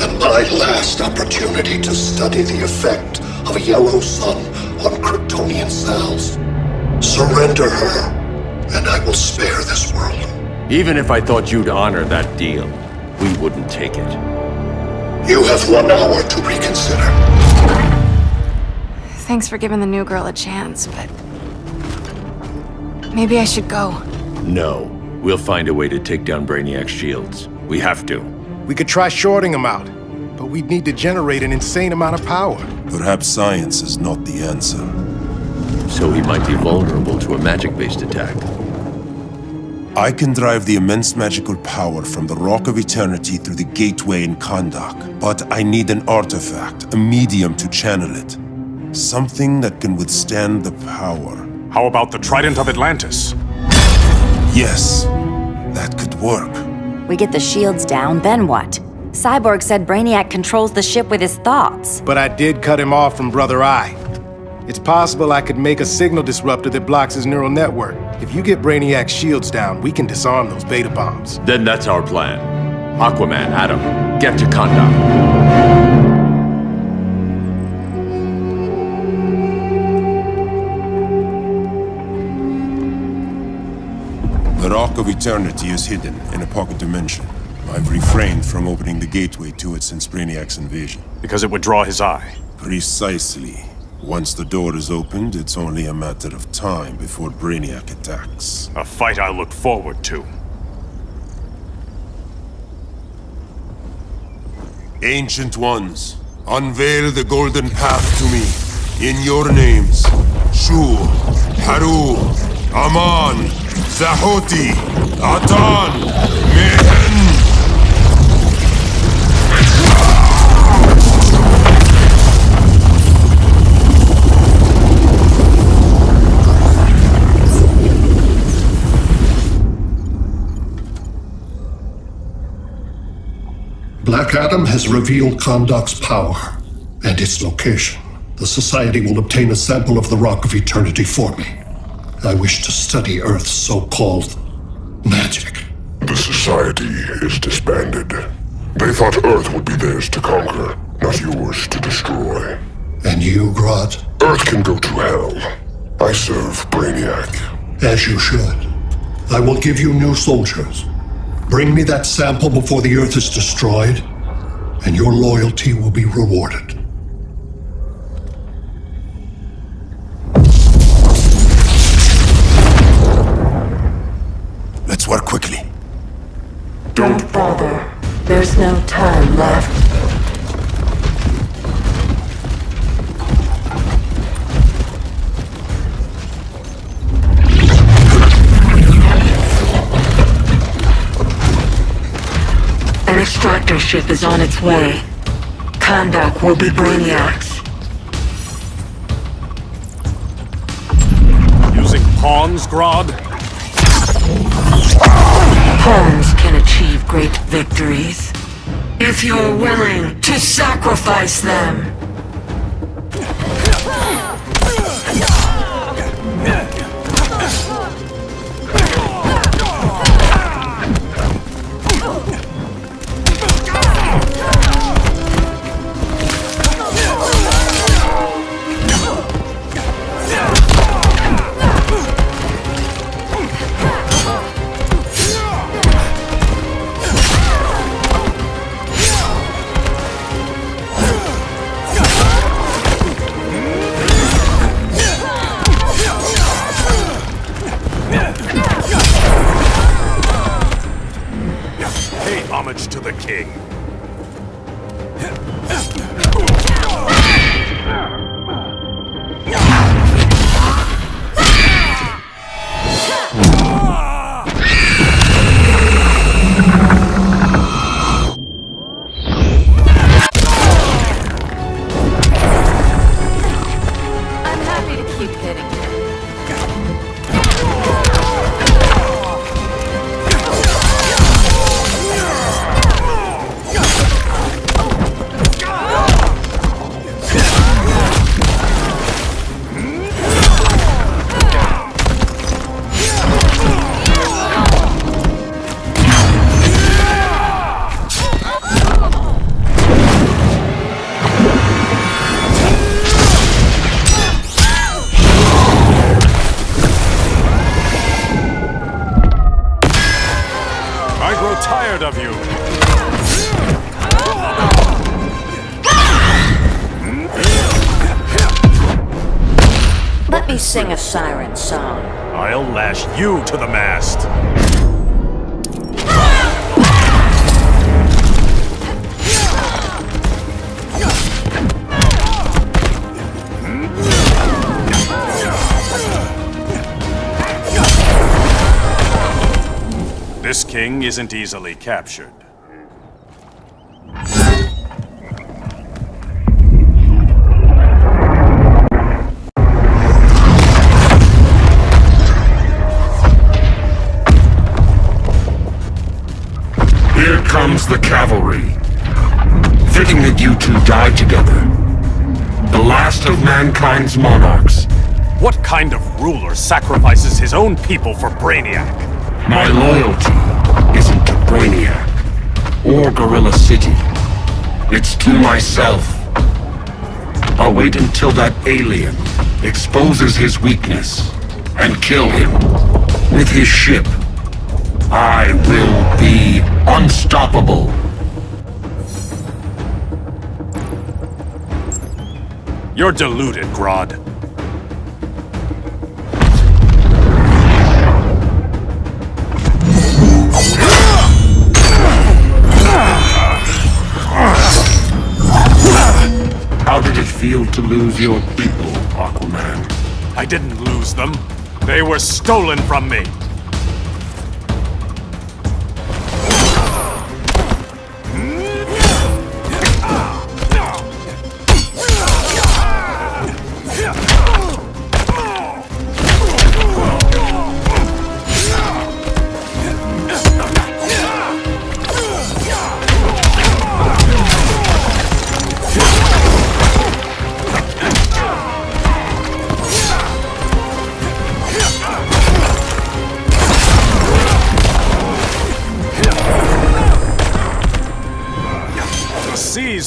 and my last opportunity to study the effect of a yellow sun on Kryptonian cells. Surrender her, and I will spare this world.
Even if I thought you'd honor that deal, we wouldn't take it.
You have 1 hour to reconsider.
Thanks for giving the new girl a chance, but... maybe I should go.
No. We'll find a way to take down Brainiac's shields. We have to.
We could try shorting him out, but we'd need to generate an insane amount of power.
Perhaps science is not the answer.
So he might be vulnerable to a magic-based attack.
I can drive the immense magical power from the Rock of Eternity through the gateway in Kondak, but I need an artifact, a medium to channel it. Something that can withstand the power.
How about the Trident of Atlantis?
Yes, that could work.
We get the shields down, then what? Cyborg said Brainiac controls the ship with his thoughts.
But I did cut him off from Brother Eye. It's possible I could make a signal disruptor that blocks his neural network. If you get Brainiac's shields down, we can disarm those beta bombs.
Then that's our plan. Aquaman, Adam, get to Kondak.
The Rock of Eternity is hidden in a pocket dimension. I've refrained from opening the gateway to it since Brainiac's invasion.
Because it would draw his eye.
Precisely. Once the door is opened, it's only a matter of time before Brainiac attacks.
A fight I look forward to.
Ancient Ones, unveil the golden path to me. In your names, Shu, Haru, Aman, Zahoti, Atan, Mehen!
Black Adam has revealed Kondak's power and its location. The Society will obtain a sample of the Rock of Eternity for me. I wish to study Earth's so-called magic.
The Society is disbanded. They thought Earth would be theirs to conquer, not yours to destroy.
And you, Grodd?
Earth can go to hell. I serve Brainiac.
As you should. I will give you new soldiers. Bring me that sample before the Earth is destroyed, and your loyalty will be rewarded.
Let's work quickly.
Don't bother. There's no time left. An extractor ship is on its way. Kondak will be Brainiac's.
Using pawns, Grodd?
Pawns can achieve great victories, if you're willing to sacrifice them.
Homage to the king.
I'm happy to keep hitting you.
Tired of you.
Let me sing a siren song.
I'll lash you to the mast. This king isn't easily captured.
Here comes the cavalry. fitting that you two die together. The last of mankind's monarchs.
What kind of ruler sacrifices his own people for Brainiac?
My loyalty isn't to Brainiac or Gorilla City. It's to myself. I'll wait until that alien exposes his weakness and kill him with his ship. I will be unstoppable.
You're deluded, Grodd.
How did it feel to lose your people, Aquaman?
I didn't lose them. They were stolen from me.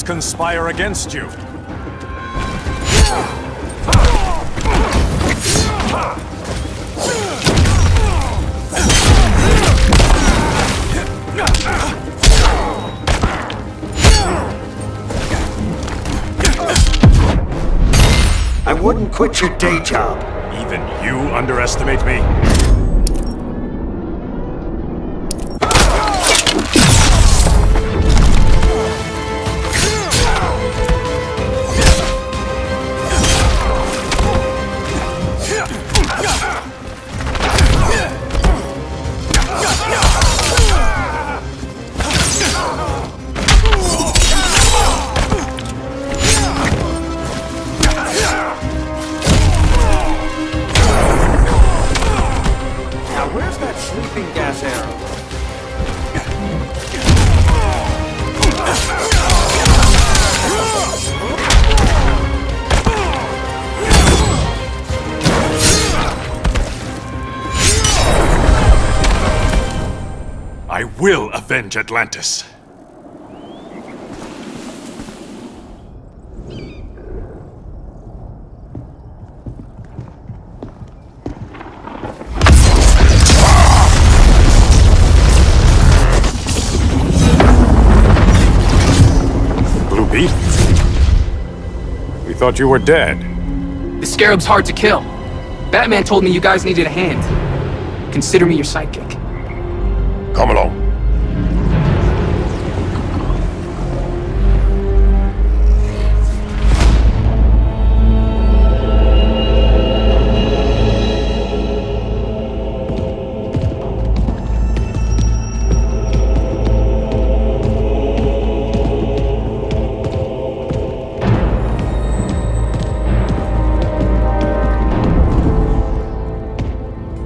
Conspire against you.
I wouldn't quit your day job.
Even you underestimate me? I will avenge Atlantis. Blue Beetle? We thought you were dead.
The Scarab's hard to kill. Batman told me you guys needed a hand. Consider me your sidekick.
Come along.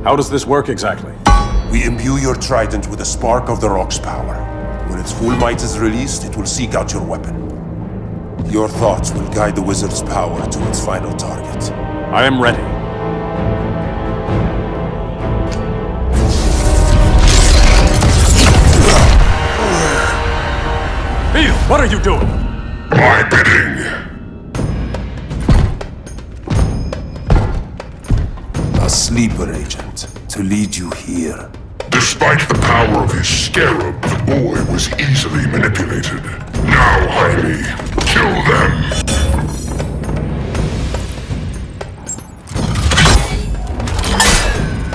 How does this work exactly?
We imbue your trident with a spark of the rock's power. When its full might is released, it will seek out your weapon. Your thoughts will guide the wizard's power to its final target.
I am ready. Beetle, what are you doing?
My bidding!
A sleeper agent to lead you here.
Despite the power of his scarab, the boy was easily manipulated. Now, Jaime, kill them!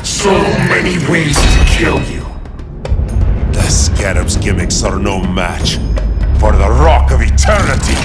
So many ways to kill you.
The scarab's gimmicks are no match for the Rock of Eternity!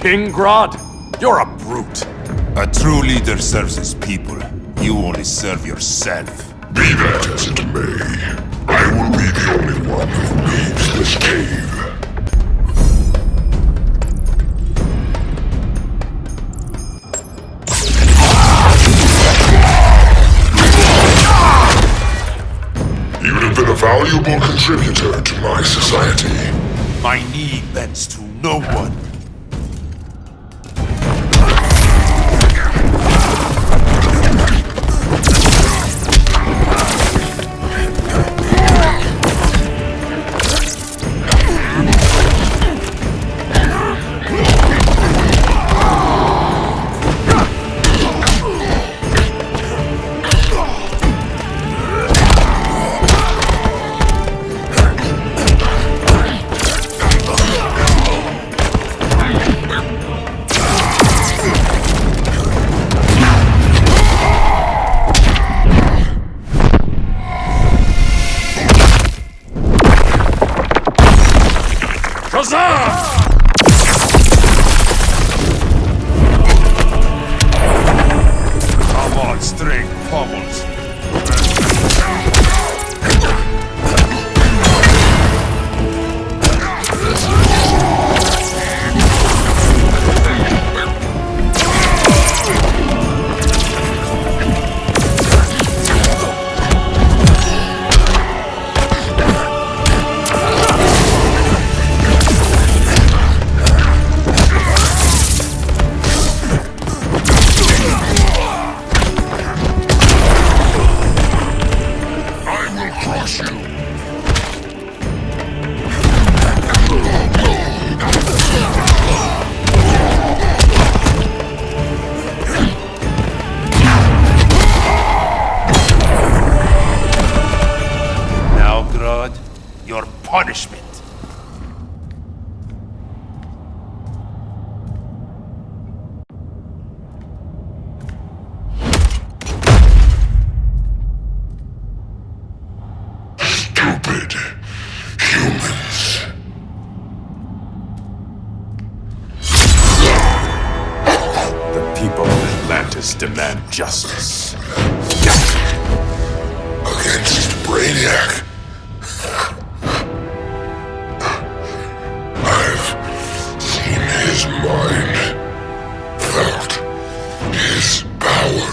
king, Grodd? You're a brute.
A true leader serves his people. You only serve yourself.
Be that as it may, I will be the only one who leaves this cave. You have been a valuable contributor to my society.
My knee bends to no one. Come on, string pummels. Your punishment.
Stupid humans.
The people of Atlantis demand justice.
Against Brainiac. His mind, felt his power.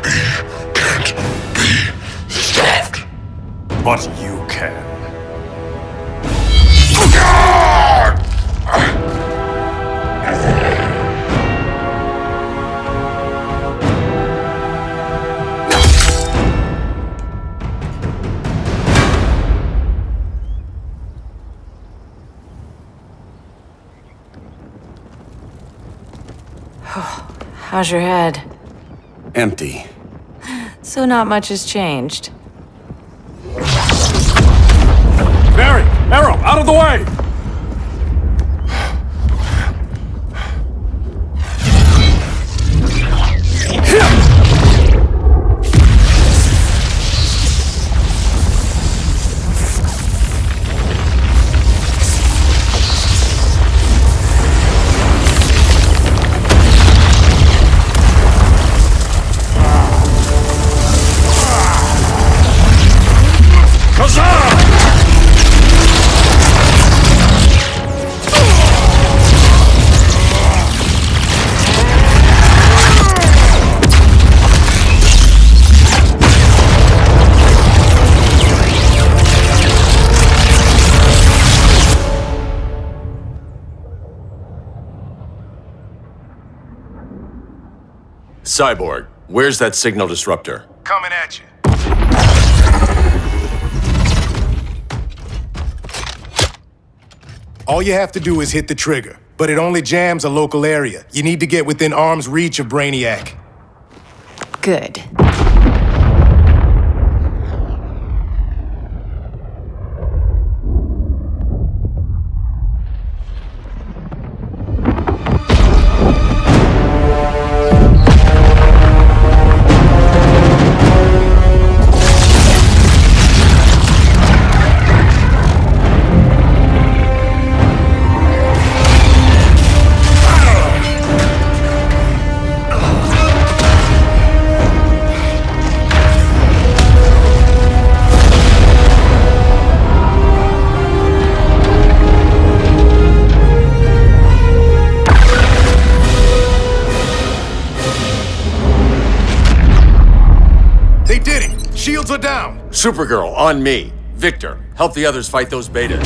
He can't be stopped.
But you can.
How's your head?
Empty.
So not much has changed.
Barry! Arrow! Out of the way!
Cyborg, where's that signal disruptor?
Coming at you. All you have to do is hit the trigger, but it only jams a local area. You need to get within arm's reach of Brainiac.
Good.
Shields are down!
Supergirl, on me. Victor, help the others fight those betas.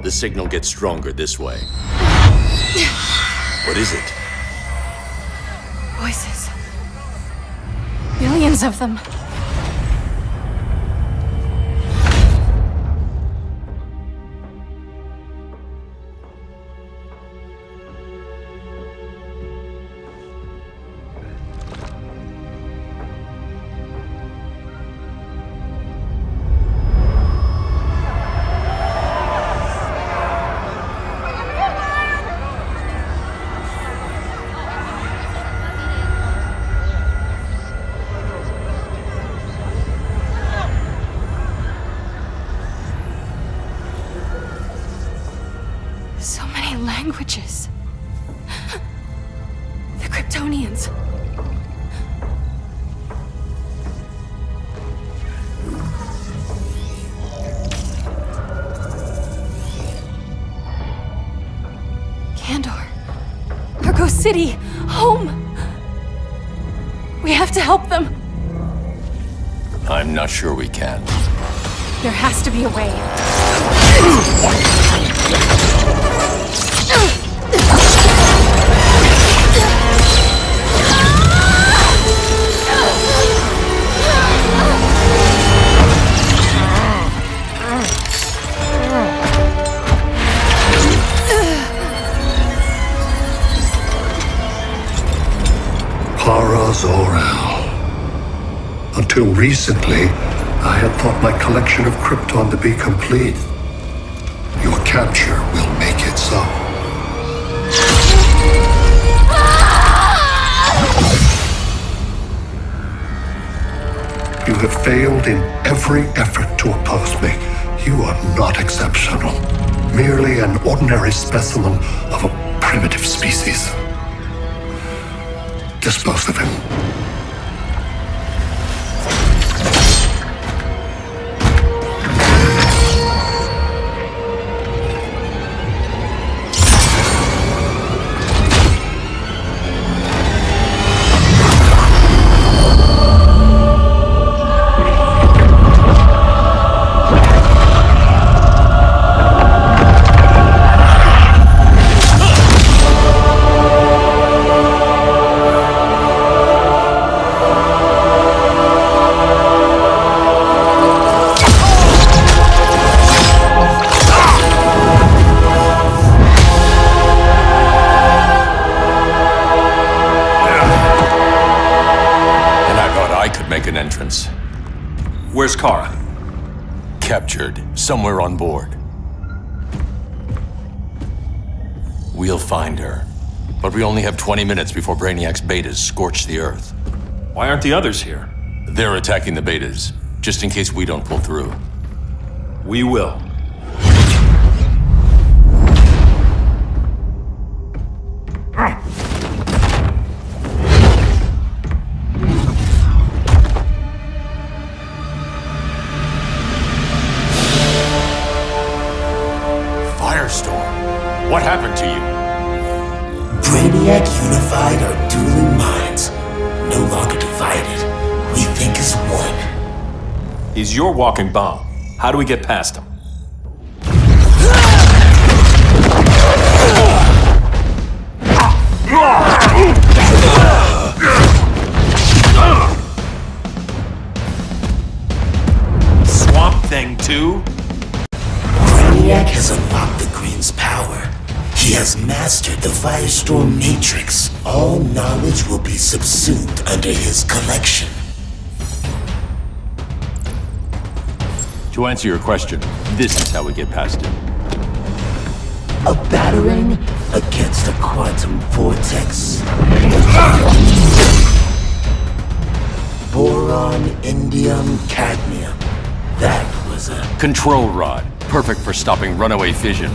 The signal gets stronger this way. What is it?
Voices. Billions of them. So many languages. The Kryptonians. Kandor. Argo City. Home. We have to help them.
I'm not sure we can.
There has to be a way.
Zor-El. Until recently, I had thought my collection of Krypton to be complete. Your capture will make it so. You have failed in every effort to oppose me. You are not exceptional. Merely an ordinary specimen of a primitive species. Dispose of him.
Where's Kara?
Captured, somewhere on board. We'll find her. But we only have 20 minutes before Brainiac's betas scorch the Earth.
Why aren't the others here?
They're attacking the betas, just in case we don't pull through.
We will.
What happened to you?
Brainiac unified our dueling minds. No longer divided. We think as one.
He's your walking bomb. How do we get past him?
He has mastered the Firestorm Matrix. All knowledge will be subsumed under his collection.
To answer your question, this is how we get past him.
A battering against a quantum vortex. Boron, indium, cadmium. That was a...
Control rod. Perfect for stopping runaway fission.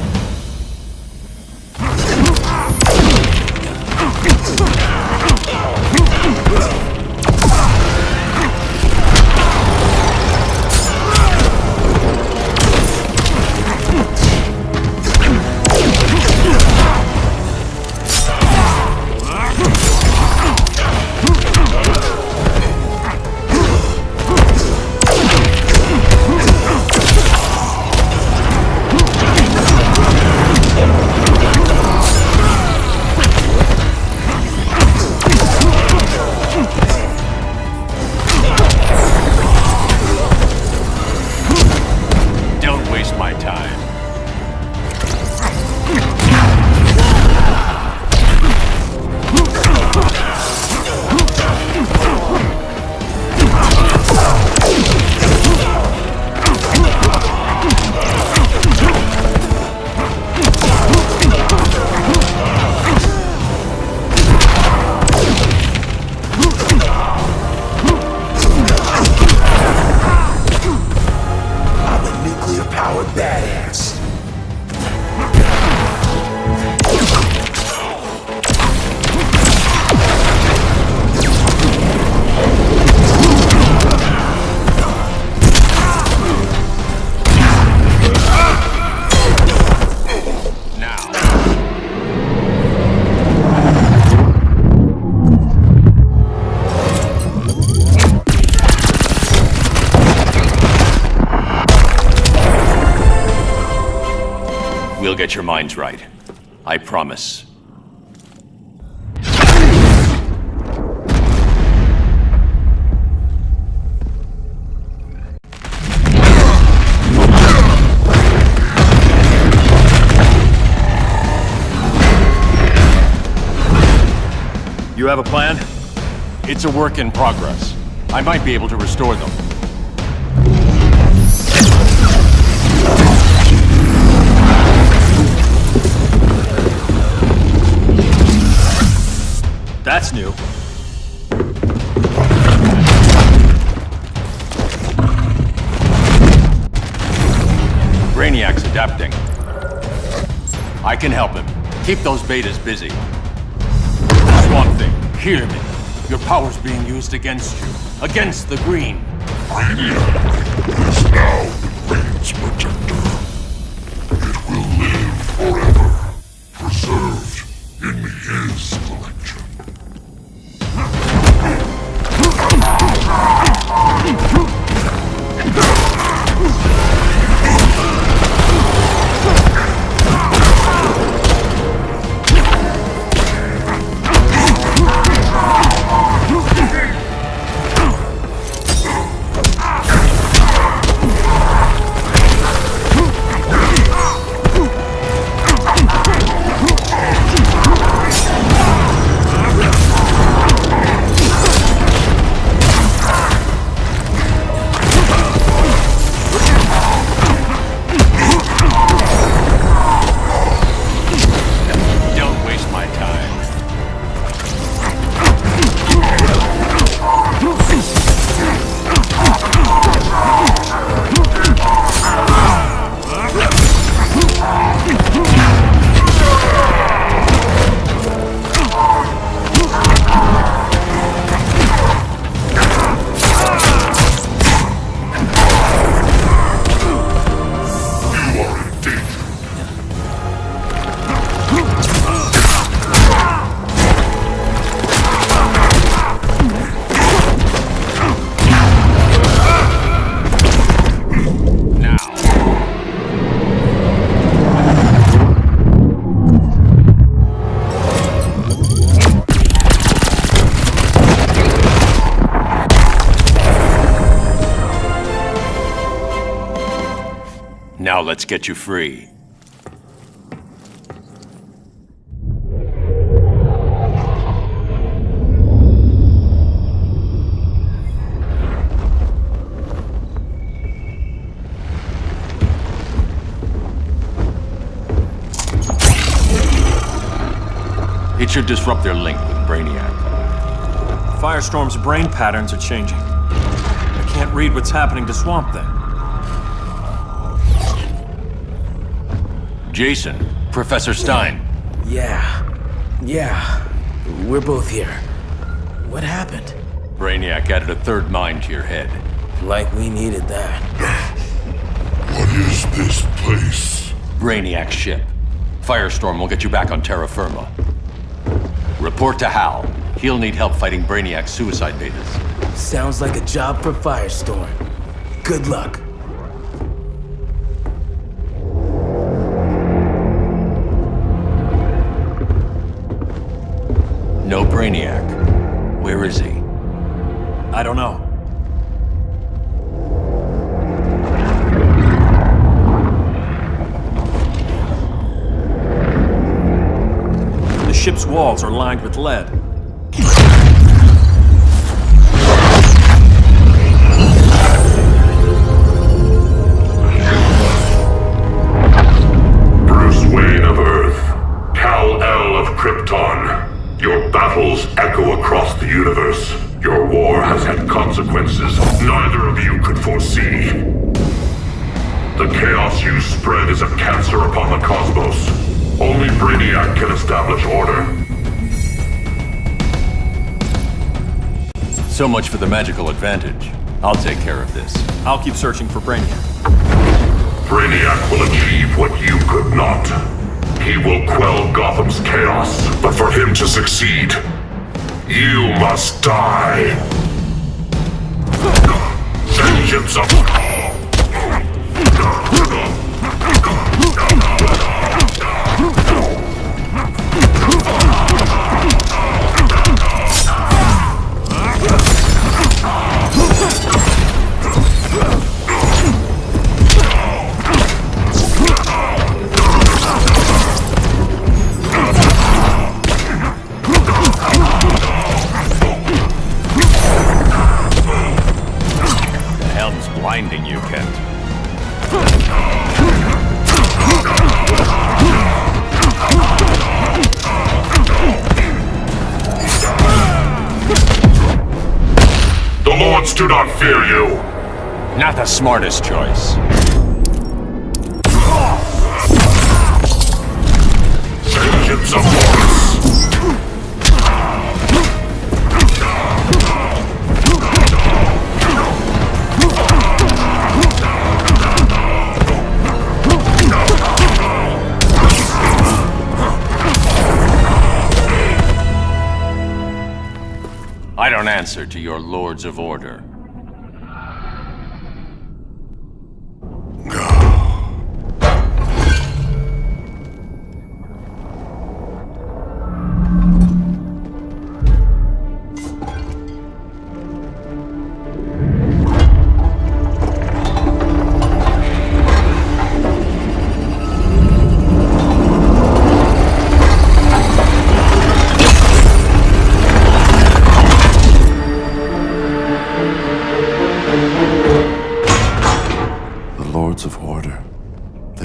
We'll get your minds right. I promise. You have a plan? It's a work in progress. I might be able to restore them. That's new. Brainiac's adapting. I can help him. Keep those betas busy. Swamp Thing, hear me. Your power's being used against you. Against the Green.
Brainiac is now the Brain's protector. It will live forever, preserved in his collection.
Now let's get you free. It should disrupt their link with Brainiac.
Firestorm's brain patterns are changing. I can't read what's happening to Swamp Thing.
Jason, Professor Stein.
Yeah. We're both here. What happened?
Brainiac added a third mind to your head.
Like we needed that.
What is this place?
Brainiac's ship. Firestorm will get you back on terra firma. Report to Hal. He'll need help fighting Brainiac's suicide betas.
Sounds like a job for Firestorm. Good luck.
No Brainiac. Where is he?
I don't know. The ship's walls are lined with lead.
Bruce Wayne of Earth, Kal-El of Krypton. Your battles echo across the universe. Your war has had consequences neither of you could foresee. The chaos you spread is a cancer upon the cosmos. Only Brainiac can establish order.
So much for the magical advantage. I'll take care of this.
I'll keep searching for Brainiac.
Brainiac will achieve what you could not. He will quell Gotham's chaos, but for him to succeed, you must die. Vengeance of...
Blinding you, Kent.
The Lords do not fear you.
Not the smartest choice.
Vengeance of Horus.
I don't answer to your Lords of Order.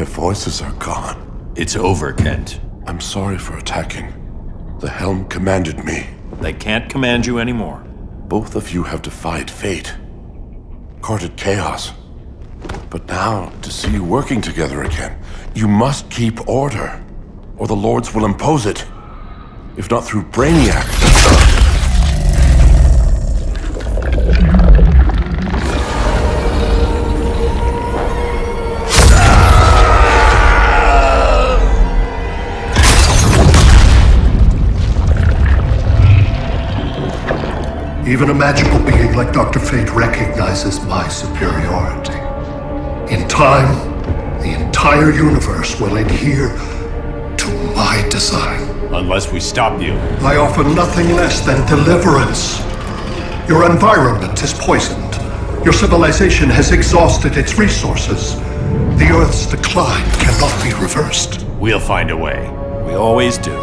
Voices are gone.
It's over, Kent.
I'm sorry for attacking. The Helm commanded me.
They can't command you anymore.
Both of you have defied fate, courted chaos. But now, to see you working together again, you must keep order, or the Lords will impose it. If not through Brainiac.
Even a magical being like Dr. Fate recognizes my superiority. In time, the entire universe will adhere to my design.
Unless we stop you.
I offer nothing less than deliverance. Your environment is poisoned. Your civilization has exhausted its resources. The Earth's decline cannot be reversed.
We'll find a way.
We always do.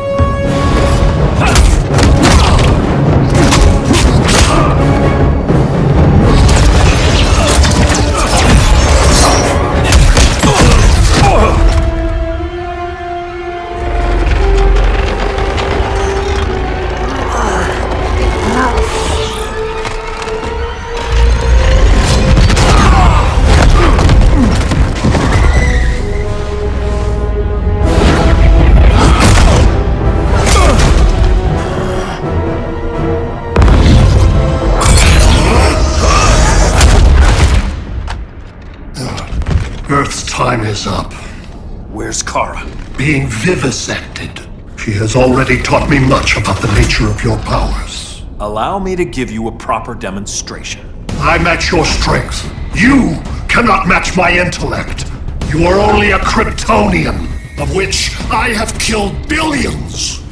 time is up.
Where's Kara?
Being vivisected. She has already taught me much about the nature of your powers.
Allow me to give you a proper demonstration.
I match your strength. You cannot match my intellect. You are only a Kryptonian, of which I have killed billions.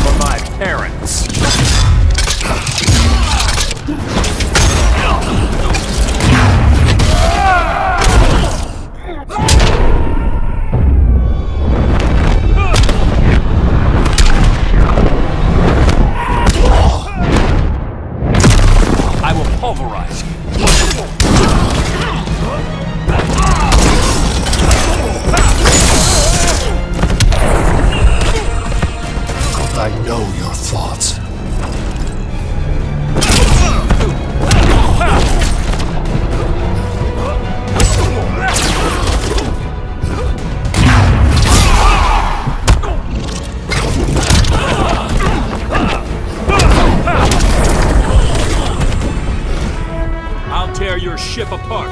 For my parents. I will pulverize you.
I know your thoughts.
I'll tear your ship apart.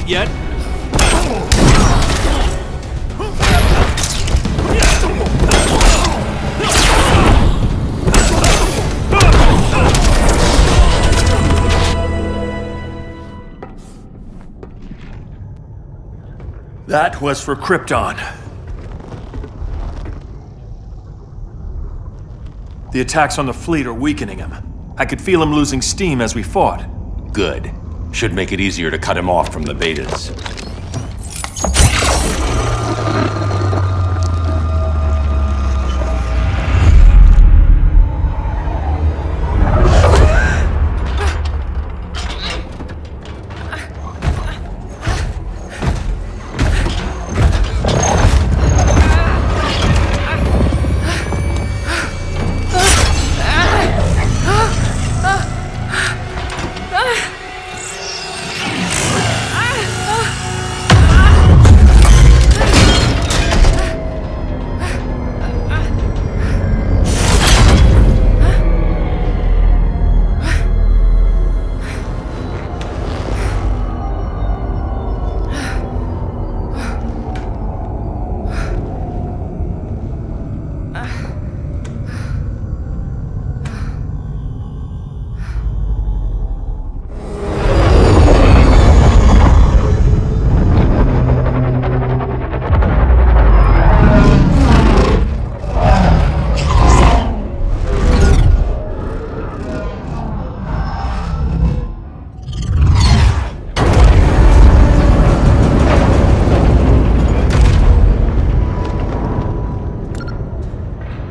Yet? That was for Krypton. The attacks on the fleet are weakening him. I could feel him losing steam as we fought.
Good. Should make it easier to cut him off from the betas.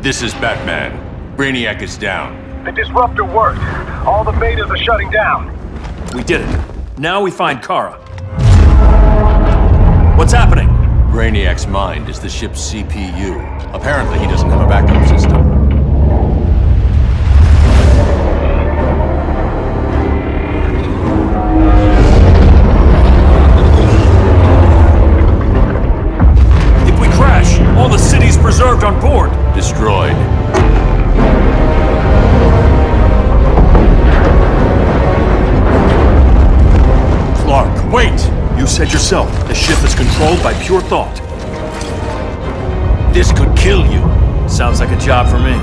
This is Batman. Brainiac is down.
The disruptor worked. All the betas are shutting down.
We did it. Now we find Kara. What's happening?
Brainiac's mind is the ship's CPU. Apparently he doesn't have a backup system.
If we crash, all the city's preserved on board.
Destroyed.
Clark, wait! You said yourself, the ship is controlled by pure thought. This could kill you. Sounds like a job for me.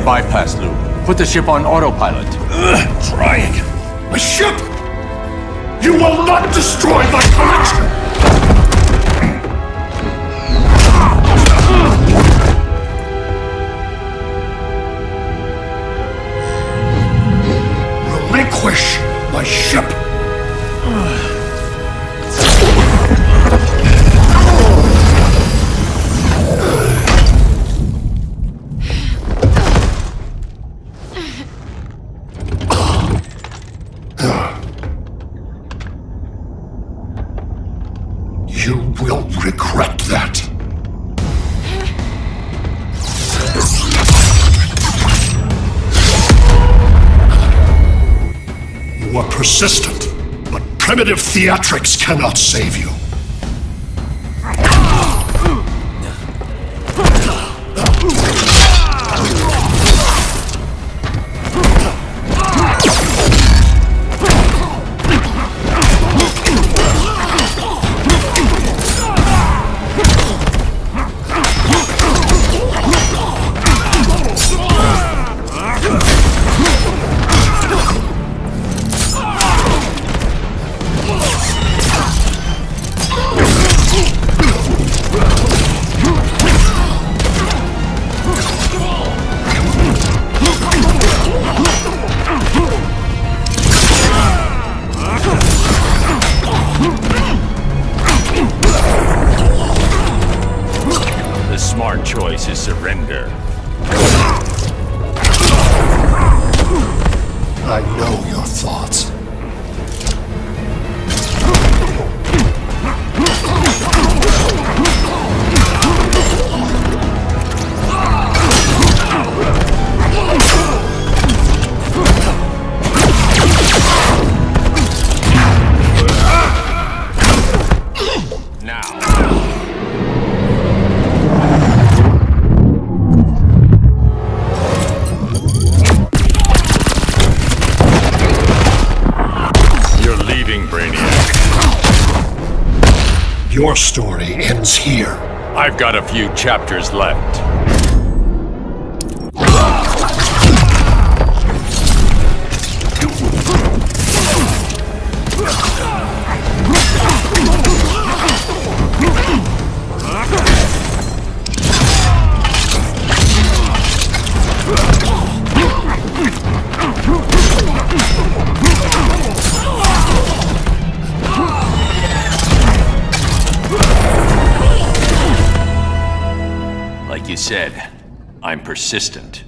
bypass loop. Put the ship on autopilot.
Trying. My ship! You will not destroy my collection! Relinquish my ship! You will regret that. You are persistent, but primitive theatrics cannot save you.
choice is surrender.
I know your thoughts. Your story ends here.
I've got a few chapters left. Like you said, I'm persistent.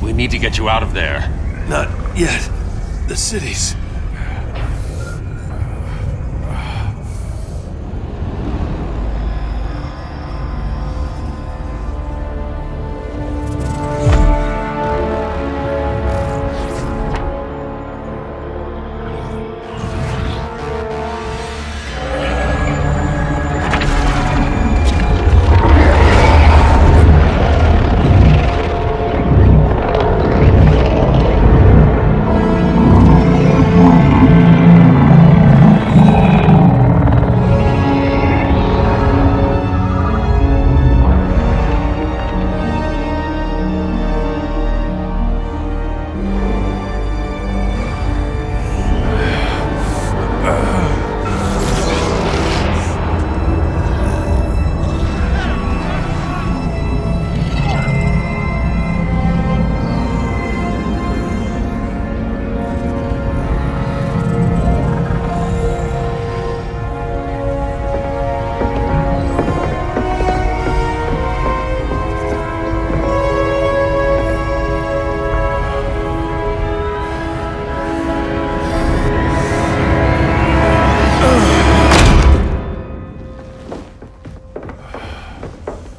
We need to get you out of there.
Not yet. The city's...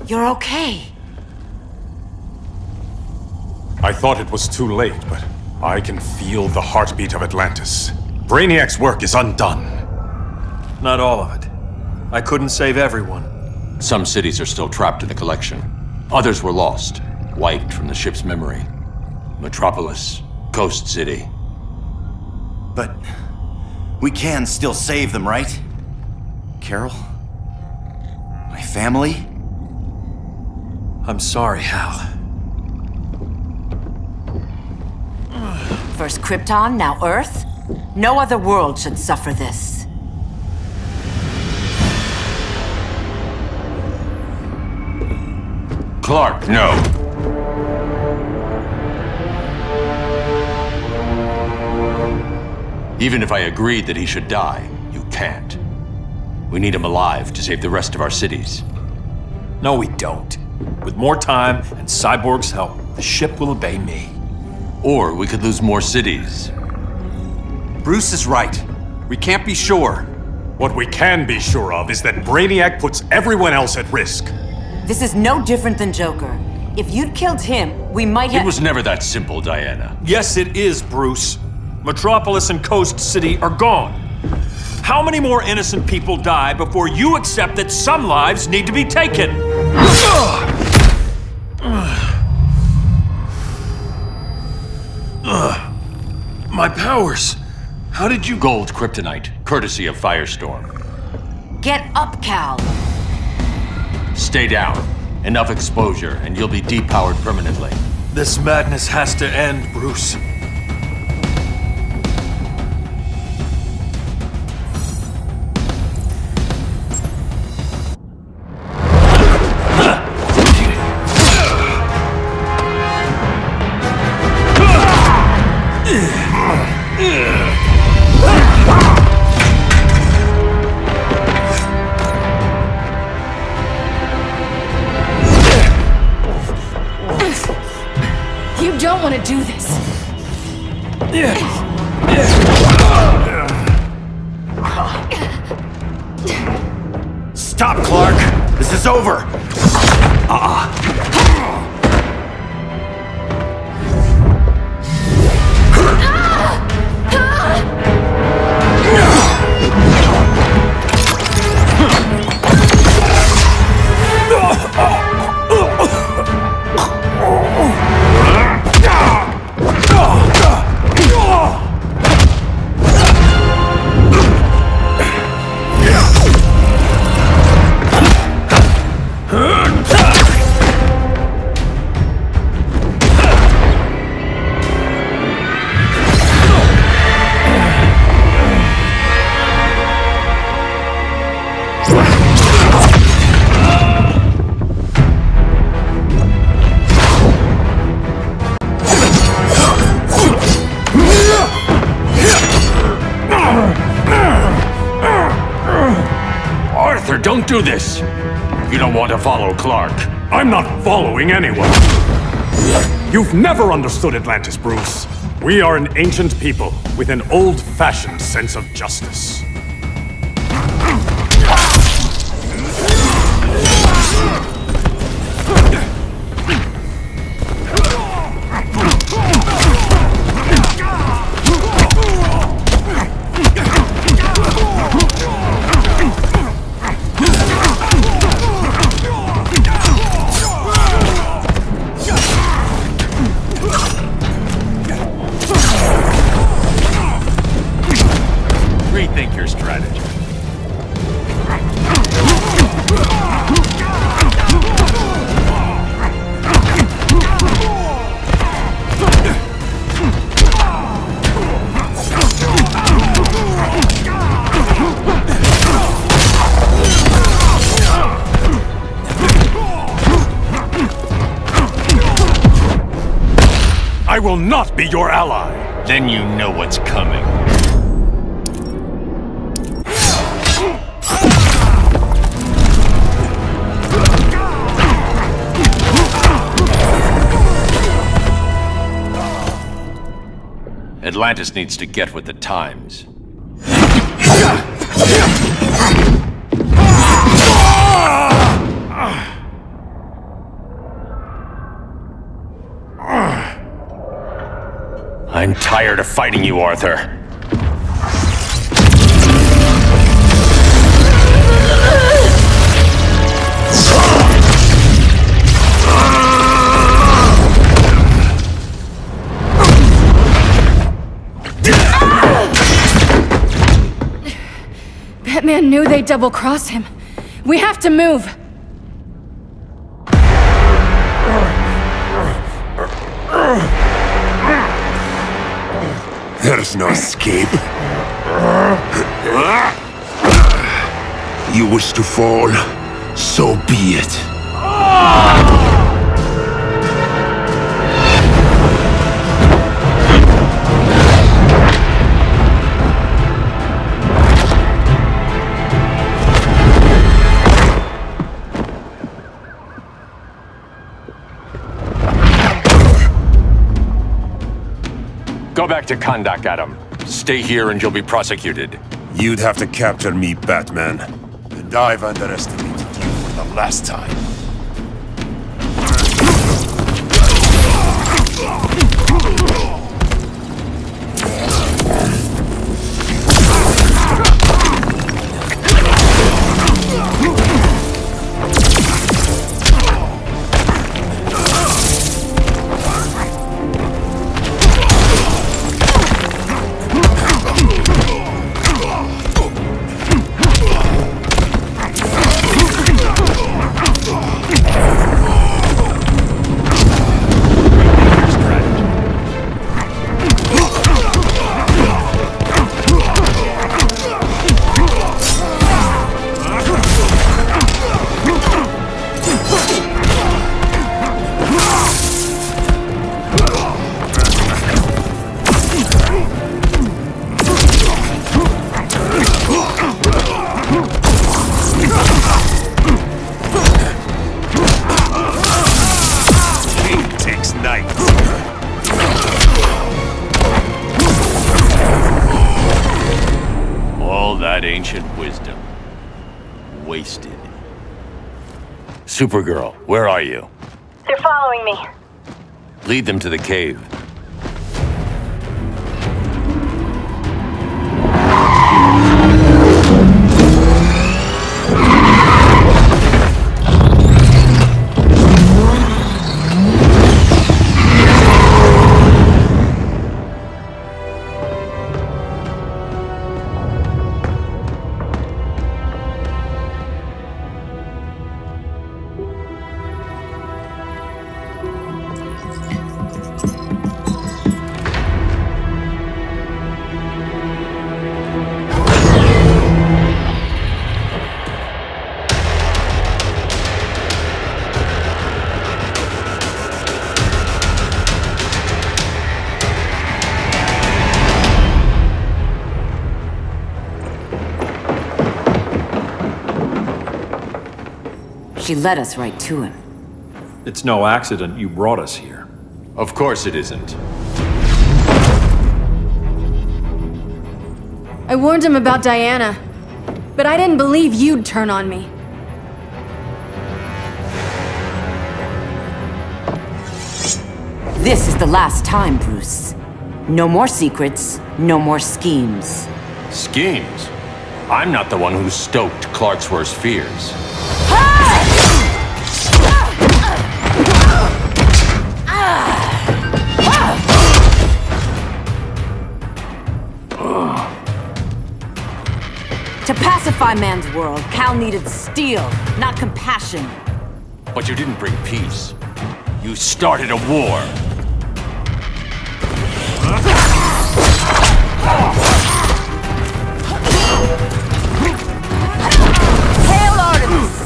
You're okay.
I thought it was too late, but I can feel the heartbeat of Atlantis. Brainiac's work is undone.
Not all of it. I couldn't save everyone.
Some cities are still trapped in the collection. Others were lost, wiped from the ship's memory. Metropolis, Coast City.
But we can still save them, right? Carol? My family?
I'm sorry, Hal.
First Krypton, now Earth? No other world should suffer this.
Clark, no. Even if I agreed that he should die, you can't. We need him alive to save the rest of our cities.
No, we don't. With more time and Cyborg's help, the ship will obey me.
Or we could lose more cities.
Bruce is right. We can't be sure.
What we can be sure of is that Brainiac puts everyone else at risk.
This is no different than Joker. If you'd killed him, we might have—
It was never that simple, Diana.
Yes, it is, Bruce. Metropolis and Coast City are gone. How many more innocent people die before you accept that some lives need to be taken? My powers. How did you—
Gold kryptonite, courtesy of Firestorm.
Get up, Cal.
Stay down. Enough exposure, and you'll be depowered permanently.
This madness has to end, Bruce.
You don't want to do this.
Stop, Clark! This is over!
Don't do this! You don't want to follow Clark.
I'm not following anyone. You've never understood Atlantis, Bruce. We are an ancient people with an old-fashioned sense of justice.
Rethink your strategy.
I will not be your ally.
Then you know what's coming.
Atlantis needs to get with the times. I'm tired of fighting you, Arthur.
knew they'd double-cross him. We have to move.
There's no escape. You wish to fall, so be it.
Go back to Kondak, Adam. Stay here and you'll be prosecuted.
You'd have to capture me, Batman. And I've underestimated you for the last time.
Supergirl, where are you?
They're following me.
Lead them to the cave.
She led us right to him.
It's no accident you brought us here.
Of course it isn't.
I warned him about Diana, but I didn't believe you'd turn on me.
This is the last time, Bruce. No more secrets, no more schemes.
Schemes? I'm not the one who stoked Clark's worst fears.
To pacify man's world, Cal needed steel, not compassion.
But you didn't bring peace. You started a war.
Hail Artemis!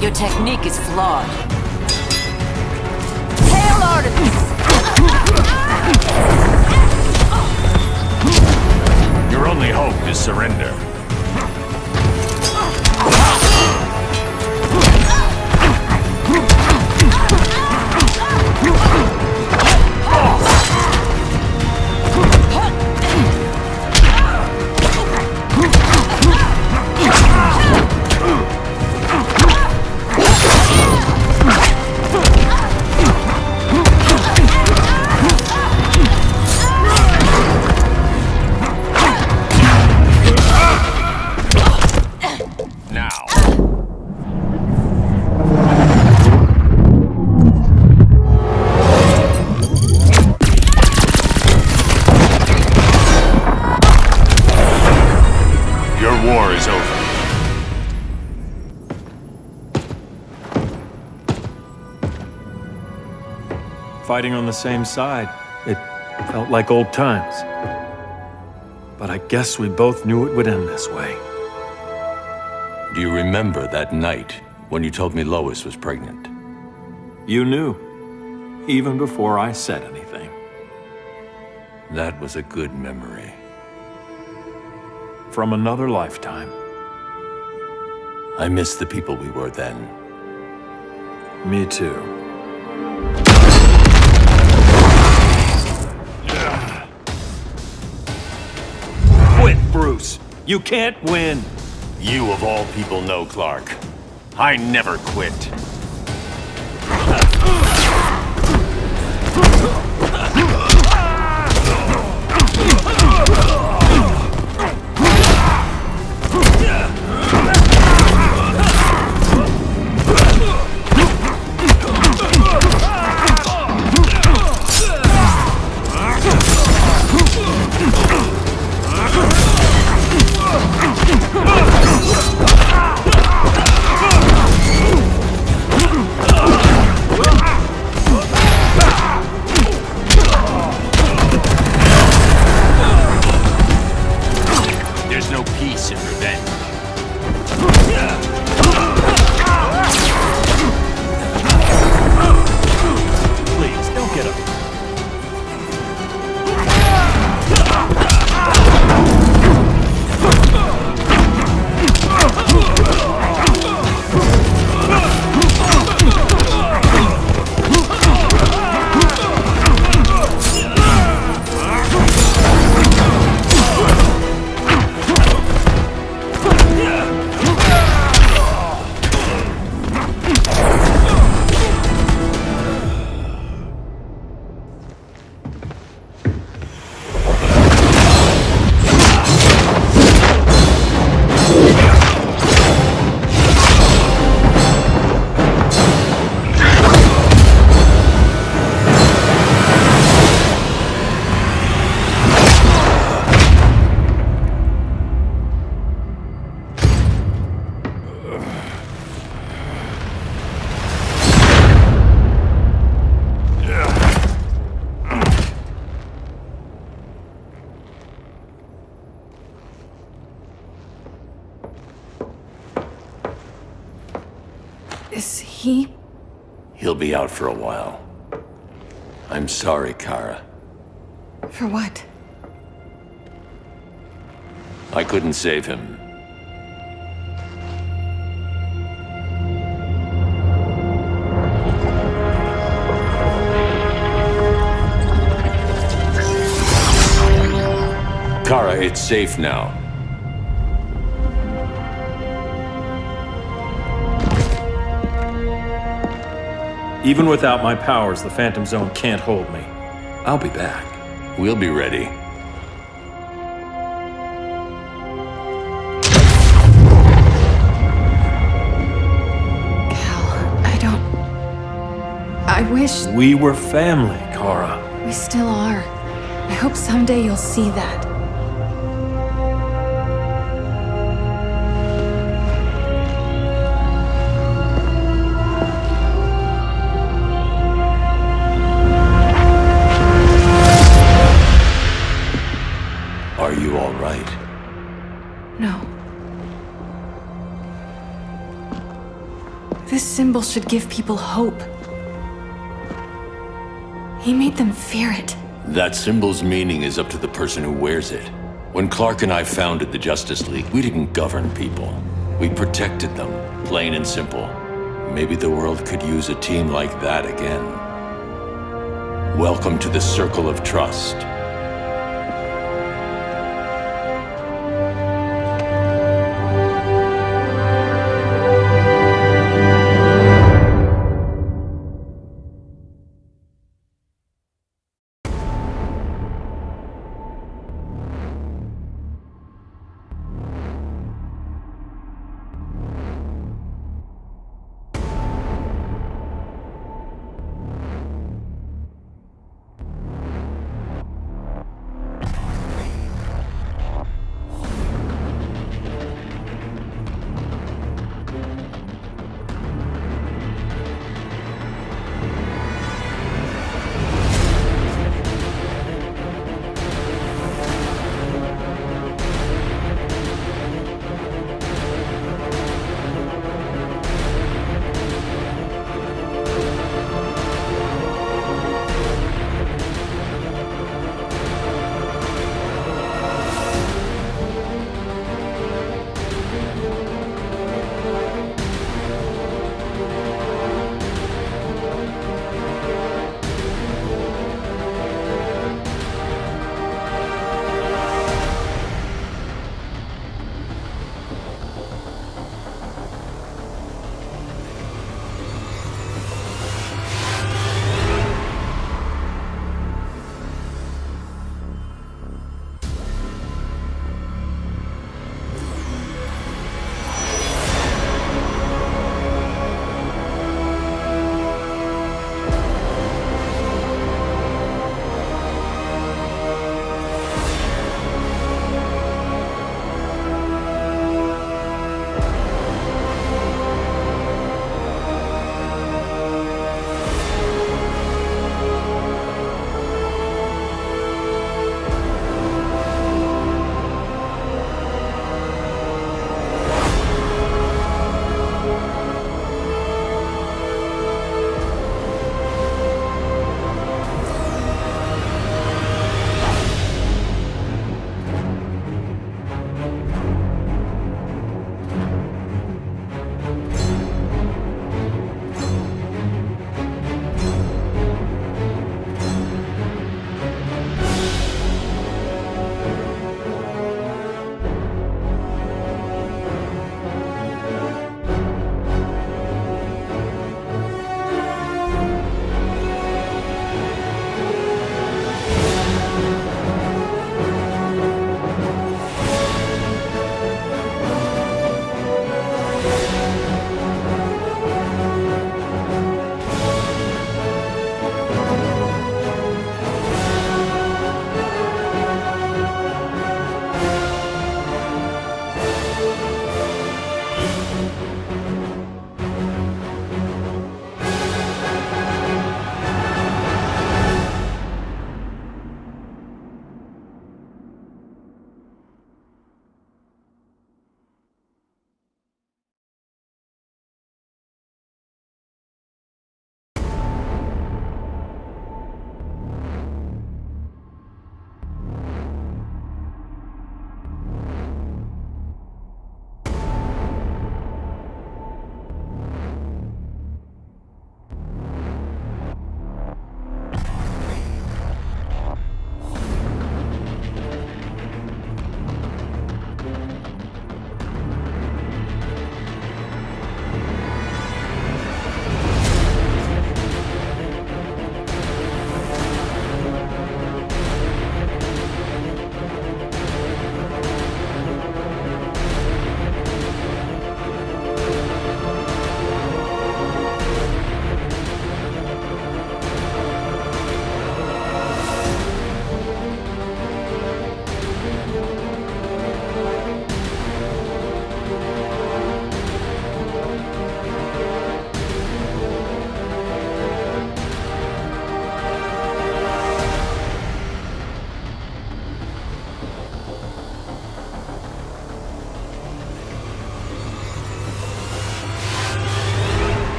Your technique is flawed. Hail Artemis!
Your only hope is surrender.
fighting on the same side. It felt like old times. But I guess we both knew it would end this way.
Do you remember that night when you told me Lois was pregnant?
You knew, even before I said anything.
That was a good memory.
From another lifetime.
I miss the people we were then.
Me too. Quit, Bruce! You can't win!
You of all people know, Clark. I never quit.
Is he?
He'll be out for a while. I'm sorry, Kara.
For what?
I couldn't save him. Kara, it's safe now.
Even without my powers, the Phantom Zone can't hold me. I'll be back.
We'll be ready.
I wish...
We were family, Kara.
We still are. I hope someday you'll see that.
Are you all right?
No. This symbol should give people hope. He made them fear it.
That symbol's meaning is up to the person who wears it. When Clark and I founded the Justice League, we didn't govern people. We protected them, plain and simple. Maybe the world could use a team like that again. Welcome to the Circle of Trust.